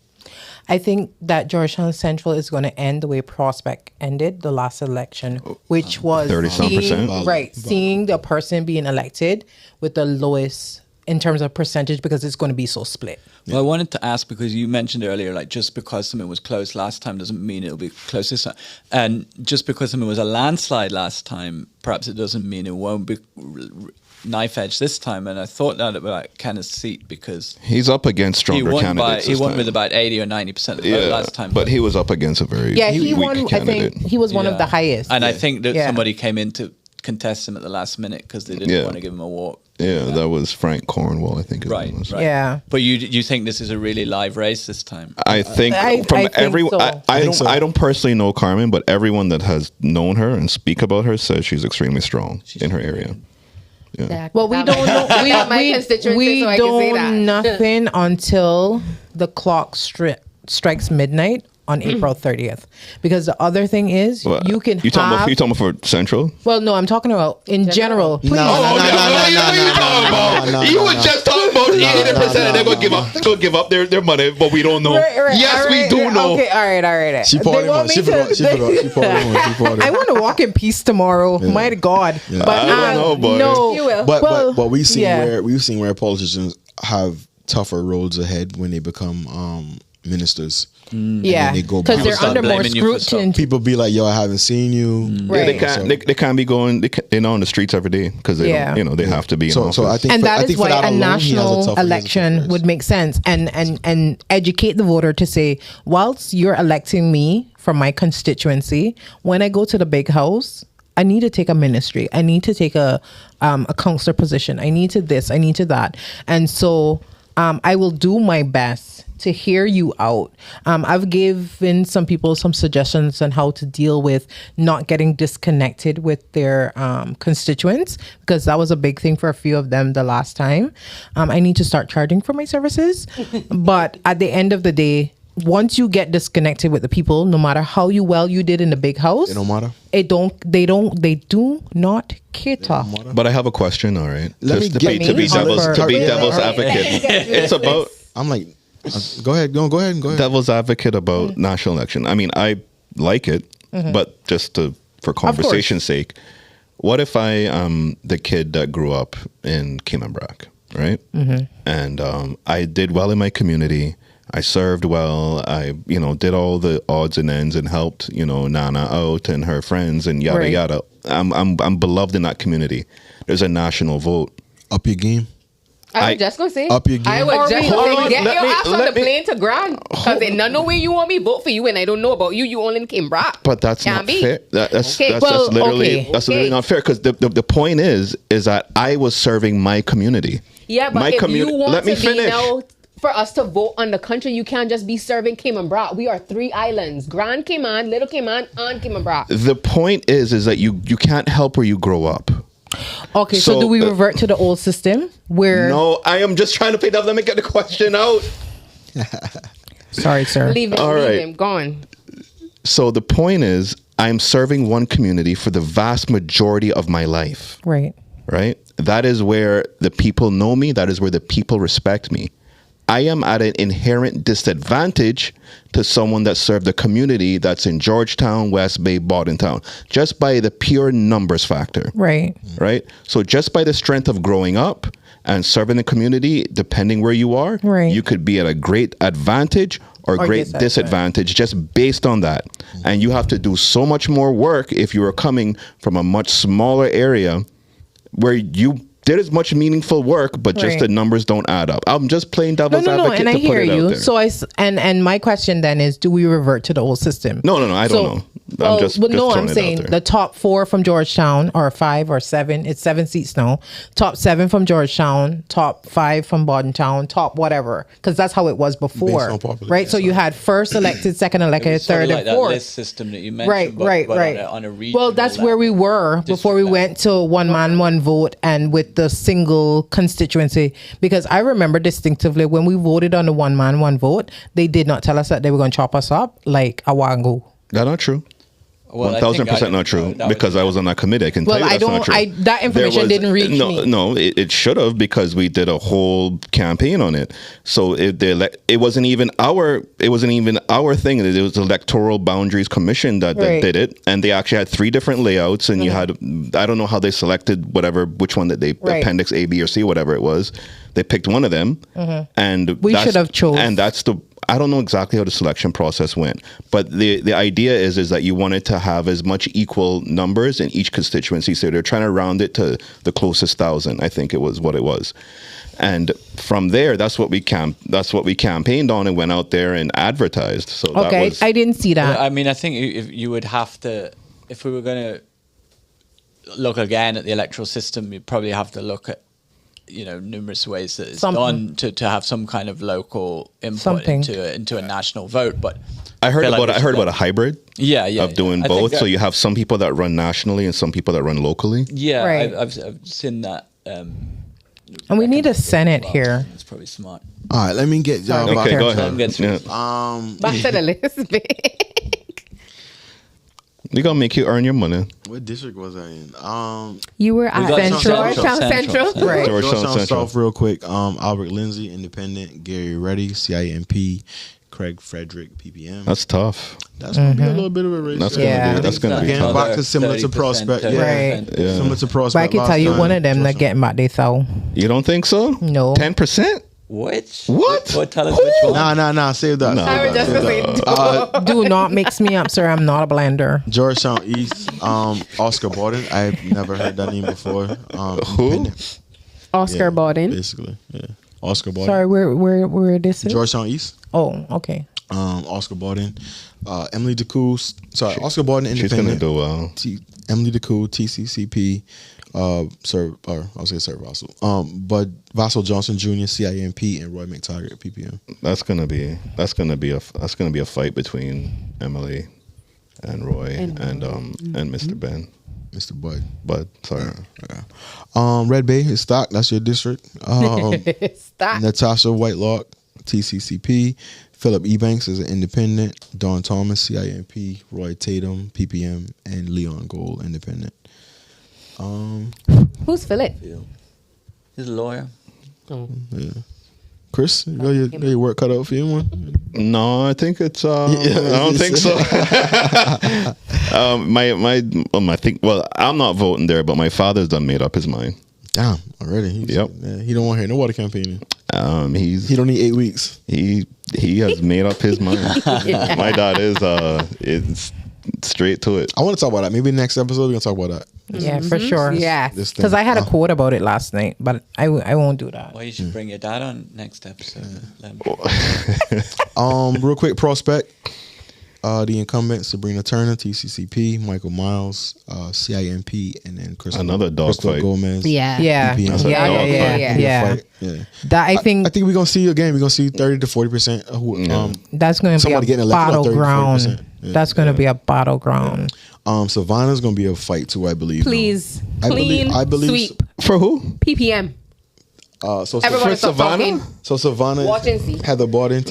I think that Georgetown Central is going to end the way Prospect ended the last election, which was 30% seeing the person being elected with the lowest in terms of percentage because it's going to be so split. Well, I wanted to ask because you mentioned earlier, like just because something was close last time doesn't mean it'll be close this time. And just because something was a landslide last time, perhaps it doesn't mean it won't be knife edge this time. And I thought that about Kenneth's seat because he's up against stronger candidates. He won with about 80 or 90% of the vote last time. But he was up against a very he weak won. candidate. I think he was one of the highest. And I think that somebody came in to contest him at the last minute because they didn't want to give him a walk. Yeah, that was Frank Cornwall, I think. Right. Yeah. But you think this is a really live race this time? I think I don't personally know Carmen, but everyone that has known her and speak about her says she's extremely strong in her area. Yeah. Well, we don't know. We don't know nothing until the clock strikes midnight on April 30th. Because the other thing is, you talking about for Central? Well, no, I'm talking about in general. Please. You were just talking about 80% and they're going to give up their money, but we don't know. Yes, we do know. Okay, all right. She forgot. I want to walk in peace tomorrow. Yeah. My God. Yeah. But I don't know, boy. No, you will. But we've seen where politicians have tougher roads ahead when they become ministers. Yeah, because they're under more scrutiny. People be like, "Yo, I haven't seen you." Right. They can't be going. They're on the streets every day because they don't, they have to be. So I think, and that is why a national election would make sense, and educate the voter to say, whilst you're electing me from my constituency, when I go to the big house, I need to take a ministry. I need to take a counselor position. I need to this. I need to that, and so I will do my best to hear you out. I've given some people some suggestions on how to deal with not getting disconnected with their constituents, because that was a big thing for a few of them the last time. I need to start charging for my services. But at the end of the day, once you get disconnected with the people, no matter how well you did in the big house, it don't matter. They do not cater. But I have a question, all right? To be devil's advocate. It's about, I'm like, go ahead. Devil's advocate about national election. I mean, I like it, but just for conversation's sake, what if I am the kid that grew up in Cayman, right? And I did well in my community. I served well. I, did all the odds and ends and helped, Nana out and her friends and yada yada. I'm beloved in that community. There's a national vote. Up your game. I was just gonna say. Up your game. I was just gonna say, get your ass on the plane to Grand, because they not know where you want me vote for you, and I don't know about you. You only came back. But that's not fair. That's literally not fair. Because the point is that I was serving my community. Yeah, but if you want to be now, for us to vote on the country, you can't just be serving Cayman Brac. We are 3 islands: Grand Cayman, Little Cayman, and Cayman Brac. The point is that you can't help where you grow up. Okay, so do we revert to the old system where? No, I am just trying to pick up. Let me get the question out. Sorry, sir. Leave him. Go on. So the point is, I'm serving one community for the vast majority of my life. Right. That is where the people know me. That is where the people respect me. I am at an inherent disadvantage to someone that served the community that's in Georgetown, West Bay, Bordentown, just by the pure numbers factor. Right. So just by the strength of growing up and serving the community, depending where you are, you could be at a great advantage or great disadvantage just based on that. And you have to do so much more work if you are coming from a much smaller area where you did as much meaningful work, but just the numbers don't add up. I'm just playing devil's advocate and I to hear put it you. out there. So and my question then is, do we revert to the old system? No, I don't know. Well, just no, throwing I'm it out saying there. the top 4 from Georgetown, or 5 or 7. It's 7 seats now. Top 7 from Georgetown, top 5 from Bordentown, top whatever, because that's how it was before, on population, right? So you had first elected, second elected, Sort third, of like and that fourth. list system that you mentioned. Right. On a regional Well, that's level. where we were before we went to one man, one vote, and with the single constituency. Because I remember distinctively when we voted on the one man, one vote, they did not tell us that they were going to chop us up like a while ago. That's not true. Well, I think 1,000% not true, because I was on that committee. I can Well, tell you I that's not true. that information didn't reach me. No, it should have, because we did a whole campaign on it. So it wasn't even our thing. It was the Electoral Boundaries Commission that did it, and they actually had 3 different layouts, and you had, I don't know how they selected which one that they Appendix A, B, or C, whatever it was. They picked one of them, and We should have chose. And that's I don't know exactly how the selection process went, but the idea is that you wanted to have as much equal numbers in each constituency. So they're trying to round it to the closest 1,000. I think it was what it was, and from there, that's what we campaigned on and went out there and advertised. So Okay, that was, I didn't see that. Well, I mean, I think if you would have to, if we were going to look again at the electoral system, you'd probably have to look at, numerous ways that it's done to have some kind of local input into a national vote. But I heard feel about a hybrid. Of doing I think both. that- So you have some people that run nationally and some people that run locally. Yeah, Right. I've seen that. and we need a Senate here. It's probably smart. All right, let me get y'all back. Okay, go Let them ahead. get through. Yeah. Back to the list. We gonna make you earn your money. What district was I in? You were at got Georgetown Central. Central. Right. Georgetown Georgetown Central. South, real quick. Albert Lindsay, Independent. Gary Reddy, CIMP. Craig Frederick, PPM. That's tough. That's gonna be a little bit of a race. That's there. gonna Yeah. be. That's gonna be Again, tough. back to similar to 30%, Prospect. Yeah. 30%. Right. Yeah. Similar to Prospect. But I can last tell you, time. one of them not Georgetown. getting back they thought. You don't think so? No. 10%? Which? What? What? Tell us which one. Nah. Save that. No. Save I was that, just save gonna that. say, Do not mix me up, sir. I'm not a blender. Georgetown East. Oscar Borden. I've never heard that name before. Independent, Oscar Borden. basically. Yeah. Oscar Borden. Sorry, where this is? Georgetown East. Oh, okay. Oscar Borden. Emily DeCool. Sorry, Oscar Borden. She's gonna Independent. do well. Emily DeCool, TCCP, I'll say Sir Vassal. Bud Vassal Johnson Jr., CIMP, and Roy McTaggart, PPM. That's gonna be a fight between Emily and Roy and Mr. Ben. Mr. Bud. But sorry. Red Bay is stock. That's your district. Stop. Natasha Whitelock, TCCP. Philip Ebanks is an independent. Don Thomas, CIMP. Roy Tatum, PPM, and Leon Gold, independent. Who's Philip? He's a lawyer. Yeah. Chris, you got your work cut out for you, man? No, I think it's. I don't think so. I'm not voting there, but my father's done made up his mind. Damn, already. Yep. Yeah, he don't want to hear no water campaigning. He don't need 8 weeks. He has made up his mind. My dad is straight to it. I want to talk about that. Maybe next episode we're gonna talk about that. Yeah, for sure. Yeah. This thing. Because I had a quote about it last night, but I won't do that. Well, you should bring your dad on next episode. Let him- Real quick, Prospect. The incumbent Sabrina Turner, TCCP, Michael Miles, CIMP, and then Another dog fight. Gomez. Yeah. Yeah. PPM. That's a Yeah, dog yeah, fight. yeah, yeah. Yeah. That I think I think we're gonna see again. We're gonna see 30 to 40%. that's going to somebody be a getting elected on 30 to 40%. battleground. Yeah. That's going to be a battleground. Savannah's gonna be a fight too, I believe. Please. I believe- Clean I believe- sweep. For who? PPM. So Everybody For stop Savannah? talking. So Savannah, Watch and see. Heather Borden, Watch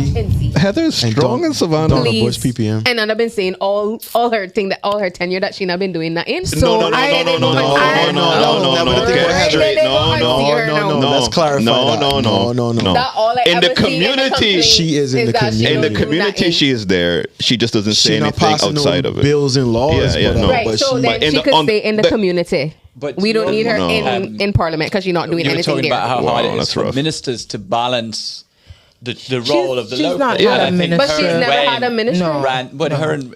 TCCP, and see. Heather's and strong in Savannah. Donna Please. Bush, PPM. And I've been saying all her tenure that she not been doing nothing. No. Let's clarify that. No. That all I In the ever see community, she is in the that she In the don't do community, nothing. she is there. She just doesn't say She not anything passing outside no of it. bills and laws. Yeah, no. Right, but so she- then in she the- could on stay in the the- community. But We don't need her No. in parliament because she's not doing you were anything talking there. about how Wow, hard it is that's for rough. ministers to balance the role of the she's local. not And had I a think minister. But she's her and never Wayne had a minister. No.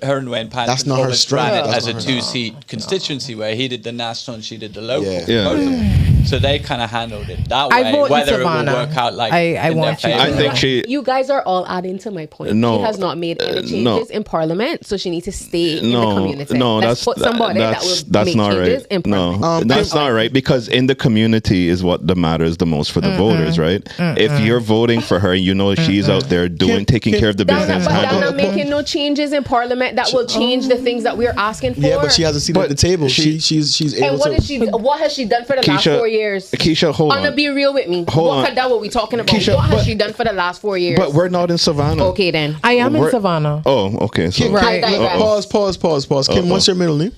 Her and Wayne Patterson That's not her almost strength. ran it That's as a not her- 2-seat constituency where he did the national and she did the local. Yeah. Yeah. Both of them. So they kind of handled it that I way. vote in Whether Savannah. it will work out like I in want their you to favor. I think she. You guys are all adding to my point. No, She has not made any changes no. in Parliament, so she needs to stay in the No, community. no, Let's put somebody that will that's make not changes right. in Parliament. No, that's not right, because in the community is what matters the most for the voters, right? If you're voting for her, you know she's out there taking care of the business. But handling- not making no changes in Parliament that will change the things that we're asking for. Yeah, but she has a seat at the table. She's able And what to. is she? What has she done for the last 4 years? Keisha, hold Anna, on. be real with me. Hold on. What we talking about? Keisha, what has but- she done for the last 4 years? But we're not in Savannah. Okay then. I am in We're- Savannah. Oh, okay. So, Right. Pause. Kim, what's your middle name?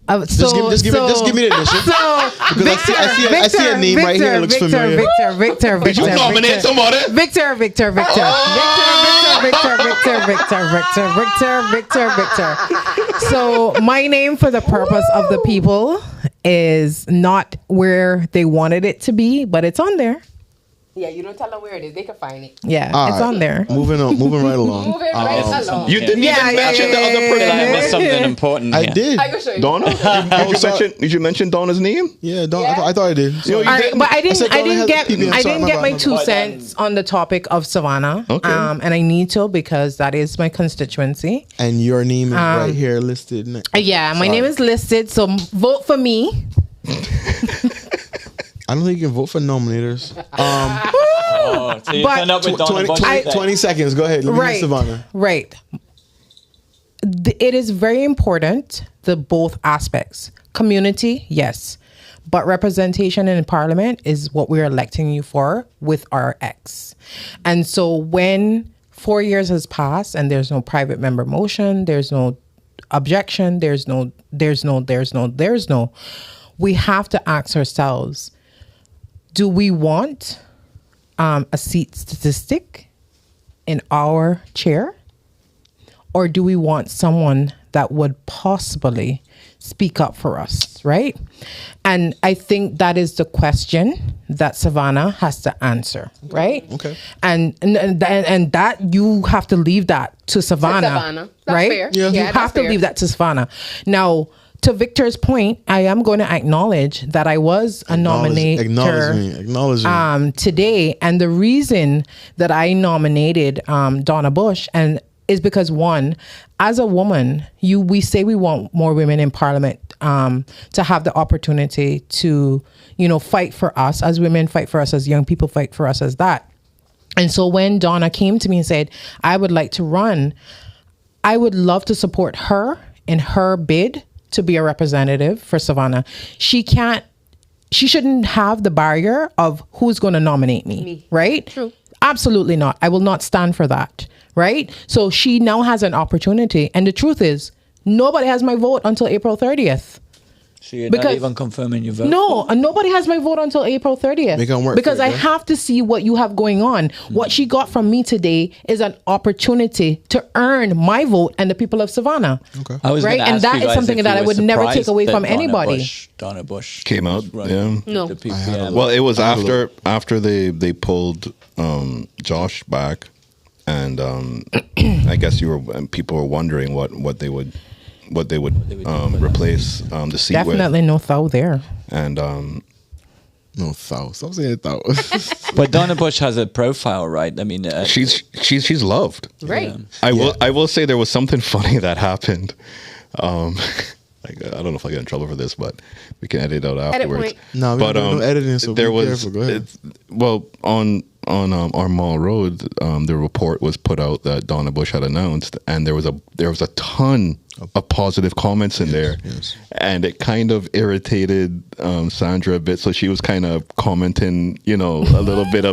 Just give me the initial. So, Because I see a name right here that looks familiar. Victor. Did you nominate somebody? Victor. So my name for the purpose of the people is not where they wanted it to be, but it's on there. Yeah, you don't tell them where it is. They can find it. Yeah, All it's right. on there. Moving right along. Move it right along. You didn't even mention the other person. I missed something important. I here. did. I can show you. Donna? Did you mention Donna's name? Yeah, I thought I did. Yo, you All right, didn't- but I said didn't Donna has get a PBM. I Sorry, didn't my get bad, my my 2 bad. cents on the topic of Savannah. Okay. And I need to, because that is my constituency. And your name is right here listed. Yeah, my Sorry. name is listed, so vote for me. I don't think you can vote for nominators. Oh, so you But- turned up with Donna Bush. 20 seconds. Go ahead. Let me hear Savannah. Right. It is very important, the both aspects. Community, yes. But representation in Parliament is what we're electing you for with our ex. And so when 4 years has passed and there's no private member motion, there's no objection, there's no, we have to ask ourselves, do we want a seat statistic in our chair? Or do we want someone that would possibly speak up for us, right? And I think that is the question that Savannah has to answer, right? Okay. And that you have to leave that to Savannah, Savannah. That's right? fair. Yeah. You Yeah, have that's to fair. leave that to Savannah. Now, to Victor's point, I am going to acknowledge that I was a nominator. Acknowledge me. Today, and the reason that I nominated Donna Bush and is because, one, as a woman, we say we want more women in Parliament to have the opportunity to, fight for us as women, fight for us as young people, fight for us as that. And so when Donna came to me and said, I would like to run, I would love to support her in her bid to be a representative for Savannah. She shouldn't have the barrier of who's going to nominate me, right? True. Absolutely not. I will not stand for that, right? So she now has an opportunity. And the truth is, nobody has my vote until April 30th. So you're not even confirming your vote? No, nobody has my vote until April 30th. Make 'em work because for it, I yeah. have to see what you have going on. What she got from me today is an opportunity to earn my vote and the people of Savannah. Okay. I was Right? gonna And ask that you is guys something if that you I were would never take surprised away that from anybody. Donna Bush Came out, was running No. the PPM. Well, it was after they pulled Josh back, and I guess people were wondering what they would replace the seat Definitely no thou there. with, and No, thou. Stop saying thou. But Donna Bush has a profile, right? I mean, she's loved. Right. I will say there was something funny that happened. I don't know if I get in trouble for this, but we can edit it out afterwards. point. No, we don't do no editing, so there be was careful. Go ahead. on Armagh Road, the report was put out that Donna Bush had announced, and there was a ton of positive comments in there, yes. and it kind of irritated Sandra a bit. So she was kind of commenting, a little bit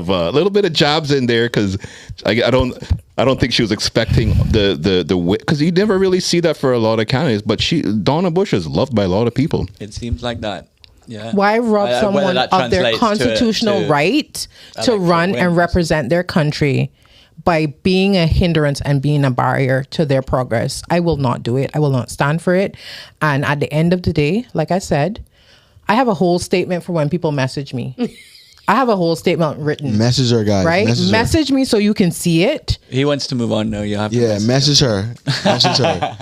of jabs in there, because I don't think she was expecting the because you never really see that for a lot of candidates. But Donna Bush is loved by a lot of people. it seems like that. Yeah. Why rob Whether someone that of their translates constitutional right to electoral run and wins. represent their country by being a hindrance and being a barrier to their progress? I will not do it. I will not stand for it. And at the end of the day, like I said, I have a whole statement for when people message me. I have a whole statement written. Message her, guys. Right? Message her. Me so you can see it. He wants to move on. No, you have to. Yeah, message her. Message her.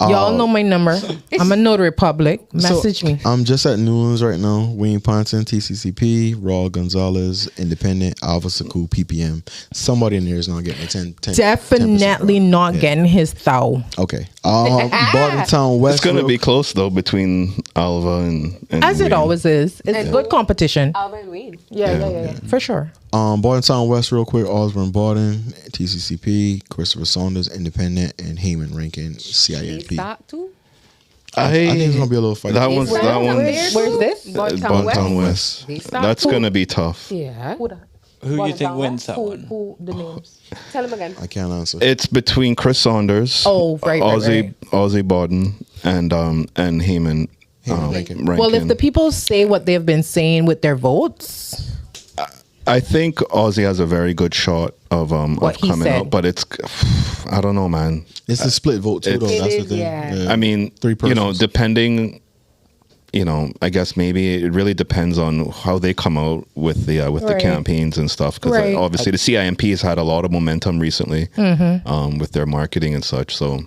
Y'all know my number. I'm a notary public. Message me. I'm just at Newlands right now. Wayne Ponton, TCCP, Raul Gonzalez, Independent, Alpha Saku, PPM. Somebody in there is not getting a 10. Definitely 10% not getting his thou. Okay. Bordentown West. It's gonna be close though between Alva and As it Wayne. always is. It's good competition. Alvin Wayne. Yeah. For sure. Bordentown West, real quick. Osborne Borden, TCCP, Christopher Saunders, Independent, and Heyman Rankin, CINP. Stop too. I think it's gonna be a little fight. That one's Where's this? Bordentown West. They stop That's too. gonna be tough. Yeah. Who do you think wins that one? Who the names? Tell him again. I can't answer. It's between Chris Saunders, Right. Ozzy Borden, and Heyman. Rankin. Well, if the people say what they've been saying with their votes, I think Ozzy has a very good shot of he coming said. out, but it's I don't know, man. It's a split vote too, though. It That's the is, thing. yeah. I mean, Three persons. depending, I guess maybe it really depends on how they come out with the Right. campaigns and stuff. Because Right. obviously the CIMP has had a lot of momentum recently with their marketing and such. So,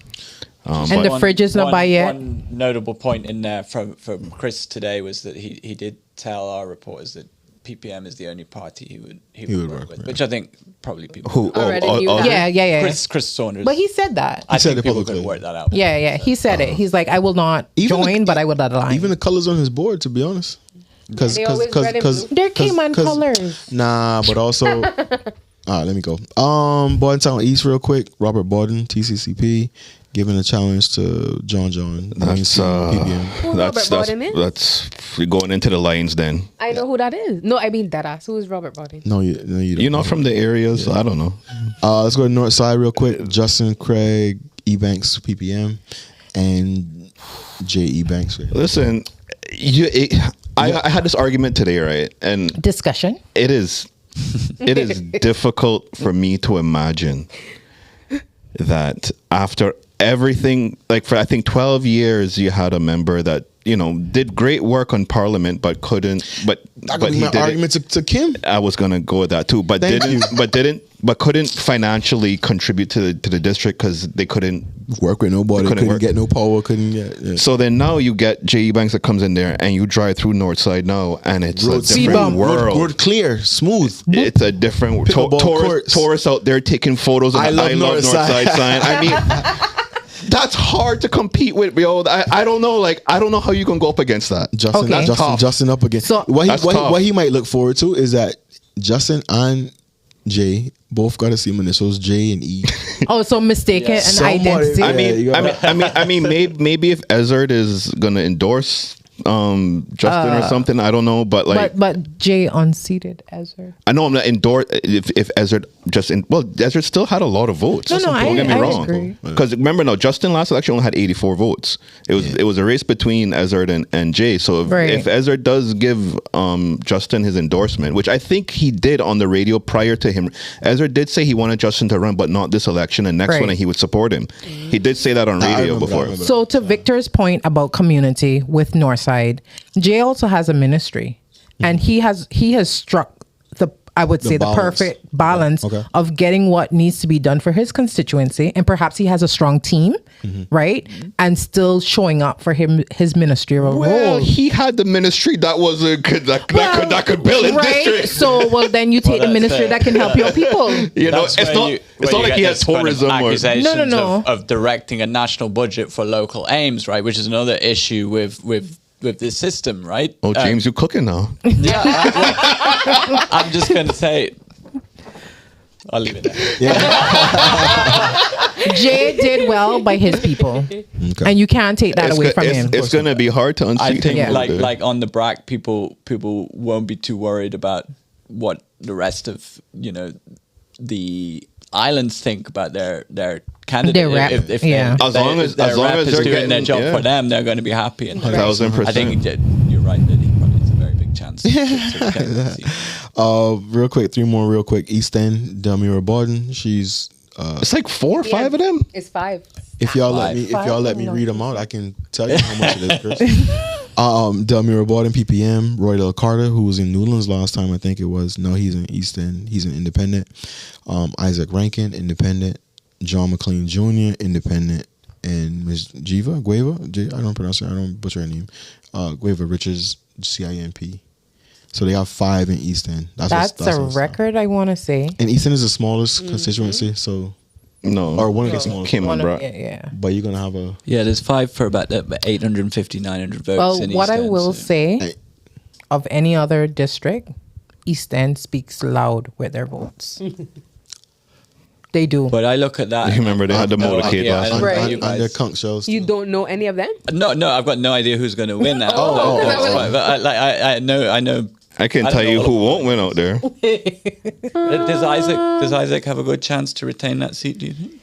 and the fridge is not by yet. One notable point in there from Chris today was that he did tell our reporters that PPM is the only party he would work with, which I think probably people who? know. Already knew Ozzy? that. Yeah. Chris Saunders. But he said that. I said think it people publicly. could work that out. Yeah. He said it. He's like, I will not Even the- join, but I will not align. Even the colors on his board, to be honest. Because They always red and blue. They're Cayman colors. Nah, but also. All right, let me go. Bordentown East, real quick. Robert Borden, TCCP, giving a challenge to John. That's PBM. Who Robert Borden is? that's we're going into the lines then. I know who that is. No, I mean Deadass. Who is Robert Borden? No, you don't. You're not from the area, so I don't know. Let's go to North Side real quick. Justin Craig, Ebanks, PPM, and J. Ebanks. Listen, I had this argument today, right? And Discussion. it is difficult for me to imagine that after everything, like for I think 12 years, you had a member that did great work on Parliament, but couldn't. But he did argument to Kim. I was gonna go with that too, but Thank you. couldn't financially contribute to the district because they couldn't. Work with nobody. Couldn't Couldn't work. get no power. Couldn't get. Yeah. So then now you get J.E. Banks that comes in there, and you drive through Northside now, and it's a Speed different bump. world. Road clear, smooth. It's a different Pickleball courts. tourists out there taking photos of the I love Northside sign. I mean, that's hard to compete with, yo. I don't know. I don't know how you can go up against that. Justin up again. So- what he might look forward to is that Justin and Jay both got the same initials, J and E. Oh, so mistaken Yeah. and Somebody- identity. I mean, maybe if Ezard is gonna endorse Justin or something, I don't know, but but Jay unseated Ezra. I know I'm not endorse if Ezard Ezard still had a lot of votes. No, Don't get me I wrong. agree. Because remember, no, Justin last election only had 84 votes. It was a race between Ezard and Jay. So if Ezard does give Justin his endorsement, which I think he did on the radio prior to him, Ezard did say he wanted Justin to run, but not this election, and next one, and he would support him. He did say that on radio before. So to Victor's point about community with Northside, Jay also has a ministry, and he has struck the balance. perfect balance of getting what needs to be done for his constituency, and perhaps he has a strong team, right, and still showing up for his ministerial Well, role. he had the ministry that was that could build a right? district. So then you take the that's ministry fair. that can help your people. That's it's where not you like he get has this kind of tourism or accusations No. Of directing a national budget for local aims, right? Which is another issue with this system, right? Oh, James, you cooking now? Yeah, I'm just going to say. I'll leave it there. Jay did well by his people, and you can't take that away from him. It's going to be hard to unseat I think him. like on the BRAC, people won't be too worried about what the rest of the islands think about their candidate. Their rep, If As long as their rep is they're doing their getting- job yeah. for them, they're going to be happy. And 1,000%. I think you're right that he probably has a very big chance to get the seat. Real quick, three more real quick. East End, Delmira Borden. She's It's like 4 or 5 of them. It's 5. if y'all let me read them out, I can tell you how much it is, Chris. Delmira Borden, PPM, Roy Del Carter, who was in Newlands last time, I think it was. No, he's in East End. He's an independent. Isaac Rankin, independent. John McLean Jr., independent. and Ms. Gueva. I don't pronounce it. I don't butcher her name. Gueva Richards, CIMP. So they have 5 in East End. That's a record, I want to say. And East End is the smallest constituency, so No, or one of the smallest. Cayman, bro. Yeah. But you're gonna have a there's 5 for about 850, 900 votes. Well, in what East I End, will so- say, of any other district, East End speaks loud with their votes. They do. But I look at that. You remember they had the motorcade last I don't time? know Right. you and guys- their conch shells. You too. don't know any of them? No, I've got no idea who's going to win that. Oh, But I know. I can I tell don't you know who all won't win out there. Does Isaac have a good chance to retain that seat? Do you think?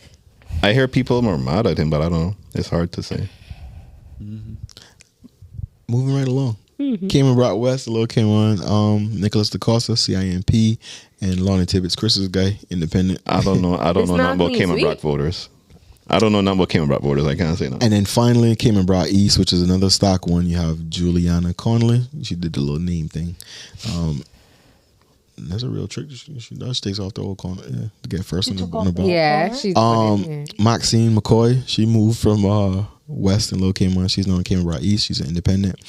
I hear people are mad at him, but I don't know. It's hard to say. Moving right along. Cayman Brock West, the little Cayman, Nicholas DaCosta, CIMP, and Lonnie Tibbetts, Chris's guy, independent. I don't know. I don't It's know not nothing about clean Cayman sweep. Brock voters. I don't know nothing about Cayman Brock voters. I can't say nothing. And then finally, Cayman Brock East, which is another stock one. You have Juliana Conolly. She did the little name thing. That's a real trick. She does. She takes off the old corner to get first on the ballot. Yeah, she's Maxine McCoy, she moved from West and Low Cayman. She's known Cayman Brock East. She's an independent.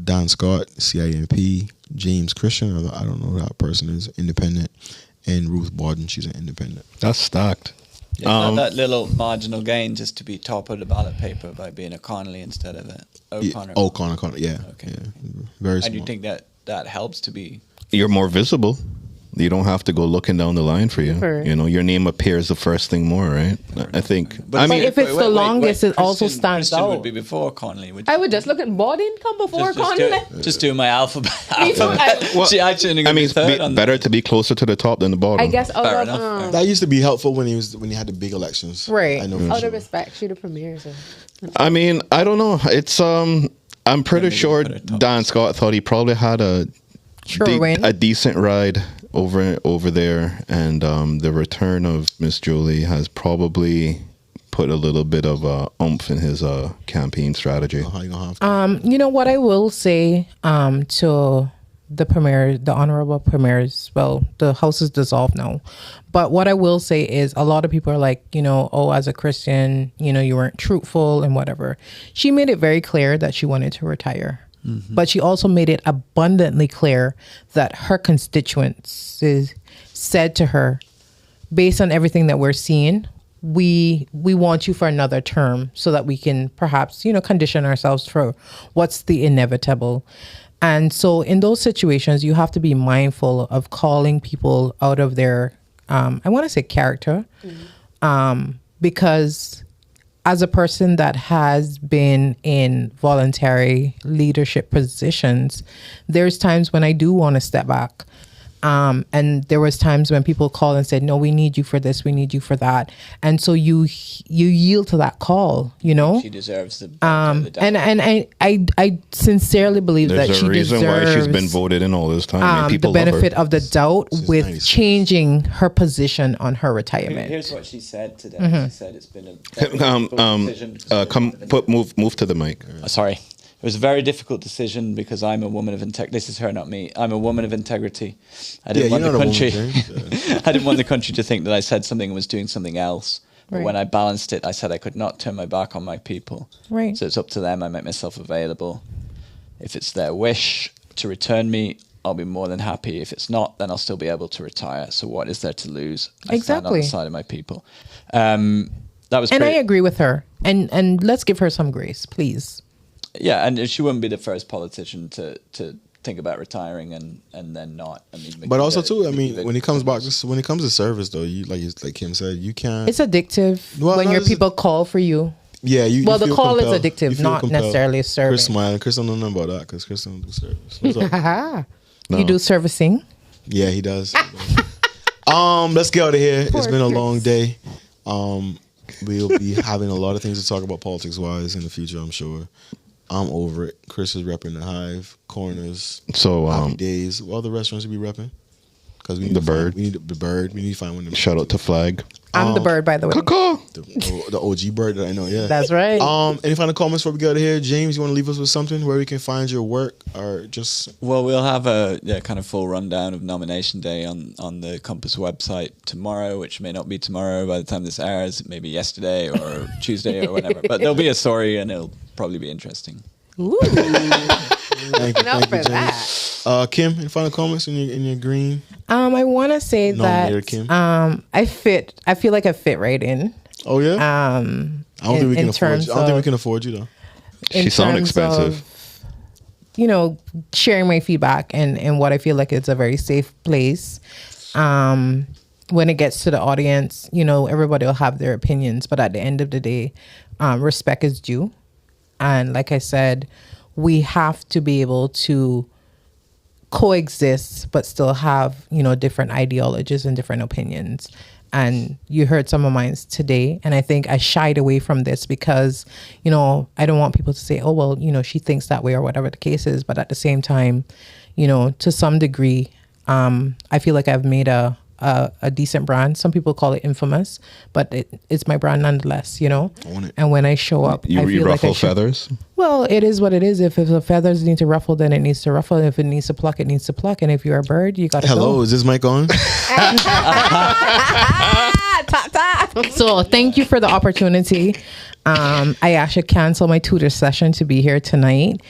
Don Scott, CIMP. James Christian, I don't know who that person is, independent. And Ruth Borden, she's an independent. That's stacked. It's not that little marginal gain just to be top of the ballot paper by being a Conolly instead of an O'Connor. Yeah, O'Connor, yeah. Okay. Yeah. Very small. And you think that helps to be? You're more visible. You don't have to go looking down the line for you. Sure. You know, your name appears the first thing more, right? I think. But if it's the longest, it also stands Christian out. would be before Conolly. I would just look at Borden come before Conolly. Just do my alphabet. Me too. See, I mean, it's better to be closer to the top than the bottom. I guess out Fair of enough. That used to be helpful when he had the big elections. Right. I know for out sure. of respect, she the premier. So. I mean, I don't know. It's I'm pretty sure put it top. Don Scott thought he probably had a win. a decent ride over there, and the return of Miss Julie has probably put a little bit of oomph in his campaign strategy. How you gonna have to? You know what I will say to the premier, the honorable premiers. Well, the house is dissolved now, but what I will say is a lot of people are like, you know, oh, as a Christian, you know, you weren't truthful and whatever. She made it very clear that she wanted to retire. But she also made it abundantly clear that her constituents said to her, based on everything that we're seeing, we want you for another term so that we can perhaps, you know, condition ourselves for what's the inevitable. And so in those situations, you have to be mindful of calling people out of their, I want to say character, because as a person that has been in voluntary leadership positions, there's times when I do want to step back. And there was times when people called and said, no, we need you for this, we need you for that. And so you yield to that call, you know? She deserves the. And I sincerely believe There's that a she reason deserves why she's been voted in all this time. I mean, the people love her. benefit of the doubt Since with 96. changing her position on her retirement. Here's what she said today. She said it's been a very difficult decision. Move to the mic. Sorry. It was a very difficult decision because I'm a woman of integrity. This is her, not me. I'm a woman of integrity. I didn't want you're the not a country. woman, James. I didn't want the country to think that I said something and was doing something else. But Right. when I balanced it, I said I could not turn my back on my people. Right. So it's up to them. I make myself available. If it's their wish to return me, I'll be more than happy. If it's not, then I'll still be able to retire. So what is there to lose? I stand on Exactly. the side of my people. That was And I great. agree with her. And let's give her some grace, please. Yeah, and she wouldn't be the first politician to think about retiring and then not. I mean, But also too, I mean, when it comes to service though, you like Kim said, you can't. It's addictive Well, when no, your it's- people call for you. Yeah, you. Well, you the feel call is compelled. addictive, You feel not compelled. necessarily serving. Chris smiling. Chris don't know nothing about that because Chris don't do service. What's up? Haha. No. You do servicing. Yeah, he does. Let's get out of here. It's been a long day. We'll be having a lot of things to talk about politics wise in the future, I'm sure. I'm over it. Chris is repping the Hive, Corners, So Happy Days. What other restaurants you be repping? Because we need The to find- bird. we need the bird. We need to find one of them. Shout out to Flag. I'm the bird, by the way. Caw. The OG bird that I know. Yeah, That's right. Any final comments before we get out of here? James, you want to leave us with something where we can find your work, or just Well, we'll have a kind of full rundown of nomination day on the Compass website tomorrow, which may not be tomorrow by the time this airs. It may be yesterday or Tuesday or whatever. But there'll be a story, and it'll probably be interesting. Ooh. thank you, Enough for James. Kim, any final comments in your green? I want to say Nominator that Kim. I feel like I fit right in. Oh yeah. I don't think we can in afford terms you. I don't think we of- can afford you though. She sound terms expensive. of, sharing my feedback and what I feel like it's a very safe place. When it gets to the audience, everybody will have their opinions, but at the end of the day, respect is due. And like I said, we have to be able to coexist, but still have, different ideologies and different opinions. And you heard some of mine today. And I think I shied away from this because, I don't want people to say, oh, well, she thinks that way or whatever the case is. But at the same time, to some degree, I feel like I've made a decent brand. Some people call it infamous, but it's my brand nonetheless, Own it. And when I show up, I You feel like ruffle I should. feathers. Well, it is what it is. If the feathers need to ruffle, then it needs to ruffle. If it needs to pluck, it needs to pluck. And if you're a bird, you got to Hello, go. is this mic on? So thank you for the opportunity. I actually canceled my tutor session to be here tonight.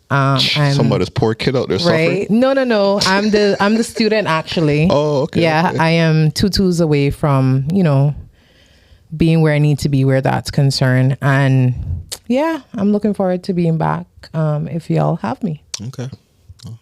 I'm Somebody's poor kid out there right. suffering. No. I'm the student actually. Oh, okay. Yeah, okay. I am 2 twos away from being where I need to be where that's concerned. And yeah, I'm looking forward to being back. If y'all have me. Okay.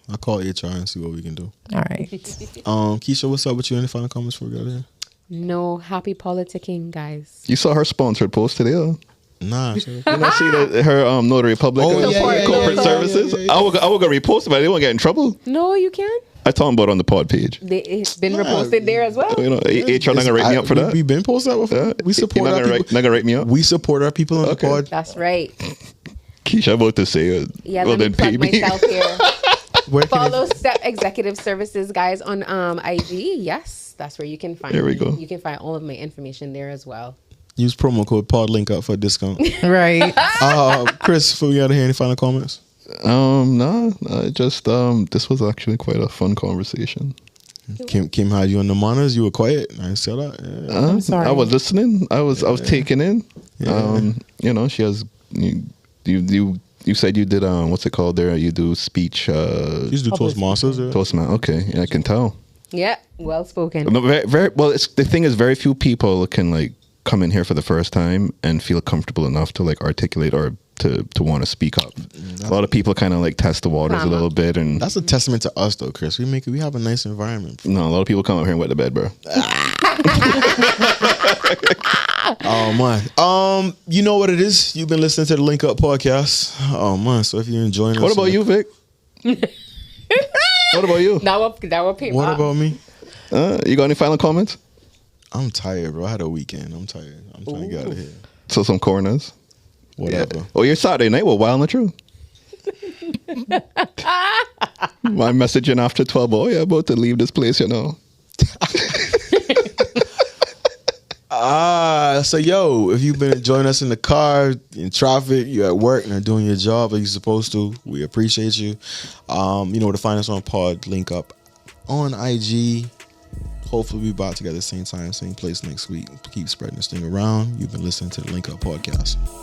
I'll call HR and see what we can do. All right. Keisha, what's up with you? Any final comments before we go there? No, happy politicking, guys. You saw her sponsored post today, huh? Nah. You not see her notary public corporate services? yeah. I will go repost it, but I didn't want to get in trouble. No, you can. I told him about it on the pod page. It's been reposted there as well. HR not gonna rate me up for that. We've been posted that before. We support Not our gonna people. not gonna rate me up. We support our people on the Okay. pod. That's right. Keisha, I'm about to say it. Yeah, Well, let me then pay plug me. myself here. Where can Follow Step Executive Services, guys, on IG. Yes, that's where you can find There we me. go. You can find all of my information there as well. use promo code pod Linkup for a discount. Right. Chris, before we get out of here, any final comments? No, just this was actually quite a fun conversation. Kim had you on the monitors. You were quiet. I said that. Yeah. I'm sorry. I was listening. I was taking in. Yeah. She has you said you did what's it called there? You do speech. You used to do Toastmasters. Yeah. Toastman. Okay, yeah, I can tell. Yeah, well spoken. No, very well. The thing is, very few people can like come in here for the first time and feel comfortable enough to like articulate or to want to speak up. A lot of people kind of like test the waters a little bit, and That's a testament to us, though, Chris. We have a nice environment. no, a lot of people come up here and wet the bed, bro. Oh man. You know what it is? You've been listening to the Link Up podcast. Oh man. So if you're enjoying us, What about you, Vic? What about you? That will pay What off. about me? You got any final comments? I'm tired, bro. I had a weekend. I'm tired. I'm trying to get out of here. So some corners. Whatever. Oh, your Saturday night was wild and true. My messaging after 12. Oh, yeah, about to leave this place, So yo, if you've been enjoying us in the car, in traffic, you're at work and you're doing your job like you're supposed to, we appreciate you. You know where to find us on Pod Link Up on IG. Hopefully we'll be back together same time, same place next week. Keep spreading this thing around. You've been listening to the Link Up podcast.